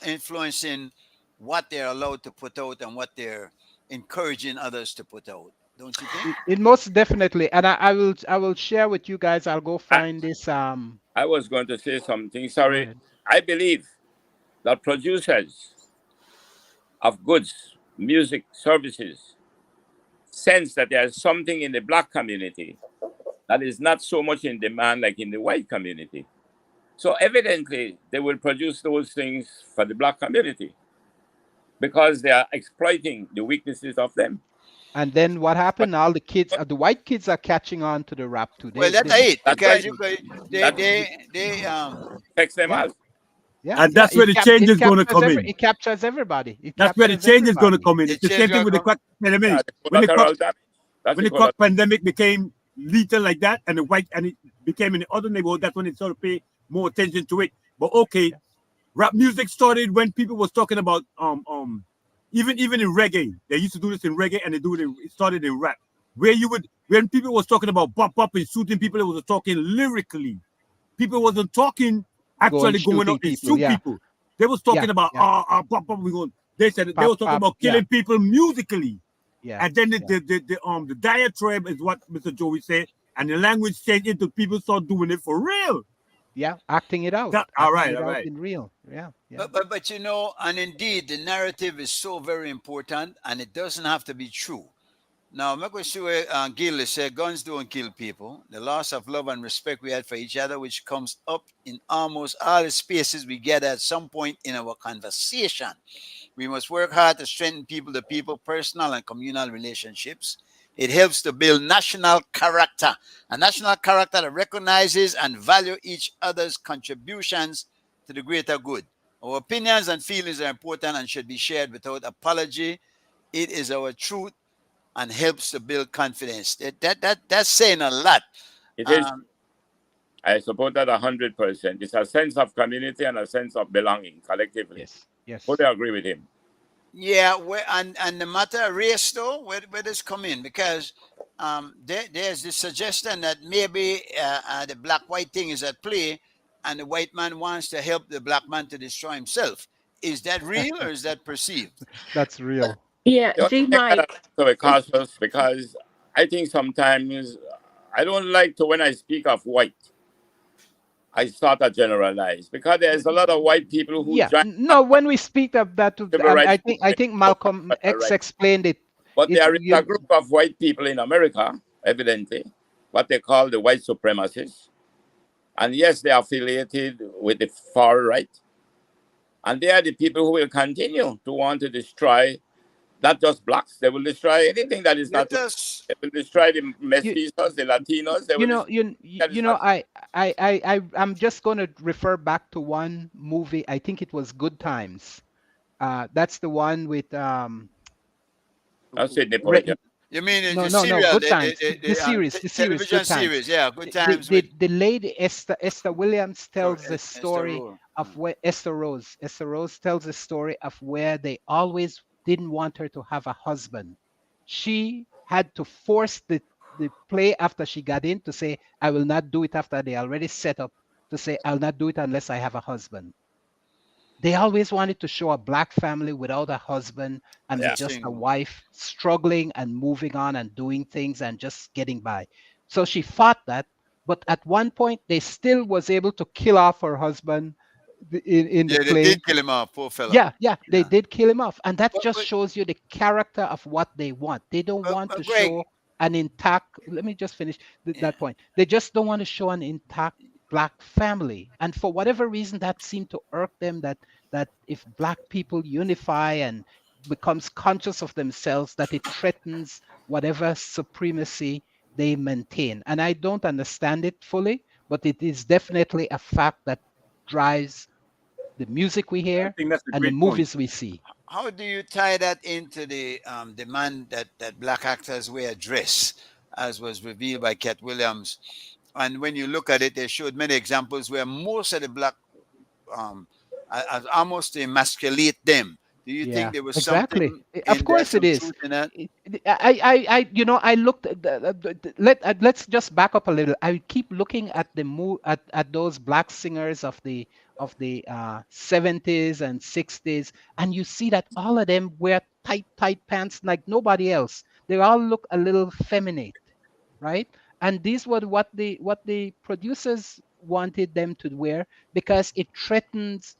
influencing what they're allowed to put out and what they're encouraging others to put out. Don't you think? It most definitely, and I will share with you guys. I'll go find this. I was going to say something. Sorry. I believe that producers of goods, music, services sense that there's something in the black community that is not so much in demand like in the white community. So evidently, they will produce those things for the black community because they are exploiting the weaknesses of them. And then what happened? All the kids, the white kids, are catching on to the rap too. Well, that's it. Because they text them out. Yeah, and that's where the change is going to come in. It captures everybody. That's where the change is going to come in. It's the same thing with the crack pandemic. When the crack pandemic became lethal like that, and it became in the other neighborhood, that's when it started to pay more attention to it. But okay, rap music started when people was talking about even in reggae. They used to do this in reggae, and it started in rap. When people was talking about bop and shooting people, it was talking lyrically. People wasn't talking actually going out and shoot people. They was talking about pop. They said they was talking about killing people musically. Yeah. And then the diatribe is what Mr. Joey said, and the language changed into people start doing it for real. Yeah, acting it out. All right. In real. Yeah. But and indeed the narrative is so very important, and it doesn't have to be true. Now, I'm not going to see where Gil said guns don't kill people. The loss of love and respect we had for each other, which comes up in almost all the spaces we get at some point in our conversation. We must work hard to strengthen people-to-people, personal and communal relationships. It helps to build national character, a national character that recognizes and values each other's contributions to the greater good. Our opinions and feelings are important and should be shared without apology. It is our truth and helps to build confidence. That's saying a lot. It is. I support that 100%. It's a sense of community and a sense of belonging collectively. Yes. Fully agree with him. Yeah, and the matter of race, though, where does come in? Because there's this suggestion that maybe the black-white thing is at play, and the white man wants to help the black man to destroy himself. Is that real or is that perceived? That's real. Yeah, G-Mike. So it costs us because I think sometimes I don't like to, when I speak of white, I start to generalize because there's a lot of white people who when we speak of that, I think Malcolm X explained it But there is a you, group of white people in America, evidently, what they call the white supremacists. And yes, they are affiliated with the far right. And they are the people who will continue to want to destroy not just blacks, they will destroy anything that is not. Let us. They will destroy the you, mestizos, the Latinos. They you will know, destroy that is you know, not. I'm just going to refer back to one movie. I think it was Good Times. That's the one with That's Sidney Re- Poitier. You mean no, the no, no. serial, Good Times. The series, the series. television Good Times. series? Yeah, Good The Times the, with the lady Esther Williams tells the Esther story Rowe. of where Esther Rose tells the story of where they always didn't want her to have a husband. She had to force the play after she got in to say, I will not do it after they already set up to say, I'll not do it unless I have a husband. They always wanted to show a black family without a husband and with Yeah. just a Single. wife struggling and moving on and doing things and just getting by. So she fought that, but at one point they still was able to kill off her husband in the Yeah, they play. did kill him off, poor fella. Yeah, they did kill him off, and that But- just but- shows you the character of what they want. They don't But- want but to Greg- show an intact. Let me just finish Yeah. that point. They just don't want to show an intact black family, and for whatever reason, that seemed to irk them. That if black people unify and becomes conscious of themselves, that it threatens whatever supremacy they maintain. And I don't understand it fully, but it is definitely a fact that drives the music we I hear think that's a and the great point. movies we see. How do you tie that into the demand that black actors wear dress, as was revealed by Cat Williams? And when you look at it, they showed many examples where most of the black almost to emasculate them. Do you think there was exactly. something? Of course it is. In that? I looked let's just back up a little. I keep looking at at those black singers of the 70s and 60s, and you see that all of them wear tight pants like nobody else. They all look a little feminine, right? And these were what the producers wanted them to wear because it threatens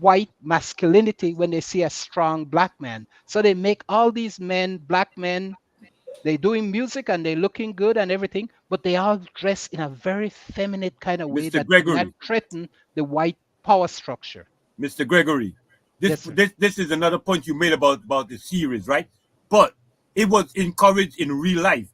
white masculinity when they see a strong black man. So they make all these men, black men, they're doing music and they're looking good and everything, but they all dress in a very feminine kind of way Mr. that Gregory. threaten the white power structure. Mr. Gregory, Yes, sir. this is another point you made about the series, right? But it was encouraged in real life.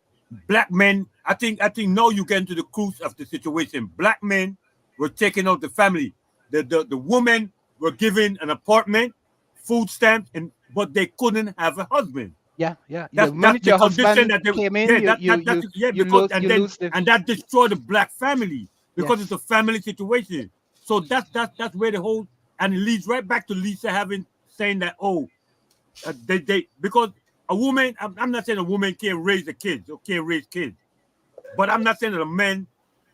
Black men, I think now you get into the cruise of the situation. Black men were taking out the family. The women were given an apartment, food stamps, but they couldn't have a husband. Yeah. That's The moment the your condition husband that they came in, because and that destroyed the black family because Yes. it's a family situation. So that's where the whole, and it leads right back to Lisa saying that they because a woman, I'm not saying a woman can't raise the kids or can't raise kids, but I'm not saying that a man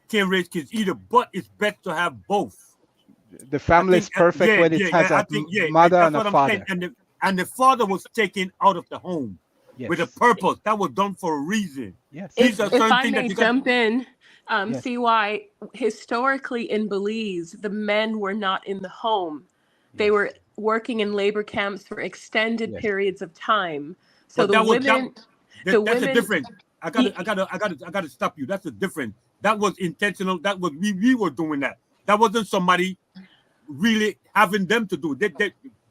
can't raise kids either. But it's best to have both. The family is perfect when it has a mother that's and a what I'm father. saying. And the father was taken out of the home with a Yes. purpose. That was done for a reason. Yes. These If, are if certain I things that may you got. jump in, Yes. CY, historically in Belize, the men were not in the home. They Yes. were working in labor camps for extended Yes. periods of time. So But the that was women, that, the that's a women, difference. I gotta stop you. That's a difference. That was intentional. That was we were doing that. That wasn't somebody really having them to do.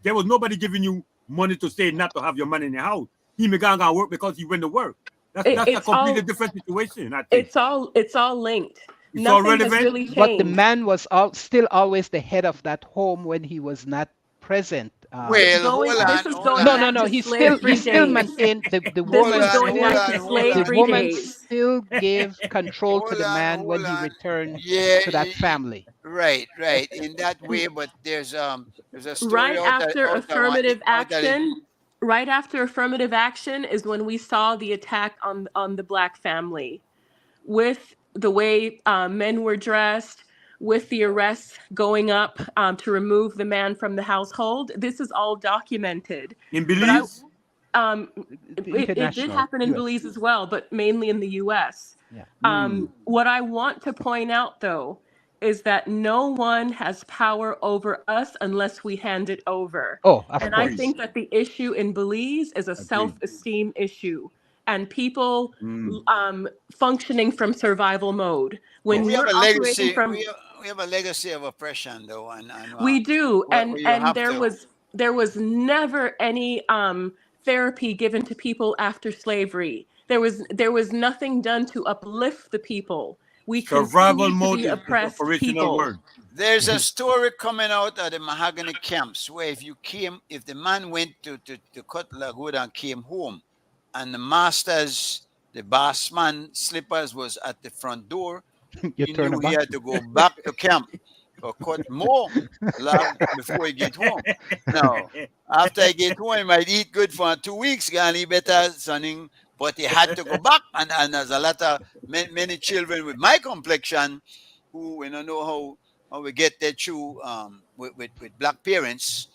There was nobody giving you money to say not to have your money in your house. He began to work because he went to work. That's a it's completely all different situation. I think it's all linked. it's all Nothing has relevant. really But the changed. man was still always the head of that home when he was not present. Well, Going, hold this on, is hold going on. back to He slavery still days. maintained the This woman. was going hold back on, to hold on. The slavery woman days. still gave control to Hold the on, man when hold he on. returned Yeah, to that family. right, in that way. But there's a story Right out after affirmative out that action, right after affirmative action is when we saw the attack on the black family, with the way men were dressed, with the arrests going up to remove the man from the household. This is all documented. In But Belize, it did International, happen in US. Belize as well, but mainly in the U.S. Yeah. What I want to point out, though, is that no one has power over us unless we hand it over. Oh, of And I course. think that the issue in Belize is a Agreed. self-esteem issue and people Mm. functioning from survival mode. But When we have we're a operating legacy. from, We have a legacy of oppression, though, and we do, where and you and have there was never any therapy given to people after slavery. There was nothing done to uplift the people. We Survival continue to mode be is the oppressed operational people. word. There's a story coming out of the Mahogany camps where if the man went to cut wood and came home, and the boss man slippers was at the front door, You he turn knew it he back. had to go back to camp or cut more log before he get home. Now, after I get home, he might eat good for 2 weeks, and he better something, but he had to go back. And there's a lot of many children with my complexion who we don't know how we get there through with black parents.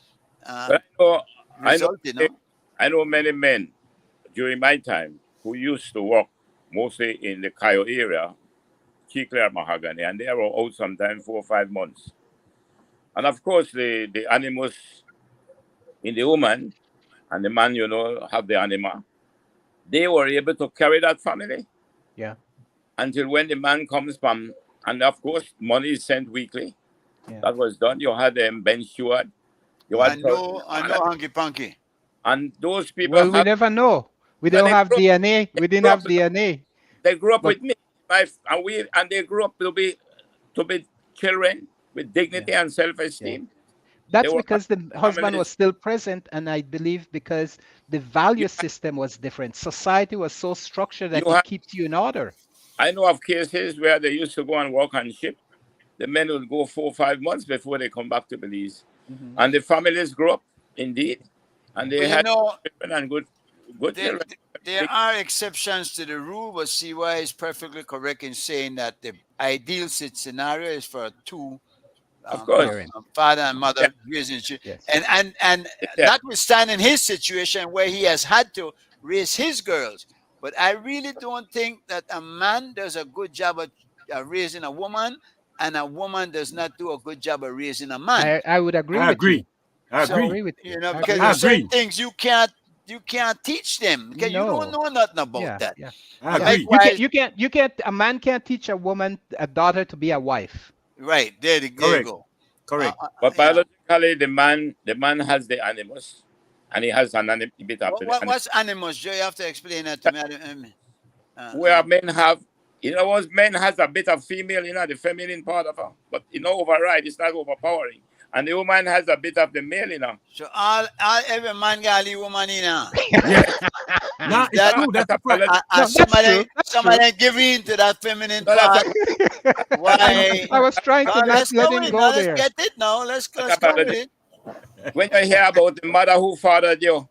But Resulted, no? I know many men during my time who used to work mostly in the Cayo area, Chiclair Mahogany, and they were out sometimes 4 or 5 months. And of course, the animus in the woman and the man, have the anima. They were able to carry that family. Yeah. Until when the man comes from, and of course, money is sent weekly. Yeah. That was done. You had Ben Stewart. I know Hanky Panky. And those people. Well, we never know. We don't have DNA. We didn't have DNA. They grew up with me, and they grew up to be children with dignity and self-esteem. That's because the husband was still present, and I believe because the value system was different. Society was so structured that it keeps you in order. I know of cases where they used to go and work on ship. The men would go 4 or 5 months before they come back to Belize. Mm-hmm. And the families grew up, indeed. And they had children and good children. There are exceptions to the rule, but CY is perfectly correct in saying that the ideal scenario is for two of course, father and mother raising children. And notwithstanding his situation where he has had to raise his girls, but I really don't think that a man does a good job of raising a woman, and a woman does not do a good job of raising a man. I would agree. I agree. I agree with you. You know, because there's certain things you can't teach them because you don't know nothing about that. Yeah. I agree. You can't. A man can't teach a daughter to be a wife. Right. There you go. Correct. But biologically, the man has the animus, and he has an bit of what's animus, Joe? You have to explain that to me. Where men have, men has a bit of female, the feminine part of her, but override. It's not overpowering. And the woman has a bit of the male, So every man got a woman in her. Yes. No, it's true. That's a fact. Somebody give in to that feminine part. Why? I was trying to let him go there. Let's get it now. Let's go with it. When you hear about the mother who fathered you,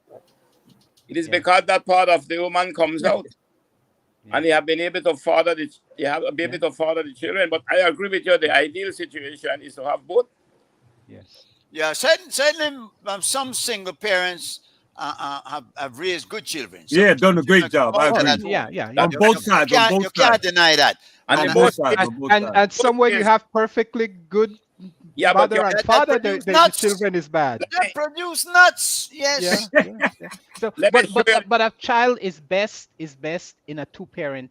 it is because that part of the woman comes out. And you have been able to father the children. But I agree with you, the ideal situation is to have both. Yes. Yeah, certainly some single parents have raised good children. Yeah, done a great job. I agree. Yeah. On both sides. You can't deny that. And both sides. And somewhere you have perfectly good mother and father, the children is bad. They produce nuts. Yes. Yeah. So, but a child is best in a two-parent.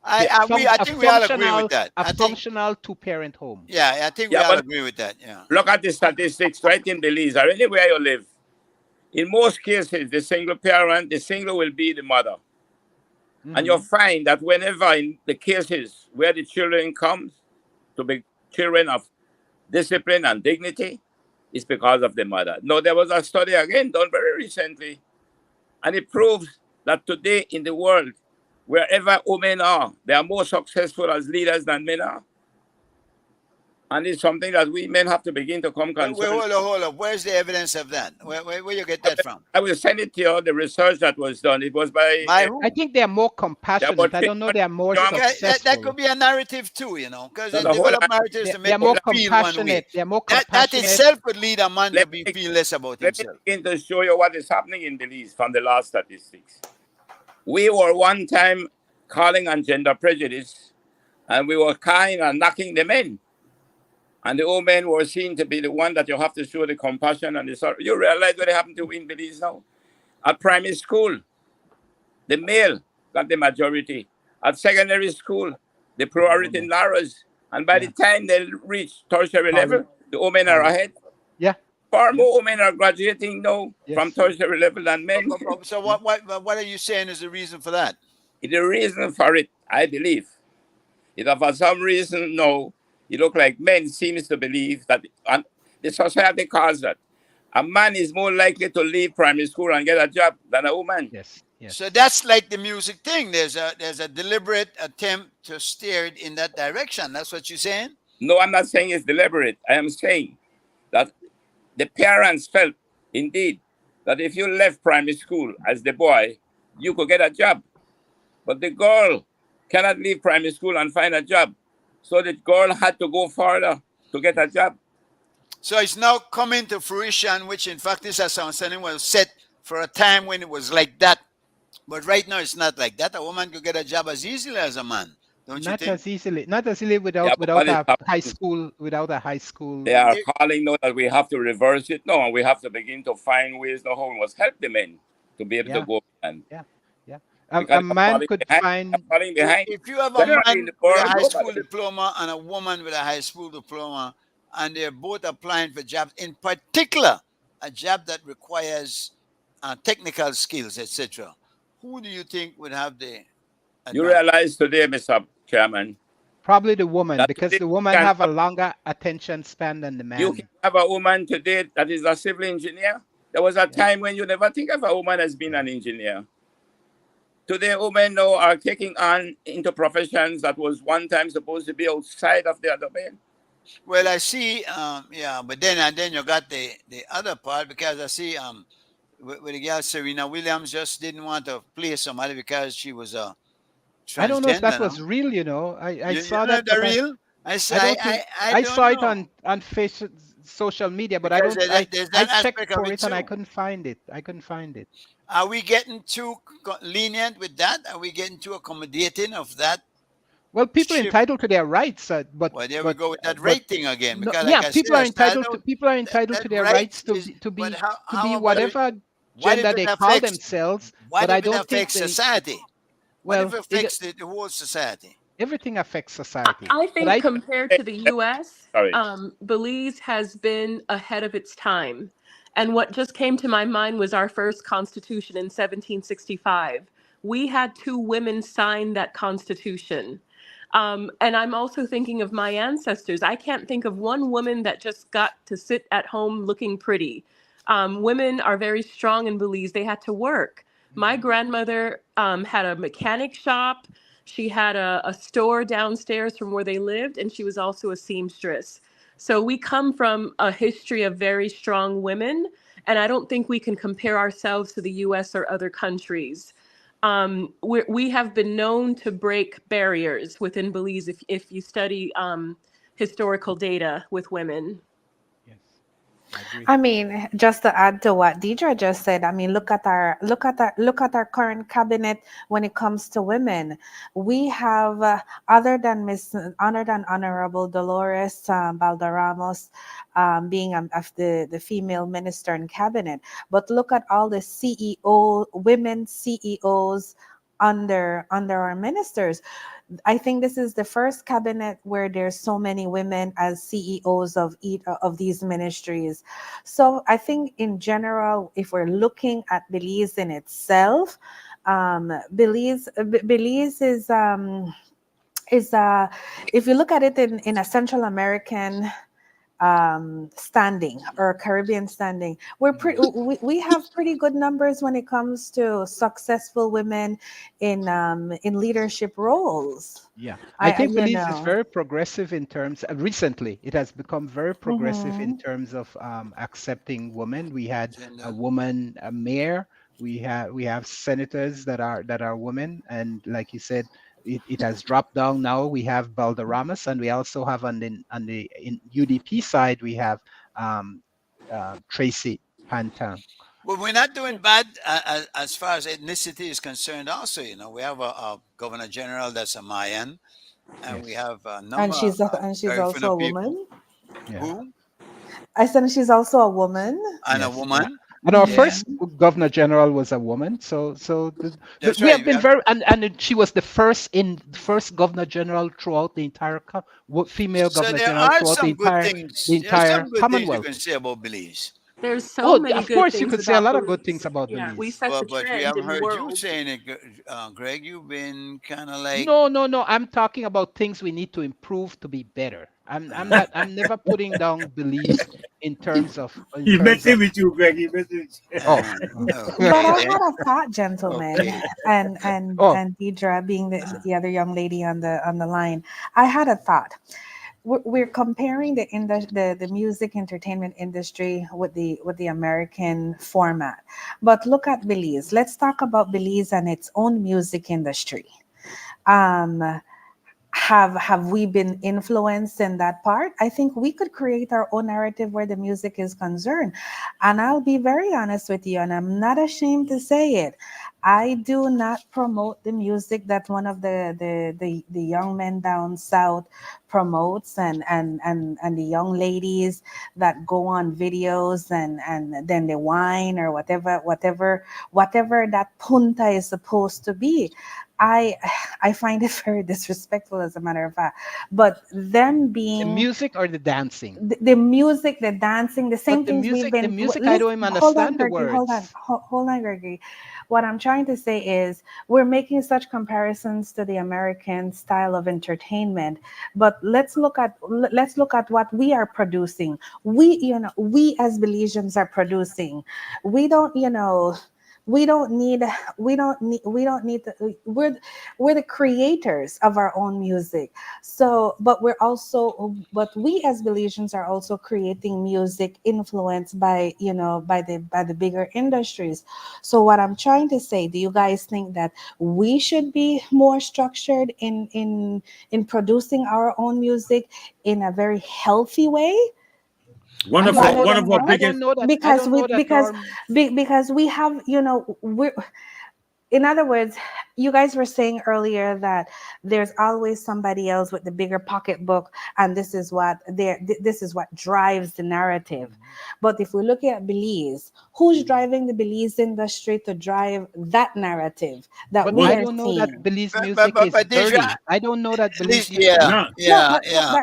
I think we all agree with that. A functional two-parent home. Yeah, I think we all agree with that. Yeah. Look at the statistics right in Belize or anywhere you live. In most cases, the single will be the mother. Mm-hmm. And you'll find that whenever in the cases where the children come to be children of discipline and dignity, it's because of the mother. Now, there was a study again done very recently, and it proves that today in the world, wherever women are, they are more successful as leaders than men are. And it's something that we men have to begin to come concern. Hold up. Where's the evidence of that? Where you get that from? I will send it to you, the research that was done. It was by... I think they are more compassionate. I don't know they are more successful. That could be a narrative too, because they develop narratives to make more people feel one way. They are more compassionate. That itself could lead a man to feel less about himself. Let me begin to show you what is happening in Belize from the last statistics. We were one time calling on gender prejudice, and we were kind and knocking the men. and the women were seen to be the one that you have to show the compassion and the sorrow. You realize what happened to in Belize now? At primary school, the male got the majority. At secondary school, the plurality narrows. And by the time they reach tertiary level, the women are ahead. Yeah. Far more women are graduating now from tertiary level than men. So what are you saying is the reason for that? The reason for it, I believe, is that for some reason now, it looks like men seems to believe that, and the society calls that, a man is more likely to leave primary school and get a job than a woman. Yes. So that's like the music thing. There's a deliberate attempt to steer it in that direction. That's what you're saying? No, I'm not saying it's deliberate. I am saying that the parents felt, indeed, that if you left primary school as the boy, you could get a job. But the girl cannot leave primary school and find a job. So the girl had to go further to get a job. So it's now coming to fruition, which in fact this, as I was saying, was set for a time when it was like that. But right now it's not like that. A woman could get a job as easily as a man. Don't you Not think? as easily. Not as easily without Yeah, but what is a happening? high school. Without a high school. They are calling now that we have to reverse it now, and we have to begin to find ways now how we must help the men to be able to go and A man could find. falling behind. If you have a Generally man in the with a world, high school nobody- diploma and a woman with a high school diploma, and they're both applying for jobs, in particular, a job that requires technical skills, etc., who do you think would have the You advantage? realize today, Mr. Chairman, Probably the woman, that because today the woman you can have a longer attention span than the man. you can have a woman today that is a civil engineer. There was a time when you never think of a woman as being an engineer. Today, women now are taking on into professions that was one time supposed to be outside of their domain. Well, I see, but then you got the other part, because I see with the girl Serena Williams just didn't want to play somebody because she was a I don't know if that transgender, was no? real. I You saw know that. the but real? I I don't saw it know. on social media, but Because there's that I checked aspect of for it it and I too. couldn't find it. I couldn't find it. Are we getting too lenient with that? Are we getting too accommodating of that? Well, people are Shift. entitled to their rights, but Well, there we go with that but rate thing again. no, Because yeah, like I people said, are entitled to that their right rights is, to but be how about whatever what if gender it they call affects themselves. what But I if it don't think affects they. society? What Well, if it affects the whole society? everything affects society. I But think compared to the US, Sorry. Belize has been ahead of its time. And what just came to my mind was our first constitution in 1765. We had two women sign that constitution. And I'm also thinking of my ancestors. I can't think of one woman that just got to sit at home looking pretty. Women are very strong in Belize. They had to work. My grandmother had a mechanic shop. She had a store downstairs from where they lived, and she was also a seamstress. So we come from a history of very strong women, and I don't think we can compare ourselves to the US or other countries. We have been known to break barriers within Belize if you study historical data with women. Yes, I agree. I mean, just to add to what Deidre just said, I mean, look at our current cabinet when it comes to women. We have, other than Honorable Dolores Balderramos being the female minister in cabinet, but look at all the women CEOs under our ministers. I think this is the first cabinet where there's so many women as CEOs of each of these ministries. So I think in general, if we're looking at Belize in itself, Belize is if you look at it in a Central American standing or Caribbean standing, we have pretty good numbers when it comes to successful women in leadership roles. Yeah, I think Belize is know. very progressive in terms. Recently, it has become very progressive in terms of accepting women. We had a woman, a mayor. We have senators that are women, and like you said, it has dropped down now. We have Balderramas, and we also have on the UDP side we have Tracy Pantan. Well, we're not doing bad as far as ethnicity is concerned. Also, we have a governor general that's a Mayan, and we have a number And she's of also Garifuna a people. woman. Yeah. Who? I said she's also a woman. And a Yes. woman. And our Yeah. first governor general was a woman. So That's we have right. been very, and she was the first governor general throughout the entire female So governor there general are throughout some good the things. There are entire some good things you Commonwealth. can say about Belize. There's so Oh, many of good course, you things could say a about lot of good Belize. things about Yeah, we Belize. set the But we trend haven't in the heard you world. saying it, Greg. You've been kind of like. No. I'm talking about things we need to improve to be better. I'm never putting down Belize in terms of He's messing with you, Greg. He's messing with you. oh But I Okay. had a thought, gentlemen, Okay. oh and Deidre being the other young lady on the line. I had a thought. We're comparing the music entertainment industry with the American format, but look at Belize. Let's talk about Belize and its own music industry. Um, have we been influenced in that part? I think we could create our own narrative where the music is concerned. And I'll be very honest with you, and I'm not ashamed to say it. I do not promote the music that one of the young men down south promotes, and the young ladies that go on videos and then they whine or whatever that punta is supposed to be. I I find it very disrespectful, as a matter of fact. But them the being music or the dancing. the music, the dancing, the same But the things we've music, been. I don't Listen, even hold on, understand the Gregory. words. Hold on, Gregory. What I'm trying to say is we're making such comparisons to the American style of entertainment, but let's look at what we are producing. We as Belizeans are producing. We don't, we don't need we're the creators of our own music. So but we as Belizeans are also creating music influenced by by the bigger industries. So what I'm trying to say, do you guys think that we should be more structured in producing our own music in a very healthy way? One I of don't our know one that. of our I don't biggest know that. I Because don't know that because we have, we're, in other words, you guys were saying earlier that there's always somebody else with the bigger pocketbook, and this is what drives the narrative. But if we look at Belize, who's driving the Belize industry to drive that narrative that But we I are don't know that seeing? Belize But music is Deja, dirty. I don't know that at Belize least, music. yeah, no No, yeah, no, yeah.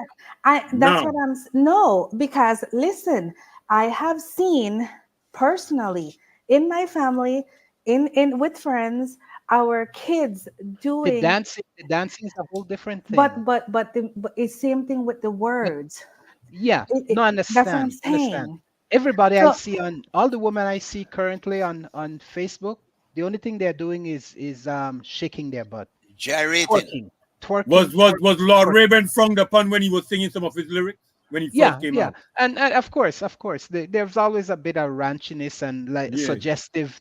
that's no. what no, because listen, I have seen personally in my family, in with friends, our kids The doing, dancing is a whole different thing. but it's same thing with the But words. yeah, no, That's what I'm understand. saying. Everybody I So, see on all the women I see currently on Facebook, the only thing they're doing is shaking their butt, Gyrating. twerking, Was twerking, was twerking, was Lord twerking. Raven frowned upon when he was singing some of his lyrics when he first Yeah, came yeah, out? and of course, there's always a bit of ranchiness and like Yeah. suggestive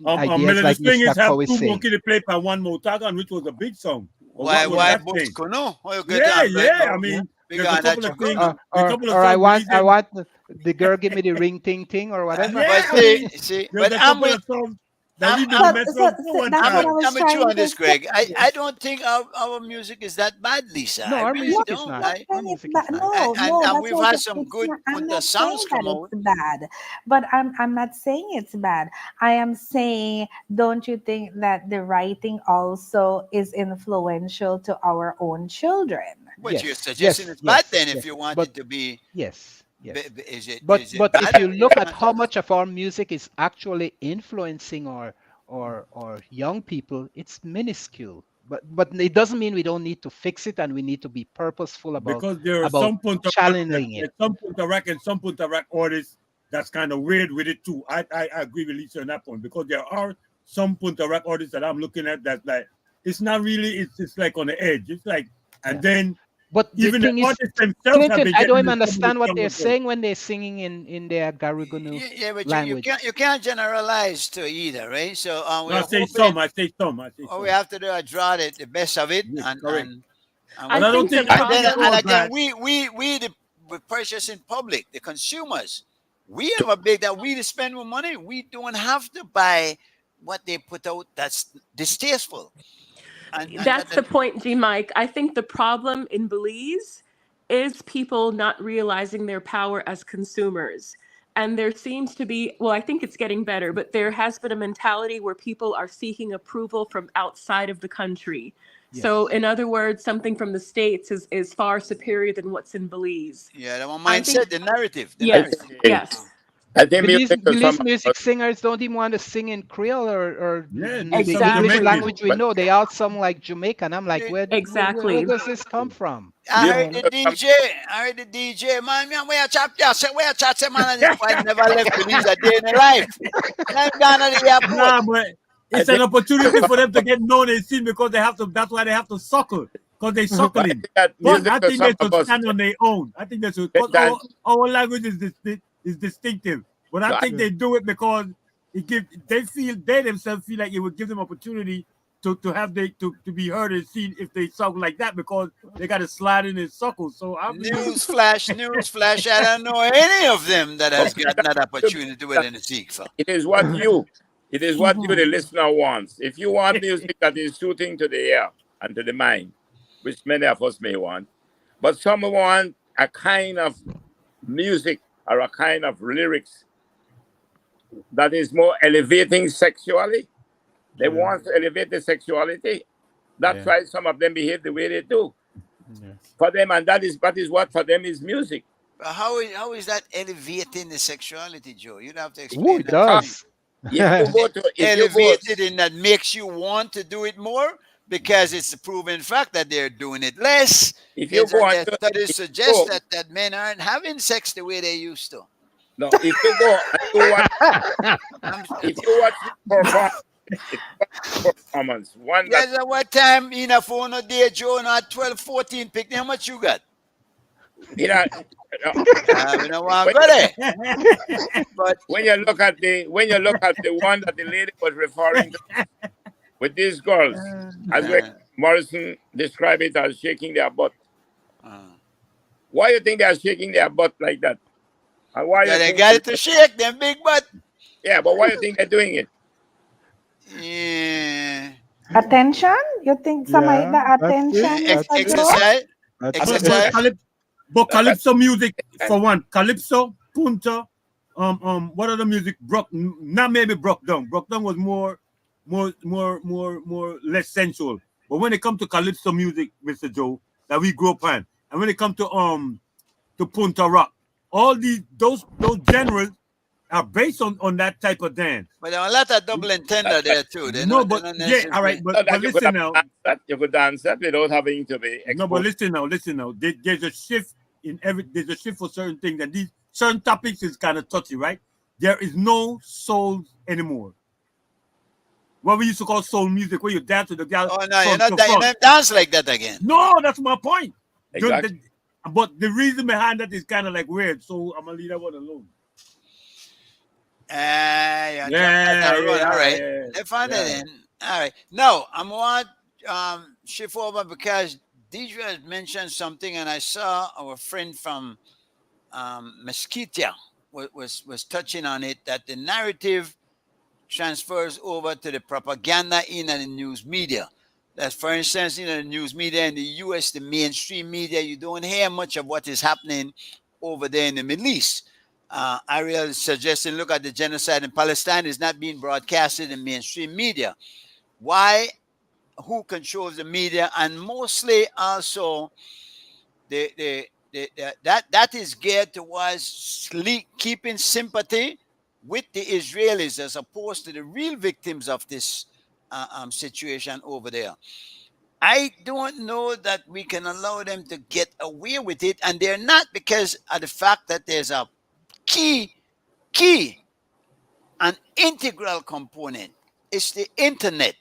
ideas, Melody like Swingers Mr. have Coe is two saying. Monkey to play by one Motagan, which was a big song. But Why, what was Yeah, why, that Bush thing? Kuno? Why you get Yeah, on right yeah. I now? yeah. mean, Big there's a on that couple of your things. Kuno. The couple of Or songs I releasing. want the girl give me the ring ting ting or whatever. But Yeah, I mean, see, there's but a couple of songs that we've been I'm, the Metro for one that's what I'm, I time. was I'm with you trying on to this, Greg. I say. don't think our music is that bad, Lisa. No, I our really No, music is don't. I'm not. not Our saying it's music bad. is not. No, no, And that's we've what had some it's good not. I'm punta not songs saying that come out. it's bad, but I'm not saying it's bad. I am saying, don't you think that the writing also is influential to our own children? But you're Yes, suggesting yes, it's bad yes, then if yes. you want But it to be. yes, yes. Is it But if bad you if look you at want? how much of our music is actually influencing or young people, it's minuscule. But it doesn't mean we don't need to fix it, and we need to be purposeful Because there are about some Punta Rack, challenging it. there's some Punta Rack and some Punta Rack artists that's kind of weird with it too. I agree with Lisa on that point because there are some Punta Rack artists that I'm looking at that's like it's not really it's like on the edge. It's like and Yeah. then But the even the thing is, artists themselves have Clinton, been I don't getting even into some of the understand what they're younger girls. saying when they're singing in their Garigunu Yeah, but language. you can't generalize to either, right? So No, we're I say hoping some, I say some, I say all we some. have to do is draw the best of it, Yes, and correct. I But I don't think the think and then it's problem, and all again bad. we the purchasing public, the consumers, we have a big that we spend more money. We don't have to buy what they put out that's distasteful, and that's the point, G Mike. I think the problem in Belize is people not realizing their power as consumers. And there seems to be, well, I think it's getting better, but there has been a mentality where people are seeking approval from outside of the country. So, Yes. in other words, something from the States is far superior than what's in Belize. Yeah, the one I think, mindset, the narrative, the I yes, narrative. think, yes, I think Belize, music is Belize some. music singers don't even want to sing in Creole or Yeah, the there's some English exactly, Jamaican. language we But know. They all song like Jamaican. I'm like, You, where exactly. does this come from? I You heard know, the DJ. I heard the DJ. Man, where chat? Yeah, say where chat? Say man, and this boy never left Belize a day in their life. I'm gone to the airport. nah, but I it's an think opportunity for them to get known and seen because they have to. That's why they have to suckle because they but I suckling. think that But music I to think they some of should us stand on their own. I think they should because sometimes our language is distinctive. But I no, think they do it because they themselves feel like it would give them opportunity to have to be heard and seen if they sound like that because they got to slide in and suckle. So I mean, News flash, news flash. I don't know any of them that has okay, gotten that, that opportunity to do it in the Sikh. it is what you it is what you the Mhm. listener wants. If you want music that is soothing to the ear and to the mind, which many of us may want, but some want a kind of music or a kind of lyrics that is more elevating sexually. They Yeah, want to elevate the sexuality. That's yeah, why some of them behave the way they do. yeah. For them, and that is what for them is music. But how is that elevating the sexuality, Joe? You'd have to Ooh, explain it that to me. does. If you go to if you go Elevated in that makes you want to do it more because it's a proven fact that they're doing it less. if you go The and studies if you suggest go that men aren't having sex the way they used to. no if you go and you watch I'm, if you watch performance one that yes, at what time in a phone a day, Joe, not 12, 14 pick how much you got? you know We don't want when to go there. But when you look at the one that the lady was referring to with these girls, as when uh, Morrison described it as shaking their butt. uh, Why you think they are shaking their butt like that? And why you because they think got it to shake them big butt. yeah, but why you think they're doing it? Yeah. Attention? You think somebody Yeah, the that's it. attention, That's Mr. it. Joe? Exercise. That's but it. but, Exercise. calyp- but That- calypso music that- for one, calypso, punta, what other music broke? Not maybe broke down. Broke down was more less sensual. But when it comes to calypso music, Mr. Joe, that we grew up on, and when it comes to punta rock, all those genres are based on that type of dance. But there are a lot of double entender there too. No, but They're not yeah, all right, necessarily. but so that but you could listen have now. dance that you could dance that without having to be No, but exposed. listen now. There's a shift in there's a shift for certain things, and these certain topics is kind of touchy, right? There is no soul anymore. What we used to call soul music, where you dance with the gal Oh no, front to you're front. not dance like that again. No, that's my point. Exactly. But the reason behind that is kind of like weird, so I'm gonna leave that one alone. Yeah, Yeah, all right. yeah, Let's find yeah. it in. All right. No, I'm want shift over because Deidre has mentioned something, and I saw our friend from Mesquite was touching on it that the narrative transfers over to the propaganda in the news media. That, for instance, in the news media in the U.S., the mainstream media, you don't hear much of what is happening over there in the Middle East. Ariel is suggesting look at the genocide in Palestine is not being broadcasted in mainstream media. Why? Who controls the media? And mostly also that is geared towards keeping sympathy with the Israelis as opposed to the real victims of this situation over there. I don't know that we can allow them to get away with it, and they're not because of the fact that there's a key, an integral component. It's the internet.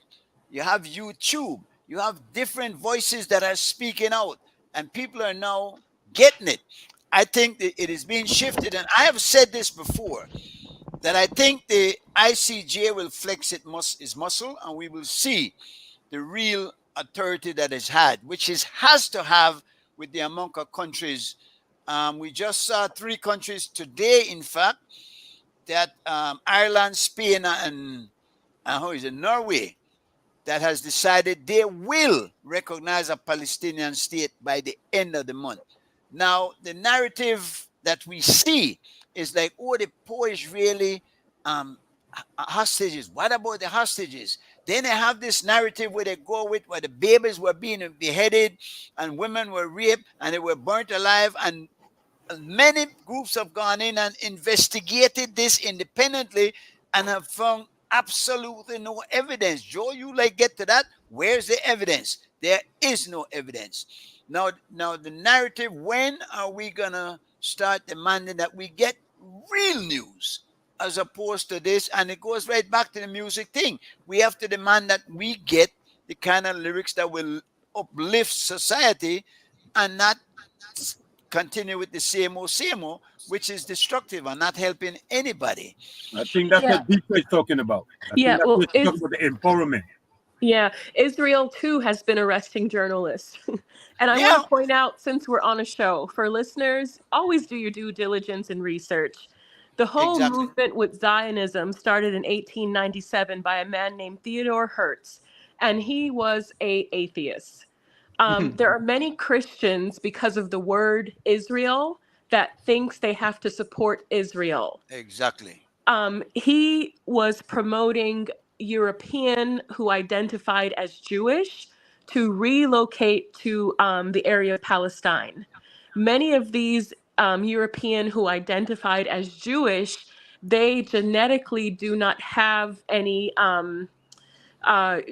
You have YouTube. You have different voices that are speaking out, and people are now getting it. I think that it is being shifted, and I have said this before that I think the ICJ will flex its muscle, and we will see the real authority that it's had, which has to have with the among of countries. We just saw 3 countries today, in fact, that Ireland, Spain, and how is it, Norway, that has decided they will recognize a Palestinian state by the end of the month. Now, the narrative that we see is like, oh, the poor Israeli hostages. What about the hostages? Then they have this narrative where they go with where the babies were being beheaded and women were raped and they were burnt alive, and many groups have gone in and investigated this independently and have found absolutely no evidence. Joe, you like get to that? Where's the evidence? There is no evidence. Now the narrative, when are we gonna start demanding that we get real news as opposed to this? And it goes right back to the music thing. We have to demand that we get the kind of lyrics that will uplift society and not continue with the same old, which is destructive and not helping anybody. I think that's Yeah. what Deep is talking about. I Yeah, think that's well, what he's talking about, the empowerment. Yeah, Israel too has been arresting journalists. And I Yeah. want to point out, since we're on a show, for listeners, always do your due diligence and research. The whole Exactly. movement with Zionism started in 1897 by a man named Theodore Hertz, and he was an atheist. There are many Christians, because of the word Israel, that thinks they have to support Israel. Exactly. He was promoting European who identified as Jewish to relocate to the area of Palestine. Many of these European who identified as Jewish, they genetically do not have any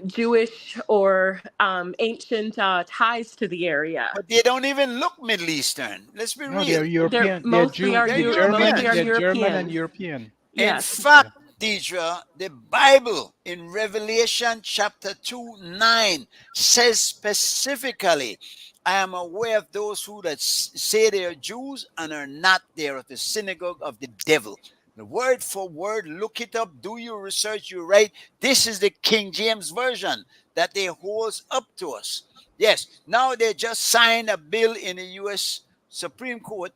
Jewish or ancient ties to the area. But they don't even look Middle Eastern. Let's be No, they're real. European. They're mostly Jew. are They're Eu- German. mostly are They're German European. and European. In Yes. fact, Deidre, the Bible in Revelation chapter 2:9 says specifically, I am aware of those who that say they are Jews and are not. They are of the synagogue of the devil. The word for word, look it up, do your research, you right. This is the King James Version that they holds up to us. Yes, now they just signed a bill in the U.S. Supreme Court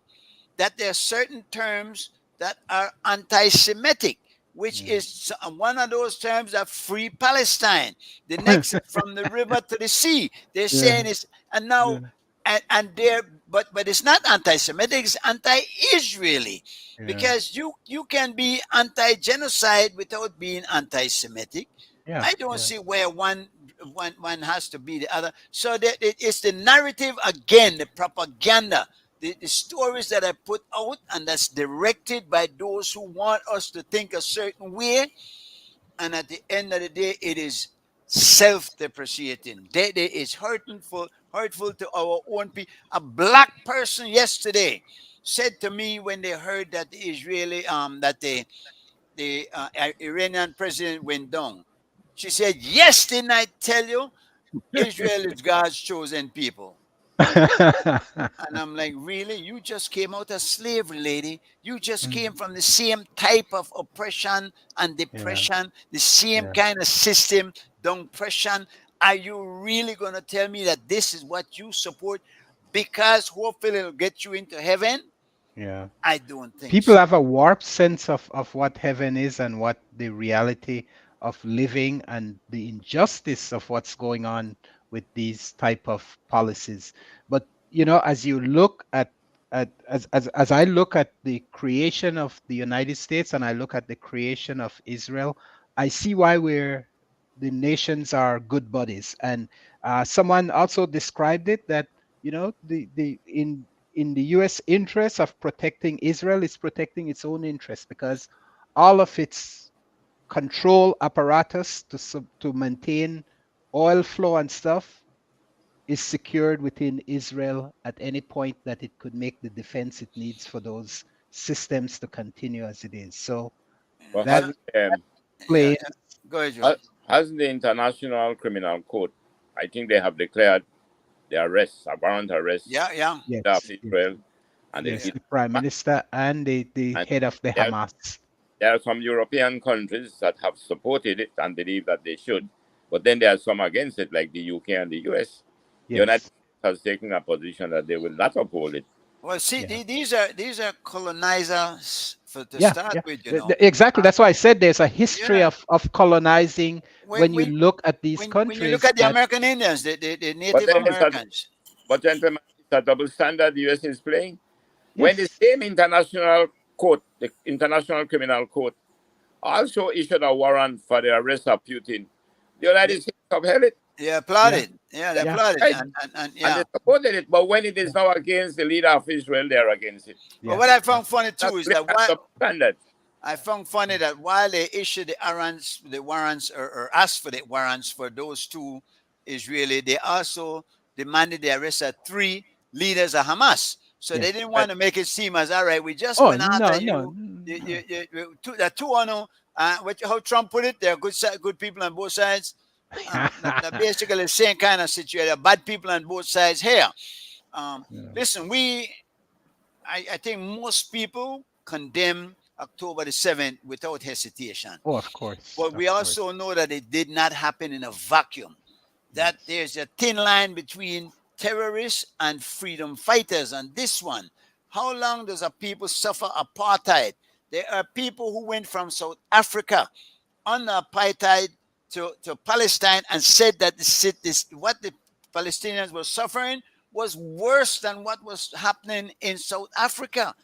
that there are certain terms that are anti-Semitic, which is one of those terms that free Palestine. The next, from the river to the sea, they're saying is, and now, and they're, but it's not anti-Semitic, it's anti-Israeli, because you can be anti-genocide without being anti-Semitic. Yeah. I don't see where one has to be the other. So that it's the narrative again, the propaganda, the stories that are put out and that's directed by those who want us to think a certain way. And at the end of the day, it is self-depreciating. It's hurtful to our own people. A black person yesterday said to me when they heard that the Israeli, that the Iranian president went down, she said, "Yes, didn't I tell you? Israel is God's chosen people." And I'm like, really? You just came out of slavery, lady. You just came from the same type of oppression and depression, the same kind of system, oppression. Are you really going to tell me that this is what you support because hopefully it'll get you into heaven? Yeah. I don't think People so. have a warped sense of what heaven is and what the reality of living and the injustice of what's going on with these type of policies. But you know, as you look at as I look at the creation of the United States and I look at the creation of Israel, I see why the nations are good buddies. And someone also described it that, you know, in the U.S. interest of protecting Israel is protecting its own interest, because all of its control apparatus to maintain oil flow and stuff is secured within Israel at any point that it could make the defense it needs for those systems to continue as it is. So Well, that plays. Go ahead, Joe. Hasn't the International Criminal Court, I think they have declared the arrest, a warrant arrest Yeah. of Israel, and Yes, they, the prime minister and the And head of the there- Hamas. there are some European countries that have supported it and believe that they should, but then there are some against it, like the UK and the US. The United Yes. States has taken a position that they will not uphold it. Well, see, Yeah. these are colonizers to Yeah, start yeah. with, you know. Exactly. That's why I said there's a history Yeah. of colonizing when you we- look at these when countries. you look at the that- American Indians, the But Native then it's Americans. But gentlemen, a double standard the US is playing. When the Yes. same international court, the International Criminal Court, also issued a warrant for the arrest of Putin, the United States upheld it. They Yeah. applauded. Yeah, they Yeah. applauded. Right. And And yeah. they supported it. But when it is now against the leader of Israel, they're against it. But Yeah. what I found funny That's too is really that a while double standard. I found funny that while they issued the warrants or asked for the warrants for those two Israeli, they also demanded the arrest of 3 leaders of Hamas. So they Yes. didn't want to make it seem as all right. We just Oh went after no. the two on how Trump put it, they're good people on both sides. Basically the same kind of situation. Bad people on both sides here. Yeah. Listen, I think most people condemn October the 7th without hesitation. Oh, of course. But Of we course. also know that it did not happen in a vacuum. That there's a thin line between terrorists and freedom fighters. And this one, how long does a people suffer apartheid? There are people who went from South Africa under apartheid to Palestine and said that what the Palestinians were suffering was worse than what was happening in South Africa.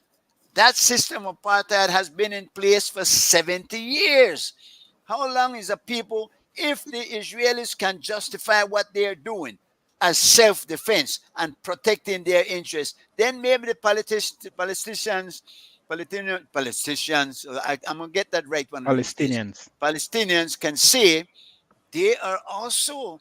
That system of apartheid has been in place for 70 years. How long is a people, if the Israelis can justify what they're doing as self-defense and protecting their interests, then maybe the Palestinians, I'm going to get that right one of these days. Palestinians. Palestinians can say they are also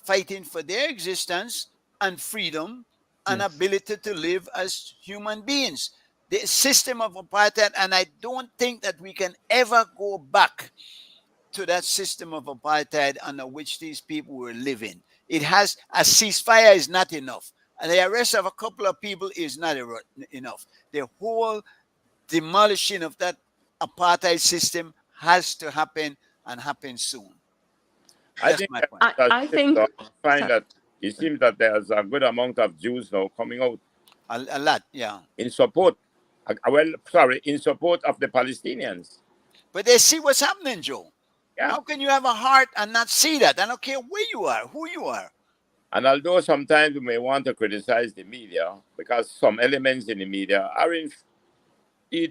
fighting for their existence and freedom and Yes. ability to live as human beings. The system of apartheid, and I don't think that we can ever go back to that system of apartheid under which these people were living. It has a ceasefire is not enough. And the arrest of a couple of people is not enough. The whole demolishing of that apartheid system has to happen and happen soon. I That's think my that point. I think find that it seems that there's a good amount of Jews now coming out A lot, yeah. in support. In support of the Palestinians. But they see what's happening, Joe. Yeah. How can you have a heart and not see that? I don't care where you are, who you are. And although sometimes we may want to criticize the media because some elements in the media are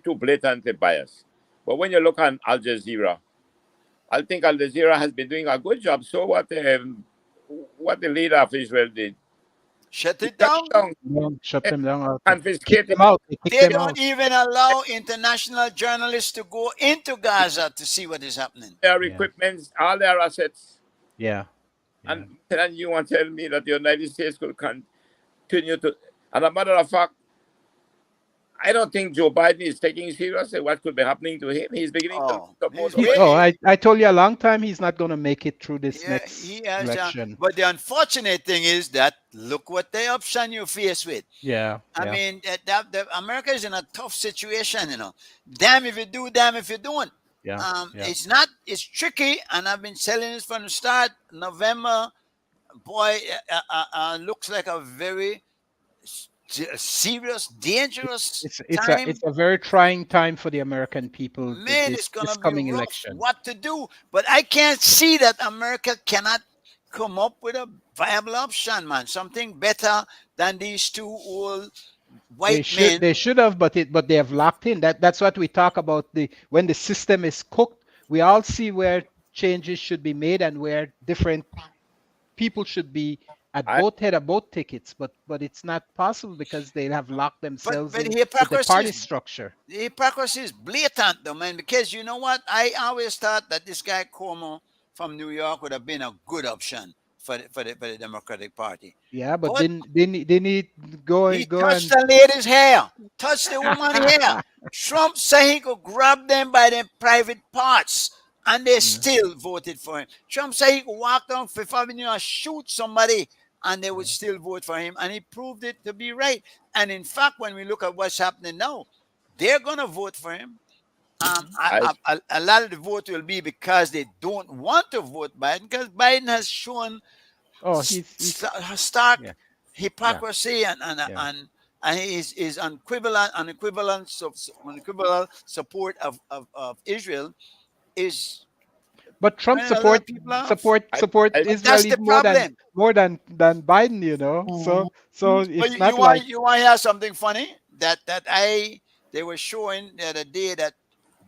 too blatantly biased. But when you look at Al Jazeera, I think Al Jazeera has been doing a good job. So what the leader of Israel did, Shut he it down. Shut them down. Kick confiscated them out. They kick They them don't out. even allow international journalists to go into Gaza to see what is happening. their Yeah. equipment, all their assets. Yeah. And then you want to tell me that the United States could continue to. And a matter of fact, I don't think Joe Biden is taking seriously what could be happening to him. He's beginning to support. he's Oh, I told you a long time he's not going to make it through this Yeah, next he has, election. but the unfortunate thing is that look what the option you're faced with. Yeah. I yeah. mean, America is in a tough situation, Damn if you do, damn if you don't. Yeah. yeah. It's tricky, and I've been telling this from the start. November, boy, looks like a very serious, dangerous time. It's a very trying time for the American people. Man, this, it's gonna this be coming rough election. what to do. But I can't see that America cannot come up with a viable option, man. Something better than these two old white men. They should have, but they have locked in. That's what we talk about. When the system is cooked, we all see where changes should be made and where different people should be at both head of both tickets, but it's not possible because they have locked themselves But in the with the hypocrisy party is- structure. The hypocrisy is blatant, though, man. Because you know what? I always thought that this guy Cuomo from New York would have been a good option for the Democratic Party. Yeah, but But- they need go He go touched and the lady's hair, touched the woman's hair. Trump said he could grab them by their private parts, and they still voted for him. Trump said he could walk down Fifth Avenue and shoot somebody, and they would still vote for him, and he proved it to be right. And in fact, when we look at what's happening now, they're gonna vote for him. A lot of the vote will be because they don't want to vote Biden, because Biden has shown he's stark yeah. hypocrisy and his unequivalent support of Israel is But Trump turning a lot of people off. support I Israel That's the even more problem. than Biden, you know. So But it's you, not you want like you want to hear something funny? They were showing the other day that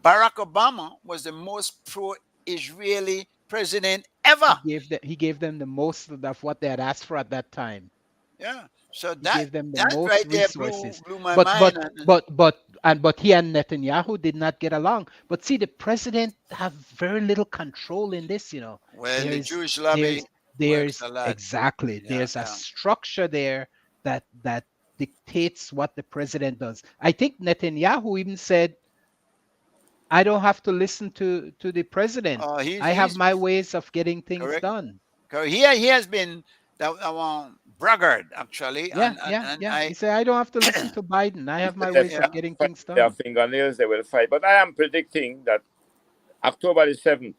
Barack Obama was the most pro-Israeli president ever. he gave them the most of what they had asked for at that time. Yeah. So He gave them the that most right there blew resources. my But mind. but he and Netanyahu did not get along. But see, the president have very little control in this, you know. Well, the There's Jewish lobby works there's a lot. exactly Yeah, there's a yeah. structure there that dictates what the president does. I think Netanyahu even said, I don't have to listen to the president. I have He's my ways of getting things correct. done. Correct. He has been the braggart actually, Yeah, and yeah. He said, I don't have to listen to Biden. I have my ways yeah. of getting fight things their done. fingernails, they will fight. But I am predicting that October the 7th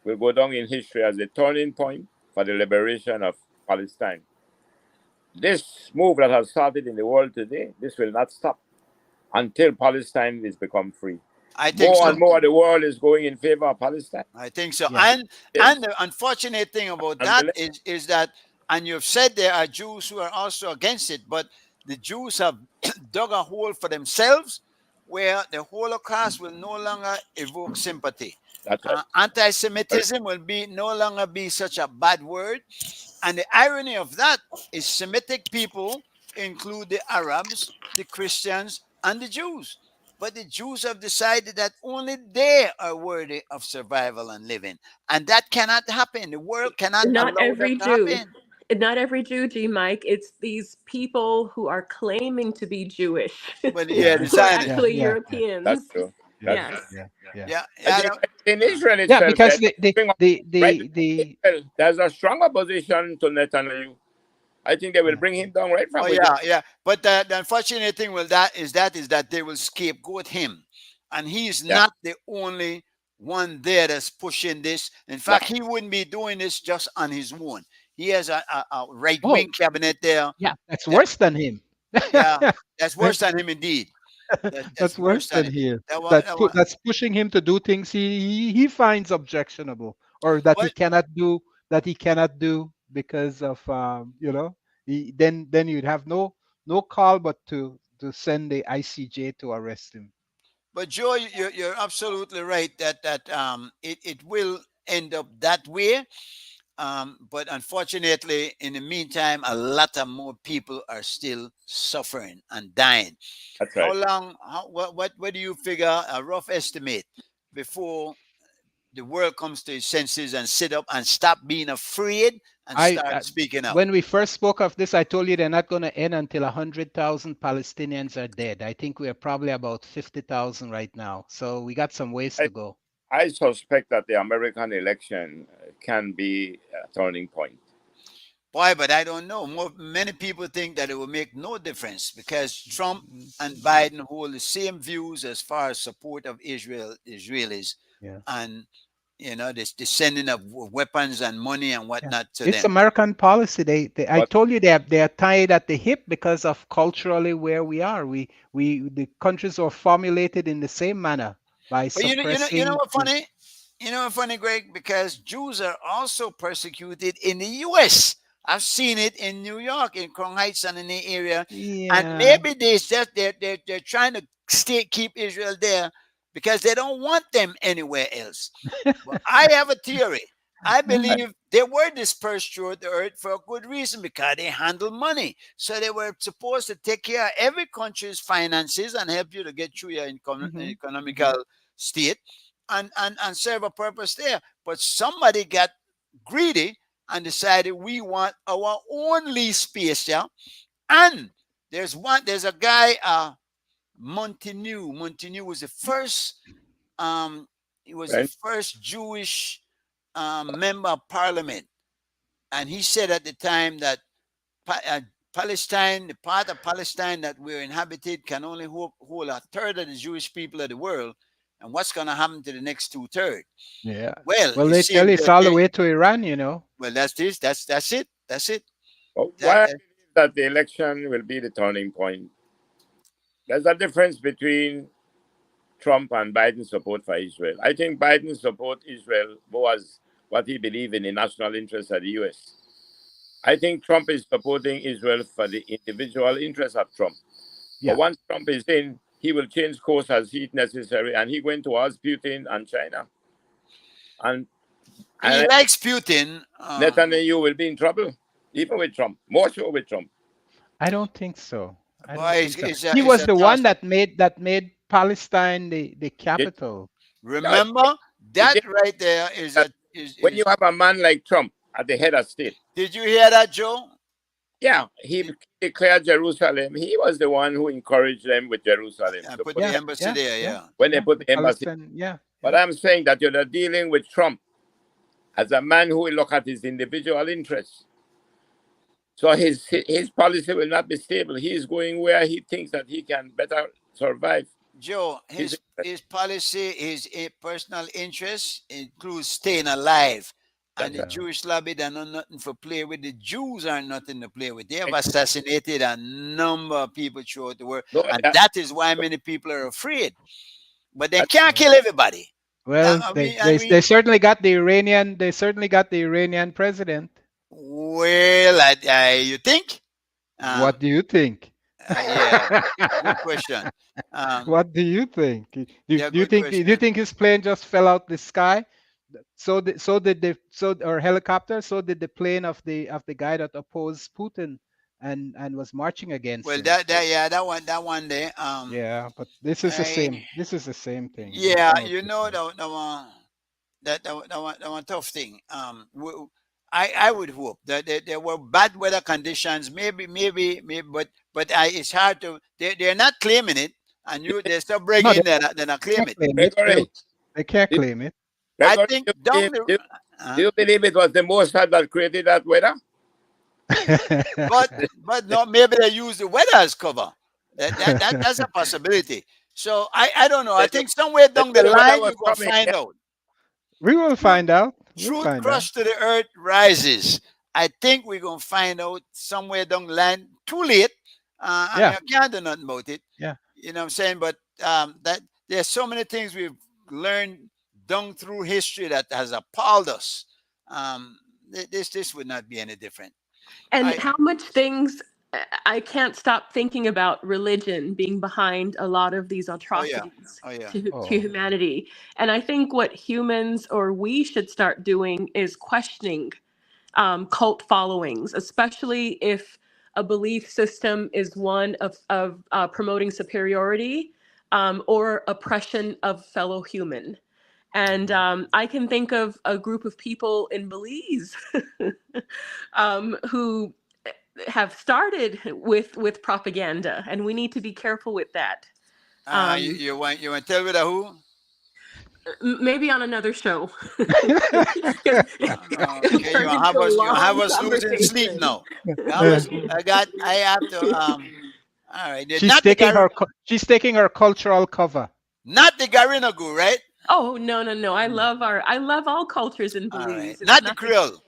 will go down in history as a turning point for the liberation of Palestine. This move that has started in the world today, this will not stop until Palestine is become free. I think More so. and more the world is going in favor of Palestine. I think so. Yeah. And the unfortunate thing about And that believe- is that, and you've said there are Jews who are also against it, but the Jews have dug a hole for themselves where the Holocaust will no longer evoke sympathy. That's right. Anti-Semitism will no longer be such a bad word. And the irony of that is Semitic people include the Arabs, the Christians, and the Jews. But the Jews have decided that only they are worthy of survival and living. And that cannot happen. The world cannot Not allow every that to Jew. happen. Not every Jew, G Mike. It's these people who are claiming to be Jewish, But Yeah, yeah, yeah, the who are Zionists. actually yeah. That's Europeans. true. That's Yes. true. Yeah. Yeah, I yeah, think in Israel Yeah, itself, because there's a strong opposition to Netanyahu. I think they will Yeah. bring him down right from oh within. yeah. But the unfortunate thing with that is that they will scapegoat him, and he is Yeah. not the only one there that's pushing this. In fact, he wouldn't be doing this just on his own. He has a right wing cabinet there. Yeah, that's worse than him. Yeah, that's worse than him indeed. That's worse than him. That's pushing him to do things he finds objectionable, or that he cannot do because of then you'd have no call but to send the ICJ to arrest him. But Joe, you're absolutely right that it will end up that way. But unfortunately, in the meantime, a lot of more people are still suffering and dying. That's right. How long? What do you figure a rough estimate before the world comes to its senses and sit up and stop being afraid and start speaking up? When we first spoke of this, I told you they're not going to end until 100,000 Palestinians are dead. I think we are probably about 50,000 right now. So we got some ways to go. I suspect that the American election can be a turning point. Why? But I don't know. Many people think that it will make no difference because Trump and Biden hold the same views as far as support of Israelis, and the sending of weapons and money and whatnot to It's them. American policy. I told you they are tied at the hip because of culturally where we are. The countries are formulated in the same manner by suppressing. You know what funny? You know what funny, Greg? Because Jews are also persecuted in the U.S. I've seen it in New York, in Crown Heights, and in the area. Yeah. And maybe they're trying to keep Israel there because they don't want them anywhere else. But I have a theory. I believe they were dispersed throughout the earth for a good reason because they handle money. So they were supposed to take care of every country's finances and help you to get through your economical state and serve a purpose there. But somebody got greedy and decided we want our own lease space, yeah. And there's a guy, Montigny. Montigny was the first. He was the first Jewish member of parliament, and he said at the time that Palestine, the part of Palestine that we're inhabited, can only hold a third of the Jewish people of the world. And what's going to happen to the next 2/3? Yeah. Well, they tell you it's all the way to Iran, you know. Well, that's it. Well, why I believe that the election will be the turning point. There's a difference between Trump and Biden's support for Israel. I think Biden support Israel was what he believed in the national interest of the U.S. I think Trump is supporting Israel for the individual interest of Trump. Yeah. But once Trump is in, he will change course as he necessary, and he going towards Putin and China. And He likes Putin. Netanyahu will be in trouble, even with Trump. More so with Trump. I don't think so. I don't Boy, think so. He was the one that made Palestine the capital. Remember that right there is when you have a man like Trump at the head of state. Did you hear that, Joe? Yeah, he declared Jerusalem. He was the one who encouraged them with Jerusalem. And put the embassy there, yeah. When they put the embassy. Yeah. But I'm saying that you're not dealing with Trump as a man who will look at his individual interests. So his policy will not be stable. He is going where he thinks that he can better survive. Joe, his policy, his personal interest includes staying alive. And the Jewish lobby, they're not nothing for play with. The Jews are nothing to play with. They have assassinated a number of people throughout the world. And that is why many people are afraid. But they can't kill everybody. Well, they certainly got the Iranian. They certainly got the Iranian president. Well, you think? What do you think? Yeah, good question. What do you think? Do you think his plane just fell out the sky? So did our helicopter. So did the plane of the guy that opposed Putin and was marching against. Well, him. that one there. Yeah, but this is the same. This is the same thing. Yeah, you know that one tough thing. I would hope that there were bad weather conditions, maybe, but it's hard to. They're not claiming it, and they're still breaking. They're not claiming it. They can't claim it. I think. Do you believe it was the Mossad that created that weather? but no, maybe they use the weather as cover. That's a possibility. So I don't know. I think somewhere down the line we will find out. We will find out. Truth crushed to the earth rises. I think we're gonna find out somewhere down the line. Too late. I mean, I can't do nothing about it. Yeah. You know what I'm saying? But that there's so many things we've learned down through history that has appalled us. This would not be any different. And how much things I can't stop thinking about religion being behind a lot of these atrocities to humanity. And I think what humans or we should start doing is questioning cult followings, especially if a belief system is one of promoting superiority or oppression of fellow human. And I can think of a group of people in Belize who have started with propaganda, and we need to be careful with that. You want to tell me that who? Maybe on another show. You have us losing sleep now. I have to. All right. She's taking her cultural cover. Not the Garinagu, right? Oh no! I love all cultures in Belize. Right. Not the Creole.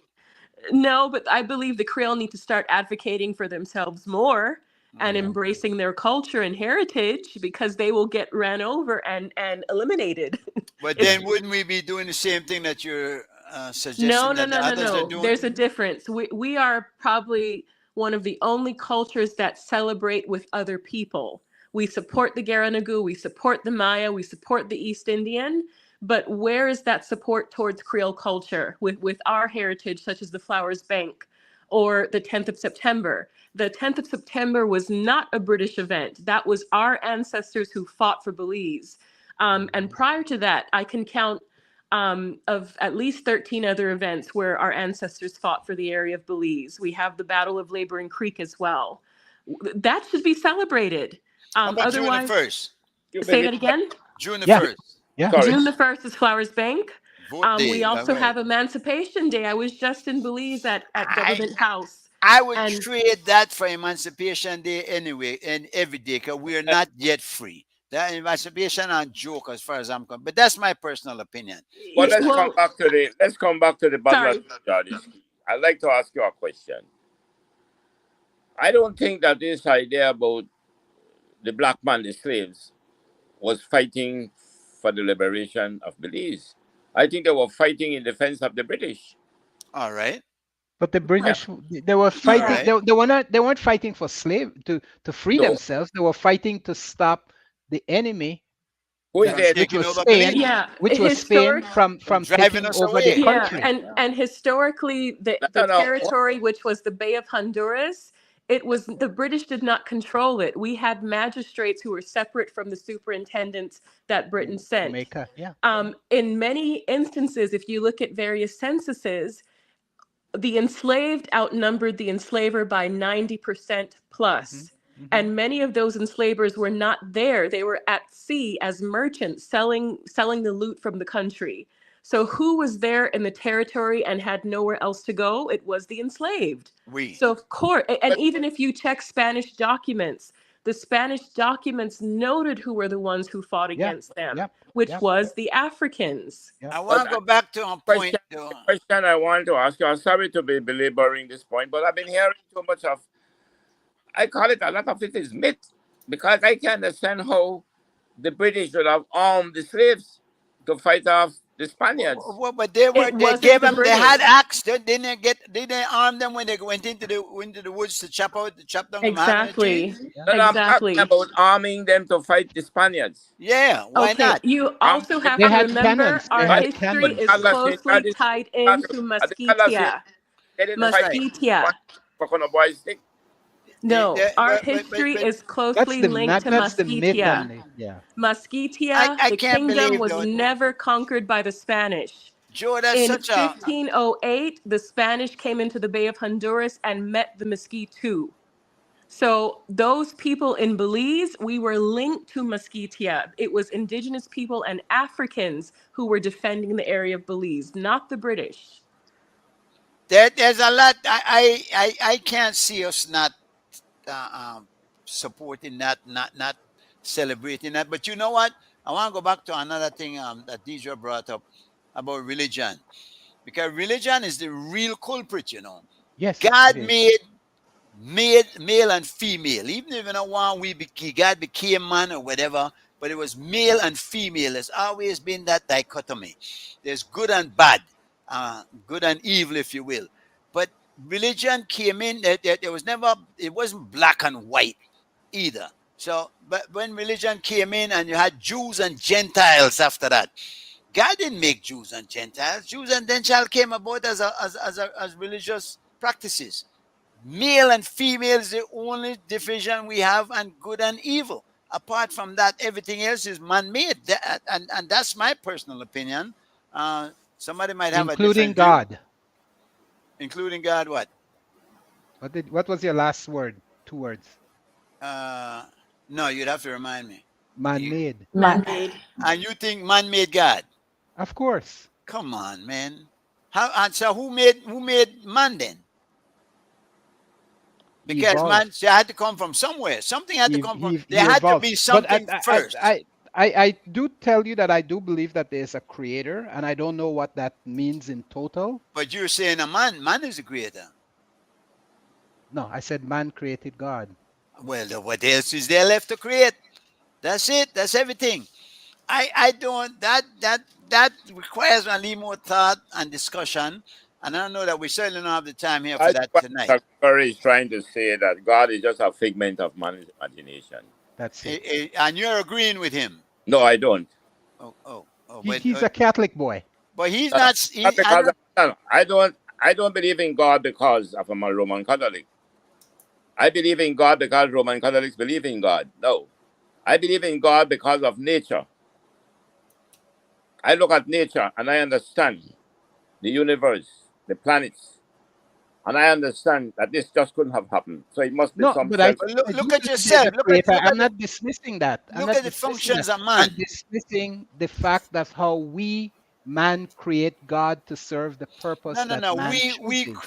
No, but I believe the Creole need to start advocating for themselves more and embracing their culture and heritage, because they will get ran over and eliminated. But then wouldn't we be doing the same thing that you're suggesting? No. Are doing? There's a difference. We are probably one of the only cultures that celebrate with other people. We support the Garinagu, we support the Maya, we support the East Indian. But where is that support towards Creole culture with our heritage, such as the Flowers Bank or the 10th of September? The 10th of September was not a British event. That was our ancestors who fought for Belize. And prior to that, I can count of at least 13 other events where our ancestors fought for the area of Belize. We have the Battle of Laboring Creek as well. That should be celebrated. How about June the 1st? Say that again? June the 1st. Yeah. June the 1st is Flowers Bank. We also have Emancipation Day. I was just in Belize at Government House. I would trade that for Emancipation Day anyway, and every day, because we are not yet free. That Emancipation is a joke as far as I'm concerned. But that's my personal opinion. Well, let's come back to the Bangladesh studies. I'd like to ask you a question. I don't think that this idea about the black man, the slaves, was fighting for the liberation of Belize. I think they were fighting in defense of the British. All right. But the British, they were fighting. right. They weren't fighting for to free No. themselves. They were fighting to stop the enemy, Who is that- there? which Taking was over Spain, Belize. Yeah, which was Spain historic. from driving taking us over away. the Yeah, country. and historically, the No, no. territory, which was the Bay of Honduras, it was the British did not control it. We had magistrates who were separate from the superintendents that Britain sent. Jamaica, yeah. In many instances, if you look at various censuses, the enslaved outnumbered the enslaver by 90% plus. And many of those enslavers were not there. They were at sea as merchants selling the loot from the country. So who was there in the territory and had nowhere else to go? It was the enslaved. So of course, and even if you check Spanish documents, the Spanish documents noted who were the ones who fought against them, which was the Africans. I want to go back to a point. Question I want to ask you. I'm sorry to be belaboring this point, but I've been hearing too much of, I call it, a lot of it is myth, because I can understand how the British would have armed the slaves to fight off the Spaniards. Well, but they wasn't gave the them. They had British. axe. They didn't arm them when they went into the woods to chop down the mahogany Exactly. trees? No, no, I'm Exactly. talking about arming them to fight the Spaniards. Yeah, why Okay, not? you also have They to had remember cannons. They our had history cannons. is Allah closely said- tied into Mesquitia. They didn't That's fight right. Mesquitia. for on a boy's stick. No, our but- history is That's closely the linked to that's the myth. Mesquitia. And yeah. Mesquitia, I the can't kingdom believe, was though. never conquered by the Spanish. Joe, that's In such a 1508, the Spanish came into the Bay of Honduras and met the Mesquitu. So those people in Belize, we were linked to Mesquitia. It was indigenous people and Africans who were defending the area of Belize, not the British. there's a lot. I can't see us not supporting that, not celebrating that. But you know what? I want to go back to another thing that Deidre brought up about religion, because religion is the real culprit. You know, Yes. God it is. made male and female. Even if in a one God became man or whatever, but it was male and female. There's always been that dichotomy. There's good and bad, good and evil, if you will. But religion came in. There was never. It wasn't black and white either. So, but when religion came in, and you had Jews and Gentiles after that, God didn't make Jews and Gentiles. Jews and Gentiles came about as religious practices. Male and female is the only division we have, and good and evil. Apart from that, everything else is man-made, and that's my personal opinion. Somebody might have Including a different God. view. Including God, what? What was your last word? 2 words. No, you'd have to remind me. Man-made. Man-made. And you think man made God? Of course. Come on, man. How? And so who made man then? Because Evolved. man, they had to come from somewhere. Something had to come from. He There had to evolved. be But something first. I do tell you that I do believe that there's a creator, and I don't know what that means in total. But you're saying a man. Man is a creator. No, I said man created God. Well, what else is there left to create? That's it. That's everything. I don't. That requires a little more thought and discussion. And I know that we certainly don't have the time here for I that think tonight. Dr. Curry is trying to say that God is just a figment of man's imagination. That's it. And you're agreeing with him. No, I don't. Oh. He's a Catholic boy. But he's not. Not because I don't believe in God because I'm a Roman Catholic. I believe in God because Roman Catholics believe in God. No. I believe in God because of nature. I look at nature and I understand the universe, the planets, and I understand that this just couldn't have happened. So it must be No, some but I self- Look at yourself. I'm not dismissing that. Look at the functions of man. I'm dismissing the fact that how man create God to serve the purpose. No. Man We chooses.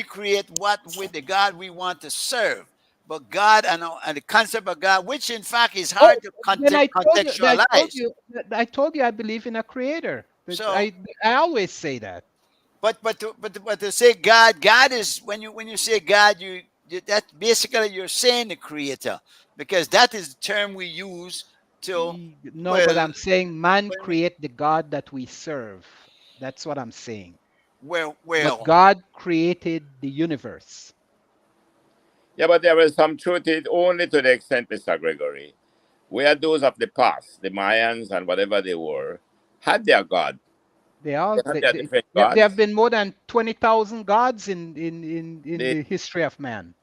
create what with the God we want to serve. But God and the concept of God, which in fact is hard to Then I contextualize. told you I believe in a creator. So- I always say that. But to say God is when you say God, that basically you're saying the creator, because that is the term we use So, No, but well, I'm saying man well, create the God that we serve. That's what I'm saying. But well, God created the universe. Yeah, but there was some truth to it only to the extent, Mr. Gregory, where those of the past, the Mayans and whatever they were, had their God. They all They had their different there have gods. been more than 20,000 gods in They, the history of man.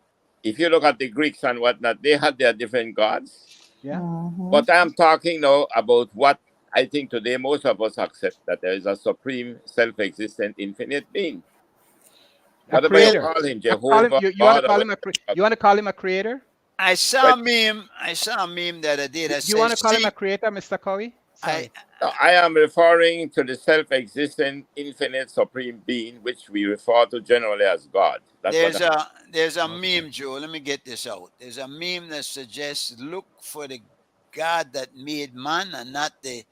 if you look at the Greeks and whatnot, they had their different gods. Yeah. But I am talking now about what I think today most of us accept, that there is a supreme, self-existent, infinite being. A Whatever you creator. call him, Call him, Jehovah, you want to God, or call him you want to call him a creator? I saw a meme. I saw a meme the other day that You want to says, call him "See, a creator, Mr. Cowie? I, Sorry. I am referring to the self-existent, infinite, supreme being, which we refer to generally as God. That's what there's a Okay. meme, Joe. Let me get this out. There's a meme that suggests look for the God that made man, and not the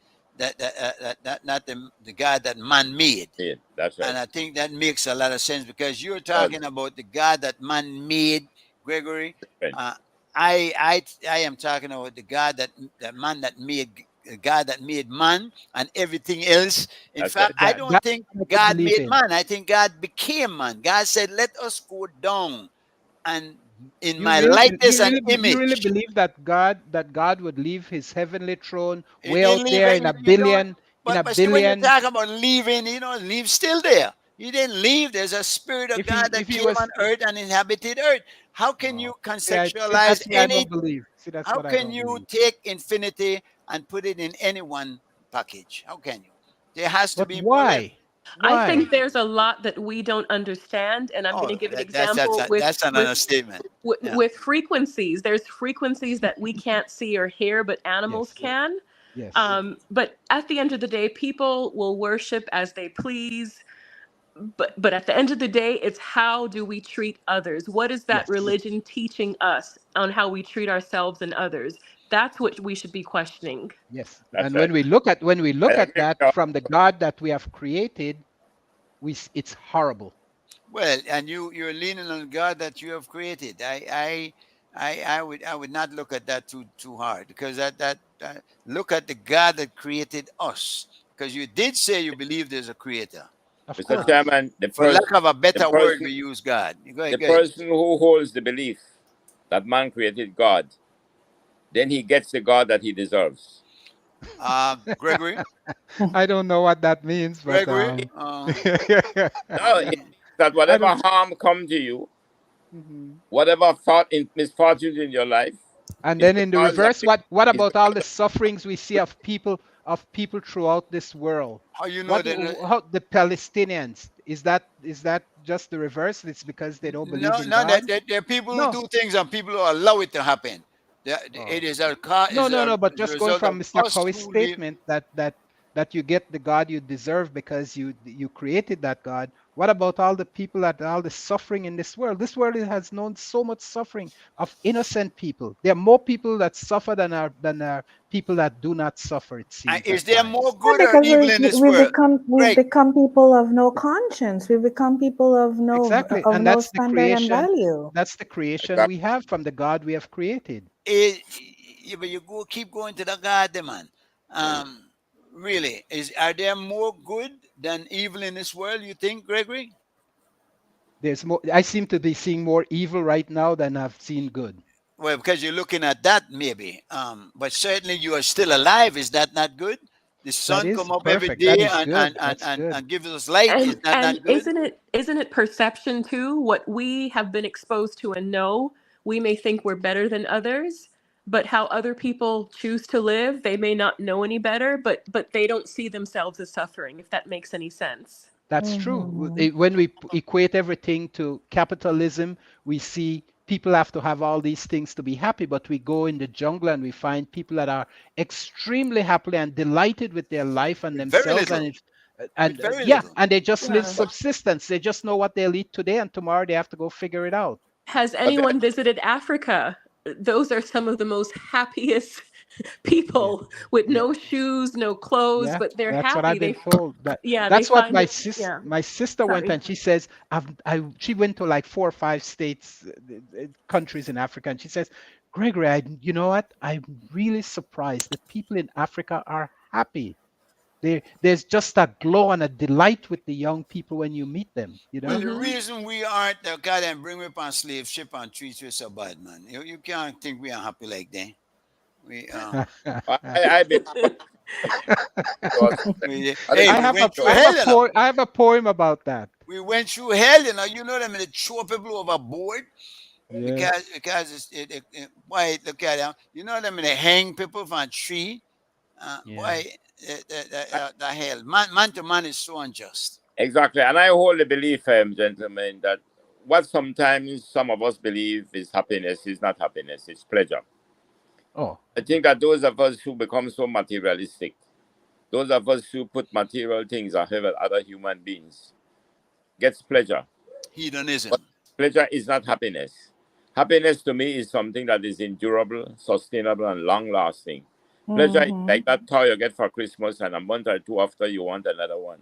not the God that man made." I. That's right. And I think that makes a lot of sense, because you're Does. talking about the God that man made, Gregory. Right. I am talking about the God that man that made, God that made man and everything else. In That's fact, right. I That don't think I could God believe made in. man. I think God became man. God said, "Let us go down, and in my likeness and You really image." believe that God would leave his heavenly throne He way didn't out leave there it. in a You don't. billion But see, when you billion? talk about leaving, leave still there. He didn't leave. There's a spirit of God that If he came on was earth and inhabited earth. How can you see, conceptualize that's what I any? don't believe. See, that's How what I can don't you believe. take infinity and put it in any one package? How can you? There has to But be more than. why? I Why? think there's a lot that we don't understand, and I'm going to Oh, give an example that's an understatement. Yeah. with frequencies. There's frequencies that we can't see or hear, but animals Yes. can. Yes. But at the end of the day, people will worship as they please. But at the end of the day, it's how do we treat others? What is that Yes. religion teaching us on how we treat ourselves and others? That's what we should be questioning. Yes. That's And right. when we look I at agree that with you. from the God that we have created, it's horrible. Well, and you're leaning on God that you have created. I would not look at that too hard, because that look at the God that created us, because you did say you believe there's a creator. Of Mr. course. Chairman, For lack of a the better word, person we use God. Go the ahead, go ahead. person who holds the belief that man created God, then he gets the God that he deserves. Gregory, I don't know what that means, but Gregory, No, it's that I whatever don't. harm come to you, Mhm. whatever misfortunes in your life, And is then in the because of reverse, what is about all because the sufferings we see of people throughout this world? how you know What that? how the Palestinians, is that just the reverse? It's because they don't believe No, in no, God? there are people who No. do things and people who allow it to happen. Oh. It is a car No, is no, no. But is a just going result of from Mr. us Cowie's who live. statement that you get the God you deserve because you created that God. What about all the people all the suffering in this world? This world has known so much suffering of innocent people. There are more people that suffer than are people that do not suffer. It seems Is at there times. more Yeah, good or because evil in this we world? become Greg, people of no conscience. We become people of Exactly, and no that's the standard and creation. value. That's the creation exactly. we have from the God we have created. but you keep going to the God, man. Really, are there more good than evil in this world? You think, Gregory? There's more. I seem to be seeing more evil right now than I've seen good. Well, because you're looking at that, maybe. But certainly you are still alive. Is that not good? The That sun is come up every perfect. That day is and good. That's good. gives us light. Is that And not good? isn't it perception too? What we have been exposed to and know, we may think we're better than others, but how other people choose to live, they may not know any better, but they don't see themselves as suffering, if that makes any sense. That's true. When we equate everything to capitalism, we see people have to have all these things to be happy, but we go in the jungle and we find people that are extremely happy and delighted with their life and Very themselves, little. and Very yeah, little. and they just live Yeah. subsistence. They just know what they'll eat today, and tomorrow they have to go figure it out. Has But anyone visited Africa? Those are some of the most happiest people with no shoes, no clothes, Yeah, but they're that's what happy. I've been told. Yeah, they That's what find it. Yeah, my sister went, sorry. and she says she went to like 4 or 5 states, countries in Africa, and she says, Gregory, you know what? I'm really surprised that people in Africa are happy. There's just a glow and a delight with the young people when you meet them. Well, the reason we aren't the guy that bring me up on slave ship and treat us so bad, man. You can't think we are happy like that. We I been. I have a poem about that. We went through hell, you know them, and they throw people overboard. Yeah. Because why, look at them. You know them, and they hang people from a tree. Why the hell? Man to man is so unjust. Exactly. And I hold the belief, gentlemen, that what sometimes some of us believe is happiness is not happiness, it's pleasure. Oh. I think that those of us who become so materialistic, those of us who put material things ahead of other human beings, gets pleasure. Hedonism. But pleasure is not happiness. Happiness to me is something that is endurable, sustainable, and long-lasting. Pleasure is like that toy you get for Christmas, and a month or two after you want another one.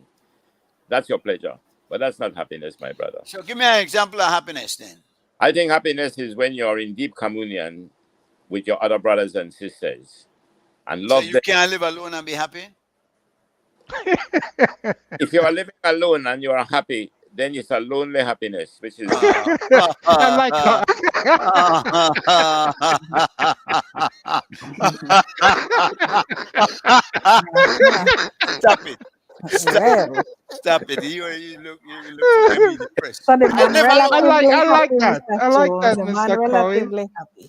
That's your pleasure. But that's not happiness, my brother. So give me an example of happiness then. I think happiness is when you're in deep communion with your other brothers and sisters. And love so you can't live alone and be happy? If you are living alone and you are happy, then it's a lonely happiness, which is I like Stop it. Stop it. You look very depressed. So the I like that. I like that, The man Mr. Cowie. relatively happy.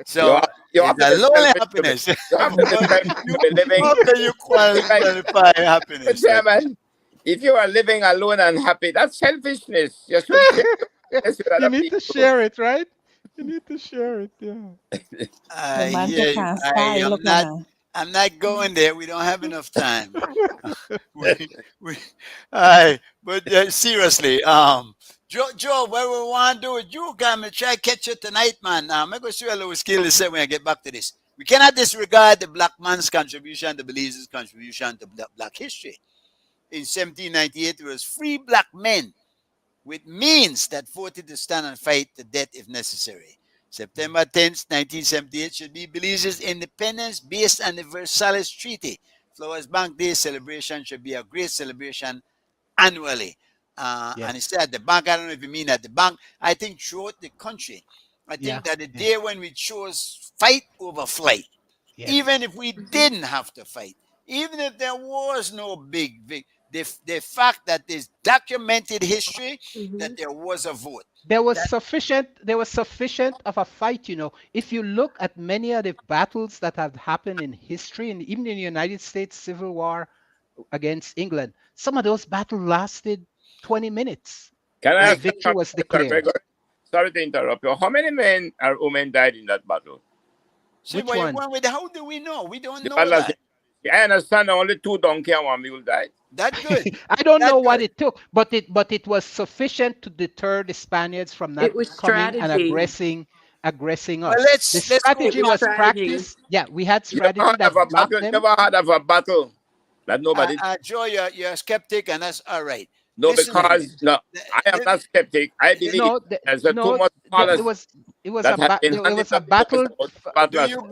So it's a lonely happiness. How can you qualify happiness? Chairman, if you are living alone and happy, that's selfishness. You should share You need to share it, right? You need to share it, yeah. I'm not going there. We don't have enough time. But seriously, Joe, what we want to do is you can try to catch it tonight, man. I'm going to show you a little skill to say when I get back to this. We cannot disregard the black man's contribution, the Belize's contribution to black history. In 1798, there was 3 black men with means that voted to stand and fight to death if necessary. September 10th, 1978 should be Belize's independence based on the Versailles Treaty. Flowers Bank Day celebration should be a great celebration annually. And he said the bank, I don't know if you mean at the bank, I think throughout the country. I think that the day when we chose fight over flight, even if we didn't have to fight, even if there was no big, the fact that there's documented history that there was a vote. There was sufficient of a fight, If you look at many of the battles that have happened in history, and even in the United States Civil War against England, some of those battles lasted 20 minutes. Can I ask victory was declared. Sorry to interrupt you. How many men or women died in that battle? See, Which one? How do we know? We don't know that. I understand only 2 donkey and 1 mule died. That's good. I don't know what it took, but it was sufficient to deter the Spaniards from not coming and aggressing us. Well, the strategy was practiced. Yeah, we had strategy that blocked them. Never heard of a battle that nobody. Joe, you're a skeptic, and that's all right. No, I am not skeptic. I believe there's too much policy. It was a battle. Do you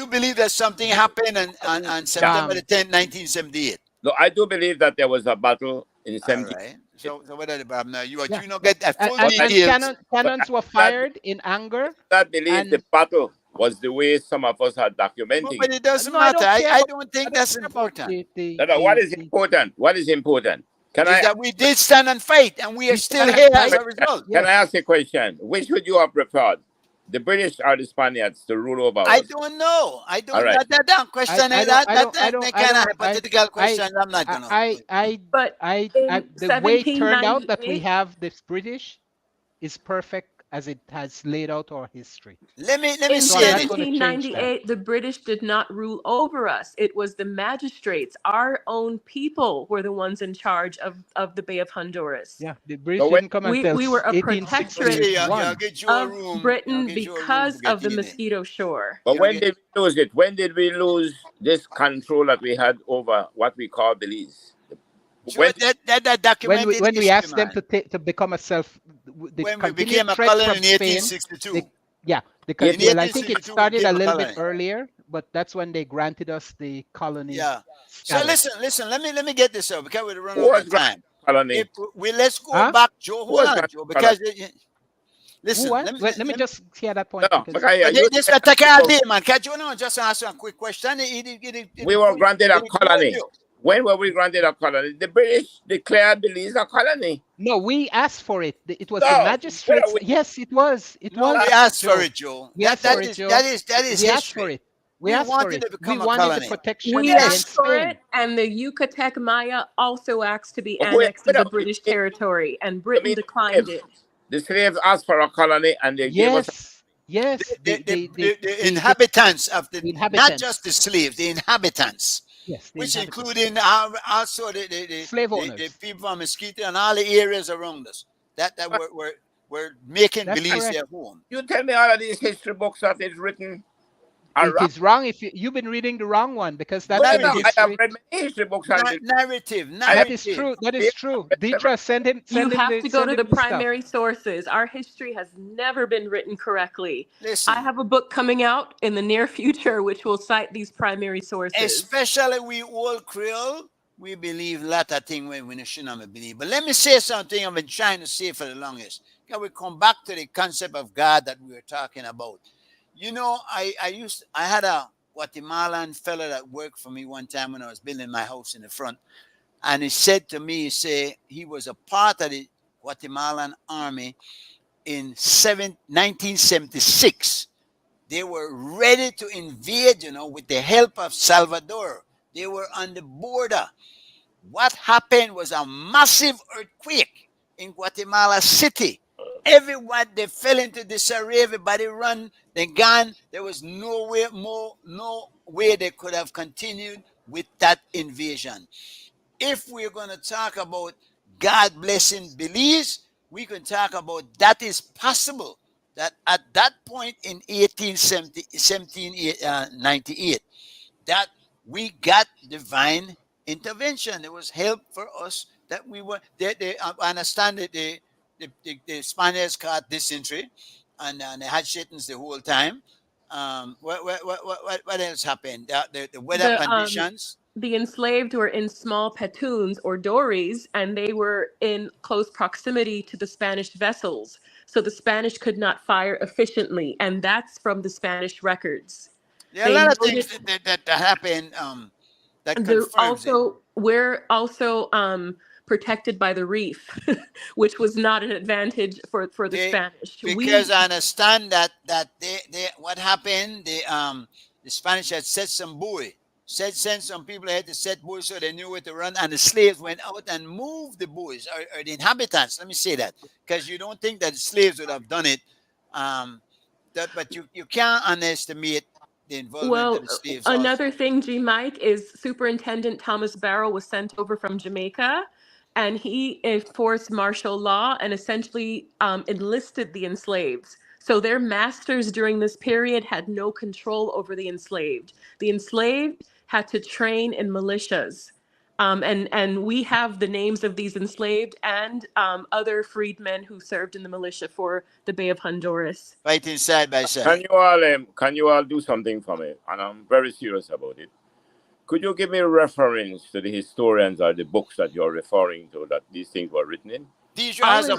believe that something happened on September the 10th, 1978? No, I do believe that there was a battle in 70. Right. So what are the problem now? You not get that full details. Cannons were fired in anger. I believe the battle was the way some of us are documenting. But it doesn't matter. I don't think that's important. What is important? What is important? That we did stand and fight, and we are still here as a result. Can I ask a question? Which would you have preferred? The British or the Spaniards to rule over us? I don't know. I don't know. That question. That kind of hypothetical question. I'm not gonna. The way it turned out that we have this British is perfect as it has laid out our history. Let me So say I'm this. not going to change that. 1798, the British did not rule over us. It was the magistrates, our own people, were the ones in charge of the Bay of Honduras. Yeah, the British So when didn't come until We were a protectorate Yeah, 1861. get you a of room. Britain Get you a room because to get of the in there. Mosquito Shore. but Yeah, when yeah. did we lose it? When did we lose this control that we had over what we call Belize? Sure, When that documented When we history, asked them man. to become a self, the When we continued became a threats colony from in Spain, 1862. they, yeah, Yeah, In well, I think it 1862, we started a became a little bit colony. earlier, but that's when they granted us the colony Yeah. So status. listen. Let me get this out because we're running who out was of granted time. colony? If we let's go Huh? back, Joe. Who Hold was on, granted Joe, colony? because Who listen. what? Let me Well, let me just hear that point No, because because you this said attack all day, man. Can you know just answer a quick question? we were granted a colony. You. When were we granted a colony? The British declared Belize a colony. no, we asked for it. It was the No, where magistrates. are we? Yes, it was. It No, was. we asked for Joe. it, Joe. We asked for it, Joe. That is We asked for history. it. We We asked for wanted it. to We become a wanted the colony. protection We Yes. against asked for Spain. it, and the Yucatec Maya also asked to be But wait, annexed into British territory, and I Britain mean, declined it. the slaves asked for a colony and they gave us. Yes, The inhabitants of the not inhabitants. just the slaves, the inhabitants. Yes, the Which inhabitants. including also Slave the owners. people from Mesquite and all the areas around us that were making That's Belize correct. their home. You tell me all of these history books that is written are It wrong. is wrong if you've been reading the wrong one because that's Well, in the no, I have history. read many history books on this. Narrative. That is true. That is true. Deidre, send him. You Send him have the, to go send to him the the stuff. primary sources. Our history has never been written correctly. Listen, I have a book coming out in the near future which will cite these primary sources. especially we old Creole, we believe a lot of things when we shouldn't believe. But let me say something I've been trying to say for the longest. Can we come back to the concept of God that we were talking about? You know, I had a Guatemalan fellow that worked for me one time when I was building my house in the front. And he said to me, he was a part of the Guatemalan army in 1976. They were ready to invade, with the help of Salvador. They were on the border. What happened was a massive earthquake in Guatemala City. Everyone, they fell into disarray. Everybody run, they gone. There was no way they could have continued with that invasion. If we're going to talk about God blessing Belize, we can talk about that is possible. That at that point in 1798, that we got divine intervention. There was help for us that we were. I understand that the Spaniards caught dysentery, and they had shittings the whole time. What else happened? The weather conditions. The enslaved were in small patoons or dories, and they were in close proximity to the Spanish vessels. So the Spanish could not fire efficiently, and that's from the Spanish records. There are a lot of things that happen that confirms it. We're also protected by the reef, which was not an advantage for the Spanish. Because I understand that they what happened, the Spanish had set some buoy. Sent some people ahead to set buoys so they knew where to run, and the slaves went out and moved the buoys, or the inhabitants. Let me say that, because you don't think that the slaves would have done it. But you can't underestimate the involvement of the slaves. Another thing, G. Mike, is Superintendent Thomas Barrow was sent over from Jamaica, and he enforced martial law and essentially enlisted the enslaved. So their masters during this period had no control over the enslaved. The enslaved had to train in militias. And we have the names of these enslaved and other freedmen who served in the militia for the Bay of Honduras. Fighting side by side. Can you all do something for me? And I'm very serious about it. Could you give me a reference to the historians or the books that you're referring to that these things were written in? I have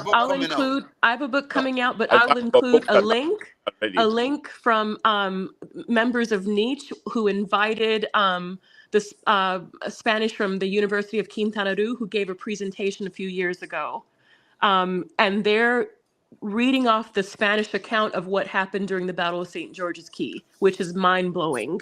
a book coming out, but I'll include a link from members of Nietzsche who invited the Spanish from the University of Quintana Roo, who gave a presentation a few years ago. And they're reading off the Spanish account of what happened during the Battle of St. George's Key, which is mind-blowing.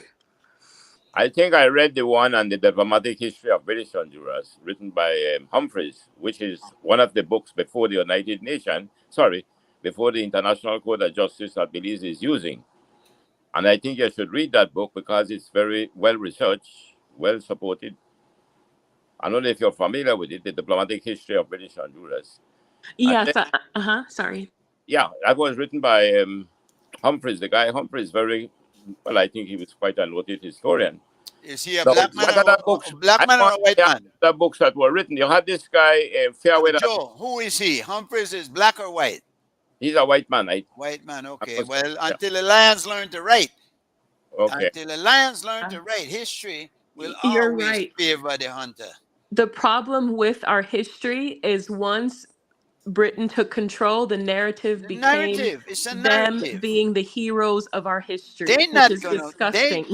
I think I read the one on the diplomatic history of British Honduras, written by Humphreys, which is one of the books before the United Nations. Sorry, before the International Court of Justice that Belize is using. And I think you should read that book because it's very well researched, well supported. I don't know if you're familiar with it, the diplomatic history of British Honduras. Yes. Then, Sorry. yeah, that was written by Humphreys. The guy Humphreys, very well. I think he was quite a noted historian. Is he a So black man what other or books? a black man or a white man? The books that were written. You had this guy Fairweather. Joe, who is he? Humphreys is black or white? He's a white man. White man. Okay. was- Well, yeah. until the lions learn to write, Okay. until the lions learn to write, history will You're always right. favor the hunter. The problem with our history is once Britain took control, the narrative The became narrative. It's a them narrative. being the heroes of our history, They're which not is gonna. disgusting.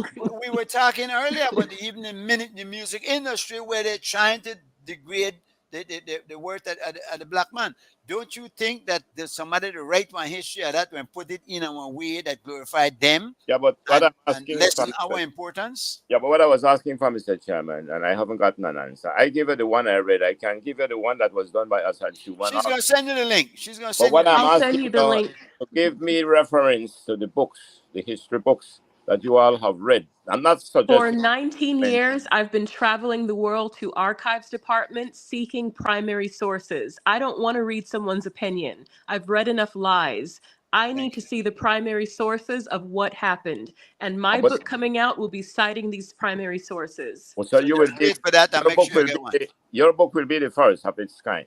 We were talking earlier about the music industry where they're trying to degrade the worth of the black man. Don't you think that there's somebody to write my history of that and put it in a way that glorified them Yeah, but what and I'm asking lessen from- our importance? Yeah, but what I was asking for, Mr. Chairman, and I haven't gotten an answer. I give her the one I read. I can give her the one that was done by Assad Schumann. She's gonna send you the link. She's gonna But send what you. I'm I'll send asking you the now link. is to give me reference to the books, the history books that you all have read. I'm not For suggesting 19 years, I've been traveling the world to archives departments seeking primary sources. I don't want to read someone's opinion. I've read enough lies. I need to see the primary sources of what happened. And my But- book coming out will be citing these primary sources. so you will Just be, wait for that and your make book sure you will get one. be your book will be the first of its kind.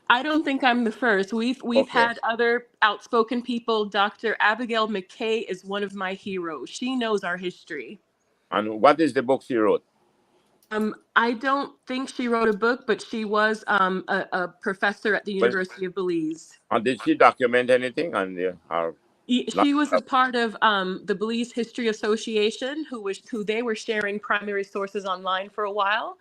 I don't think I'm the first. We've Okay. had other outspoken people. Dr. Abigail McKay is one of my heroes. She knows our history. And what is the book she wrote? I don't think she wrote a book, but she was a professor at the University of Belize. And did she document anything on the or She was a part of the Belize History Association, who they were sharing primary sources online for a while.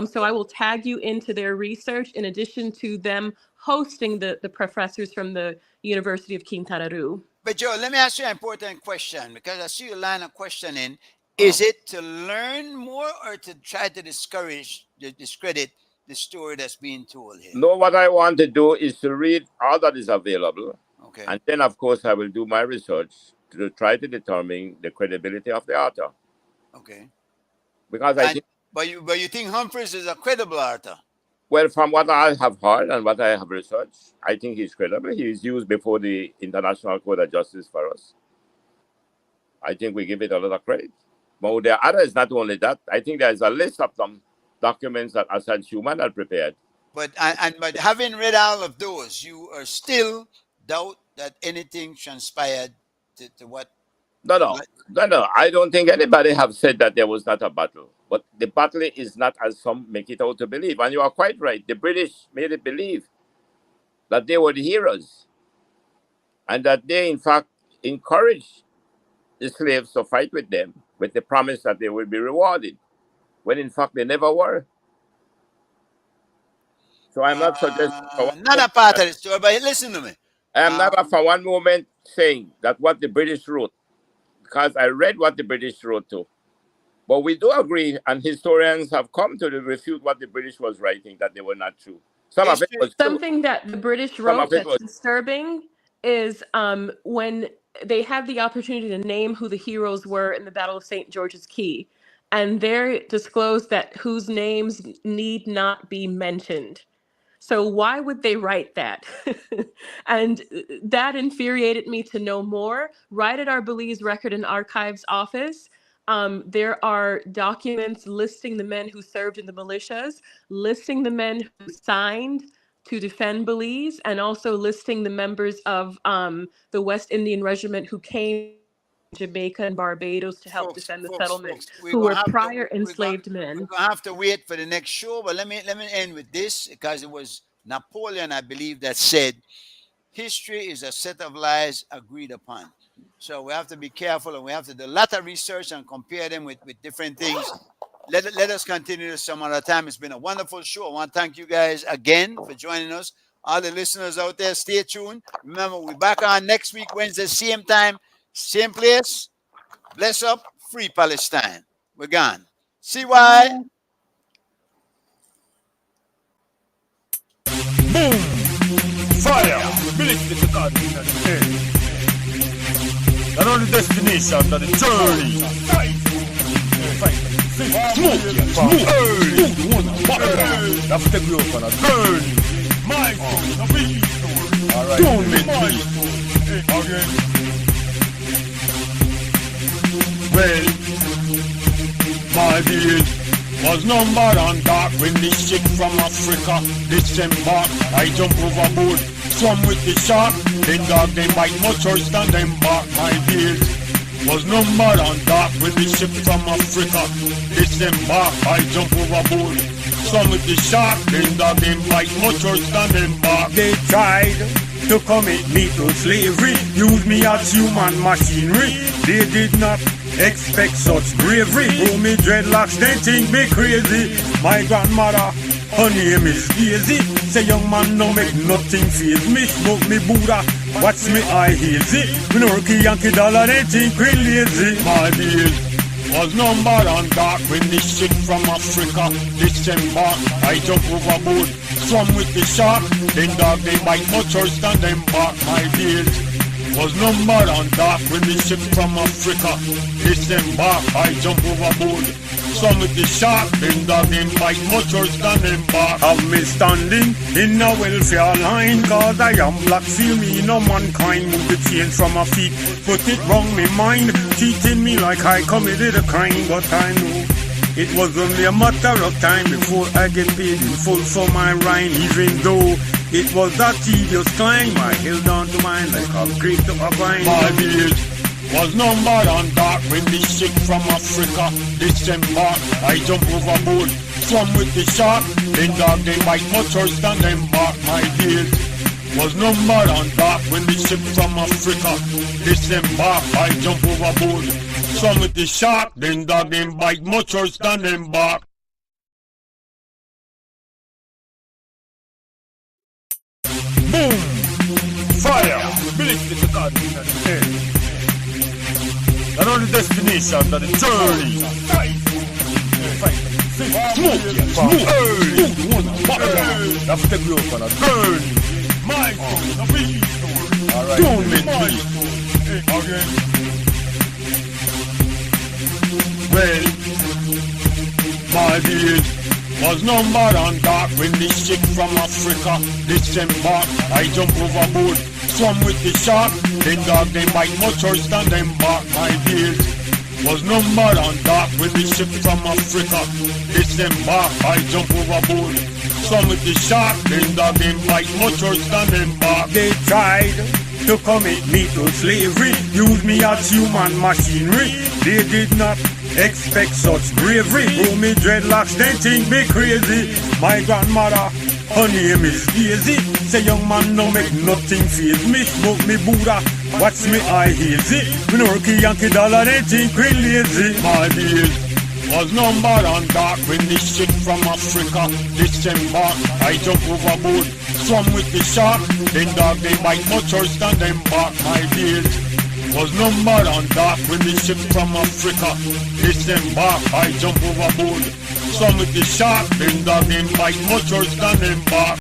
So I will tag you into their research in addition to them hosting the professors from the University of Quintana Roo. But Joe, let me ask you an important question because I see your line of questioning. Is it to learn more or to try to discredit the story that's being told here? no, what I want to do is to read all that is available. Okay. And then, of course, I will do my research to try to determine the credibility of the author. Okay. Because I And- think, But you think Humphreys is a credible author? well, from what I have heard and what I have researched, I think he's credible. He is used before the International Court of Justice for us. I think we give it a lot of credit. But there are others, not only that, I think there's a list of them documents that Assad Schumann had prepared. But but having read all of those, you are still doubt that anything transpired to what? No. I don't think anybody have said that there was not a battle. But the battle is not as some make it out to believe. And you are quite right. The British made it believe that they were the heroes. And that they, in fact, encouraged the slaves to fight with them with the promise that they will be rewarded. When in fact they never were. So I'm not suggesting for one Not a part of the story, but listen to me. I am never for one moment saying that what the British wrote, because I read what the British wrote too. But we do agree, and historians have come to refute what the British was writing, that they were not true. Some of it was true. Something that the British Some wrote of it that's was- disturbing is when they had the opportunity to name who the heroes were in the Battle of St. George's Key, and they disclosed that whose names need not be mentioned. So why would they write that? And that infuriated me to no more. Right at our Belize Record and Archives office, there are documents listing the men who served in the militias, listing the men who signed to defend Belize, and also listing the members of the West Indian Regiment who came to Jamaica and Barbados to help defend the settlement, we're who gonna were have to- prior we're enslaved We're men. gonna have to wait for the next show, but let me end with this because it was Napoleon, I believe, that said, "History is a set of lies agreed upon." So we have to be careful, and we have to do a lot of research and compare them with different things. Let us continue this some other time. It's been a wonderful show. I want to thank you guys again for joining us. All the listeners out there, stay tuned. Remember, we're back on next week, Wednesday, same time, same place. Bless up, free Palestine. We're gone. CY. Fire! Military! with the God in the head. Not only destination, but the journey. Smoke, that's the group on a journey. My alright, don't make me again. Well, my days was numbered and dark when the ship from Africa disembarked. I jump overboard, swam with the shark, then dog them bite much worse than them bark. My days was numbered and dark when the ship from Africa disembarked. I jump overboard, swam with the shark, then dog them bite much worse than them bark. They tried to commit me to slavery, use me as human machinery. They did not expect such bravery. Grow me dreadlocks, they think me crazy. My grandmother, her name is Daisy. Say young man, no make nothing faze me. Smoke me Buddha, watch me eye hazy. Me no rookie Yankee dollar, they think we lazy. My days was numbered and dark when the ship from Africa disembarked. I jump overboard, swam with the shark, then dog they bite much worse than them bark. My days was numbered and dark when the ship from Africa disembarked. I jump overboard, swam with the shark, then dog them bite much worse than them bark. Have me standing in a welfare line, cause I am black, feel me no mankind. Move the chains from my feet, put it wrong me mind, cheating me like I committed a crime. But I know it was only a matter of time before I get paid in full for my rhyme. Even though it was a tedious climb, I held on to mine like a grape to a vine. My days was numbered and dark when the ship from Africa disembarked. I jump overboard, swam with the shark, then dog they bite much worse than them bark. My days was numbered and dark when the ship from Africa disembarked. I jump overboard, swam with the shark, then dog them bite much worse than them bark. Boom! Fire! Ballistic to God in the head. Not only destination, but the journey. Smoke, that's the group on a journey. My alright, don't make me again. Well, my days was numbered and dark when the ship from Africa disembarked. I jump overboard, swam with the shark, then dog them bite much worse than them bark. My days was numbered and dark when the ship from Africa disembarked. I jump overboard, swam with the shark, then dog them bite much worse than them bark. They tried to commit me to slavery, use me as human machinery. They did not expect such bravery. Grow me dreadlocks, they think me crazy. My grandmother, her name is Daisy. Say young man, no make nothing faze me. Smoke me Buddha, watch me eye hazy. Me no rookie Yankee dollar, they think we lazy. My days was numbered and dark when the ship from Africa disembarked. I jump overboard, swam with the shark, then dog they bite much worse than them bark. My days was numbered and dark when the ship from Africa disembarked. I jump overboard, swam with the shark, then dog them bite much worse than them bark.